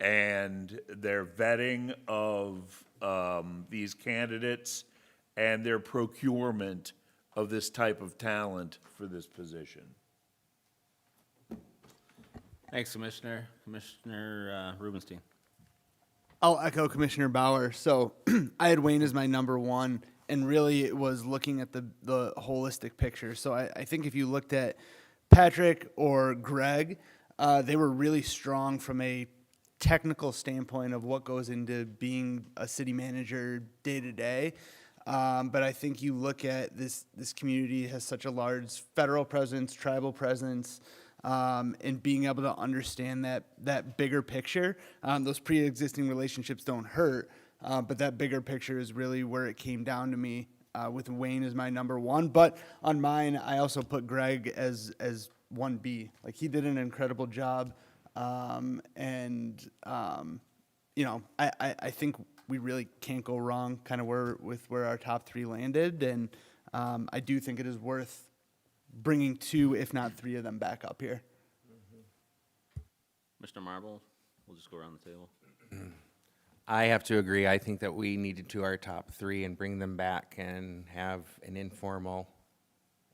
and their vetting of these candidates and their procurement of this type of talent for this position. Thanks, Commissioner. Commissioner Rubenstein. I'll echo Commissioner Bauer. So I had Wayne as my number one, and really it was looking at the holistic picture. So I think if you looked at Patrick or Greg, they were really strong from a technical standpoint of what goes into being a city manager day to day. But I think you look at this community has such a large federal presence, tribal presence, and being able to understand that bigger picture. Those pre-existing relationships don't hurt, but that bigger picture is really where it came down to me, with Wayne as my number one. But on mine, I also put Greg as 1B. Like, he did an incredible job, and you know, I think we really can't go wrong kind of where our top three landed, and I do think it is worth bringing two, if not three of them back up here. Mr. Marble. we'll just go around the table. I have to agree. I think that we need to do our top three and bring them back and have an informal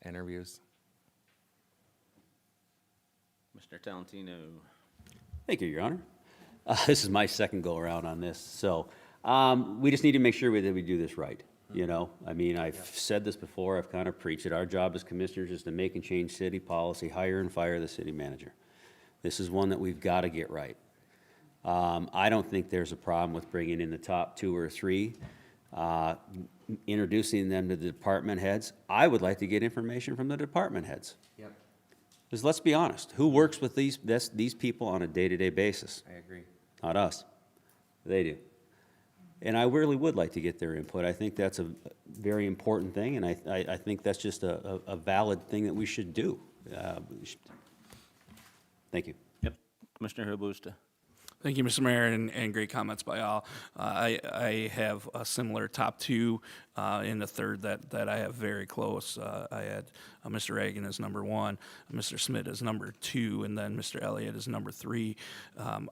interviews. Mr. Talentino. Thank you, Your Honor. This is my second go-around on this, so we just need to make sure that we do this right, you know? I mean, I've said this before, I've kind of preached it. Our job as commissioners is to make and change city policy, hire and fire the city manager. This is one that we've got to get right. I don't think there's a problem with bringing in the top 2 or 3, introducing them to the department heads. I would like to get information from the department heads. Yep, Because let's be honest, who works with these people on a day-to-day basis? I agree. Not us. They do. And I really would like to get their input. I think that's a very important thing, and I think that's just a valid thing that we should do. Thank you. Yep. Commissioner Habusta. Thank you, Mr. Mayor, and great comments by all. I have a similar top 2 in the third that I have very close. I had Mr. Reagan as number 1, Mr. Smith as number 2, and then Mr. Elliott as number 3.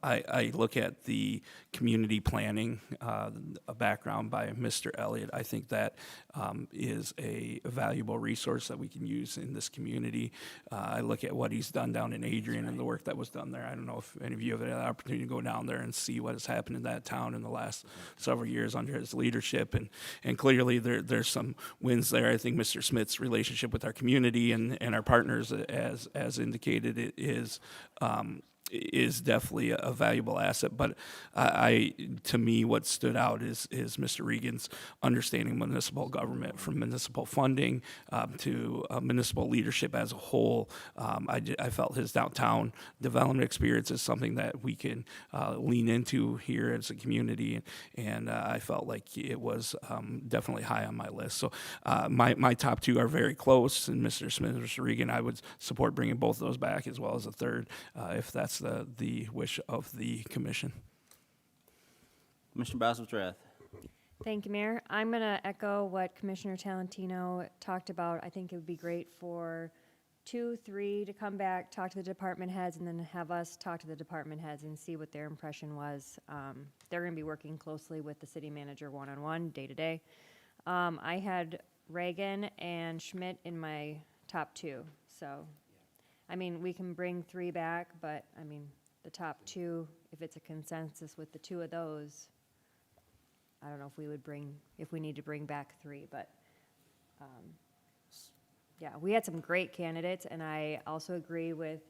I look at the community planning a background by Mr. Elliott. I think that is a valuable resource that we can use in this community. I look at what he's done down in Adrian and the work that was done there. I don't know if any of you have had the opportunity to go down there and see what has happened in that town in the last several years under his leadership, and clearly there's some wins there. I think Mr. Smith's relationship with our community and our partners, as indicated, it is definitely a valuable asset. But to me, what stood out is Mr. Regan's understanding municipal government, from municipal funding to municipal leadership as a whole. I felt his downtown development experience is something that we can lean into here as a community, and I felt like it was definitely high on my list. So my top 2 are very close, and Mr. Smith and Mr. Regan, I would support bringing both of those back, as well as a third, if that's the wish of the commission. Commissioner Boswell-Trath. Thank you, Mayor. I'm going to echo what Commissioner Talentino talked about. I think it would be great for 2, 3 to come back, talk to the department heads, and then have us talk to the department heads and see what their impression was. They're going to be working closely with the city manager one-on-one, day-to-day. I had Reagan and Schmidt in my top 2, so, I mean, we can bring 3 back, but, I mean, the top 2, if it's a consensus with the 2 of those, I don't know if we need to bring back 3, but, yeah, we had some great candidates, and I also agree with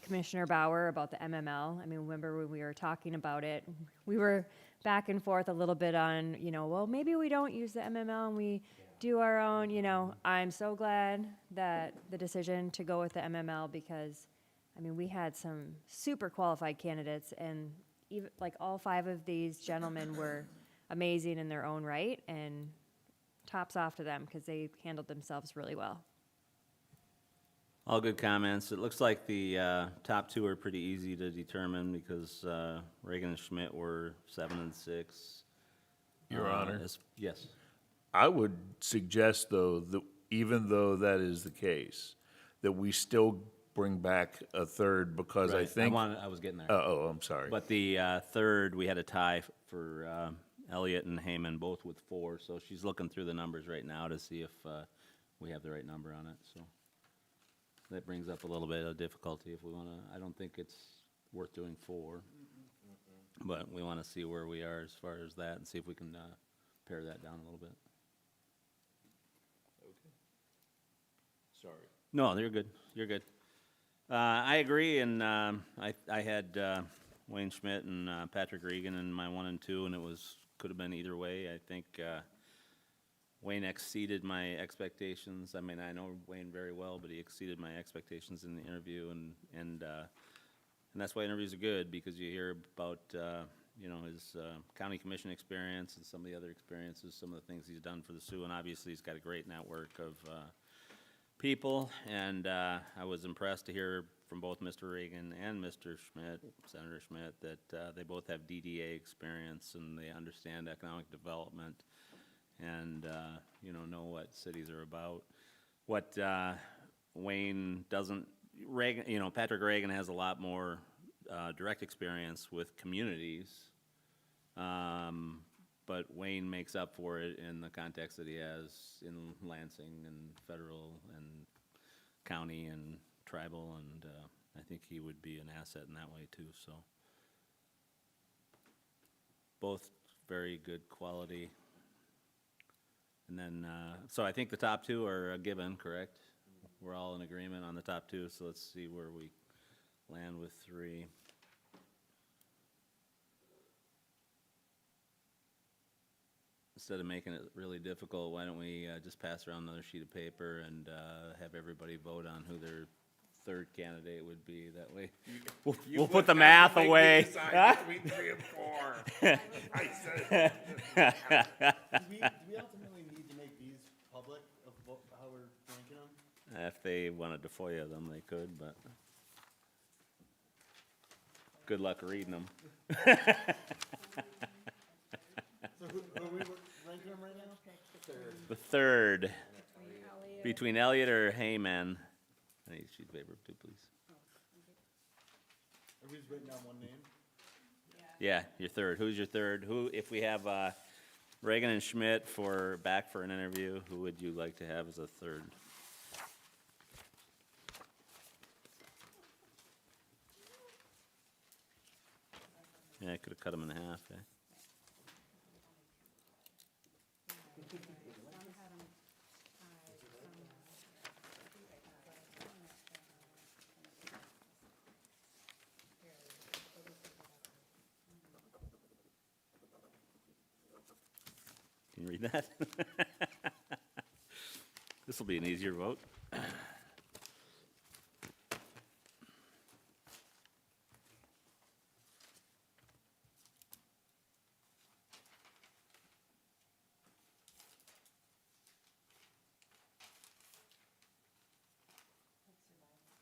Commissioner Bauer about the MML. I mean, remember when we were talking about it, we were back and forth a little bit on, well, maybe we don't use the MML and we do our own, I'm so glad that the decision to go with the MML, because, I mean, we had some super qualified candidates, and even, like, all 5 of these gentlemen were amazing in their own right, and tops off to them, because they handled themselves really well. All good comments. It looks like the top 2 are pretty easy to determine, because Reagan and Schmidt were 7 and 6. Your Honor? Yes. I would suggest, though, that even though that is the case, that we still bring back a third, because I Right. think. I was getting there. I'm sorry. But the third, we had a tie for Elliott and Heyman, both with 4. So she's looking through the numbers right now to see if we have the right number on it. So that brings up a little bit of difficulty if we want to. I don't think it's worth doing 4. But we want to see where we are as far as that, and see if we can pare that down a little bit. Sorry. No, you're good. You're good. I agree, and I had Wayne Schmidt and Patrick Regan in my 1 and 2, and it could have been either way. I think Wayne exceeded my expectations. I mean, I know Wayne very well, but he exceeded my expectations in the interview, and that's why interviews are good, because you hear about his county commission experience and some of the other experiences, some of the things he's done for the Sioux, and obviously he's got a great network of people, and I was impressed to hear from both Mr. Reagan and Mr. Schmidt, Senator Schmidt, that they both have DDA experience and they understand economic development and know what cities are about. What Wayne doesn't, Patrick Reagan has a lot more direct experience with communities. But Wayne makes up for it in the context that he has in Lansing and federal and county and tribal, and I think he would be an asset in that way too, so. Both very good quality. And then, so I think the top two are a given, correct? We're all in agreement on the top two, so let's see where we land with three. Instead of making it really difficult, why don't we just pass around another sheet of paper and have everybody vote on who their third candidate would be? That way, we'll put the math away. Between 3 and 4. I said Do we ultimately need to make these public of how we're ranking them? If they wanted to FOIA them, they could, but good luck reading them. So who are we ranking them right now? The third, between Elliott or Heyman. I need a sheet of paper too, please. Everybody's written down one name. Yeah, your third. Who's your third? Who, if we have Reagan and Schmidt back for an interview, who would you like to have as a third? Yeah, I could have cut them in half, eh? Can you read that? This will be an easier vote.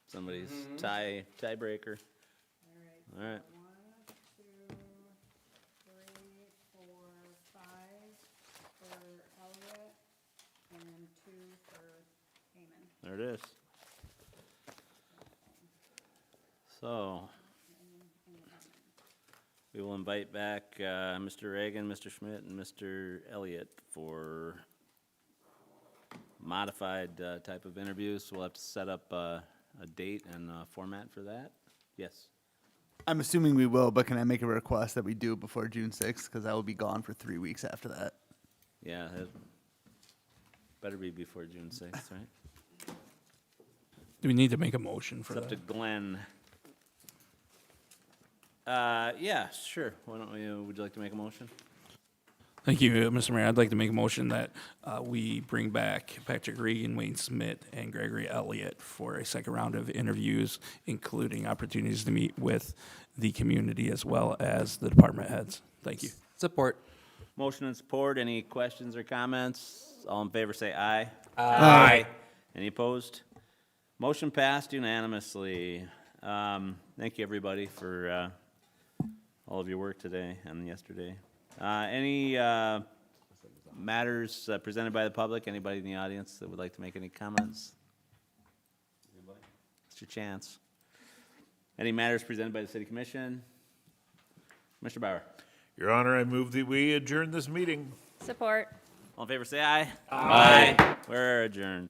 Somebody's tiebreaker. All right. 1, 2, 3, 4, 5 for Elliott, and 2 for Heyman. There it is. So, we will invite back Mr. Reagan, Mr. Schmidt, and Mr. Elliott for modified type of interviews. We'll have to set up a date and a format for that. Yes. I'm assuming we will, but can I make a request that we do it before June 6th? Because I will be gone for 3 weeks after that. Yeah, it better be before June 6th, right? Do we need to make a motion for It's up to that? Glenn. Yeah, sure. Why don't we, would you like to make a motion? Thank you, Mr. Mayor. I'd like to make a motion that we bring back Patrick Regan, Wayne Smith, and Gregory Elliott for a second round of interviews, including opportunities to meet with the community as well as the department heads. Thank you. Support. Motion and support. Any questions or comments? All in favor say aye. Aye. Any opposed? Motion passed unanimously. Thank you, everybody, for all of your work today and yesterday. Any matters presented by the public? Anybody in the audience that would like to make any comments? It's your chance. Any matters presented by the city commission? Mr. Bauer. Your Honor, I move that we adjourn this meeting. Support. All in favor, say aye. Aye. We're adjourned.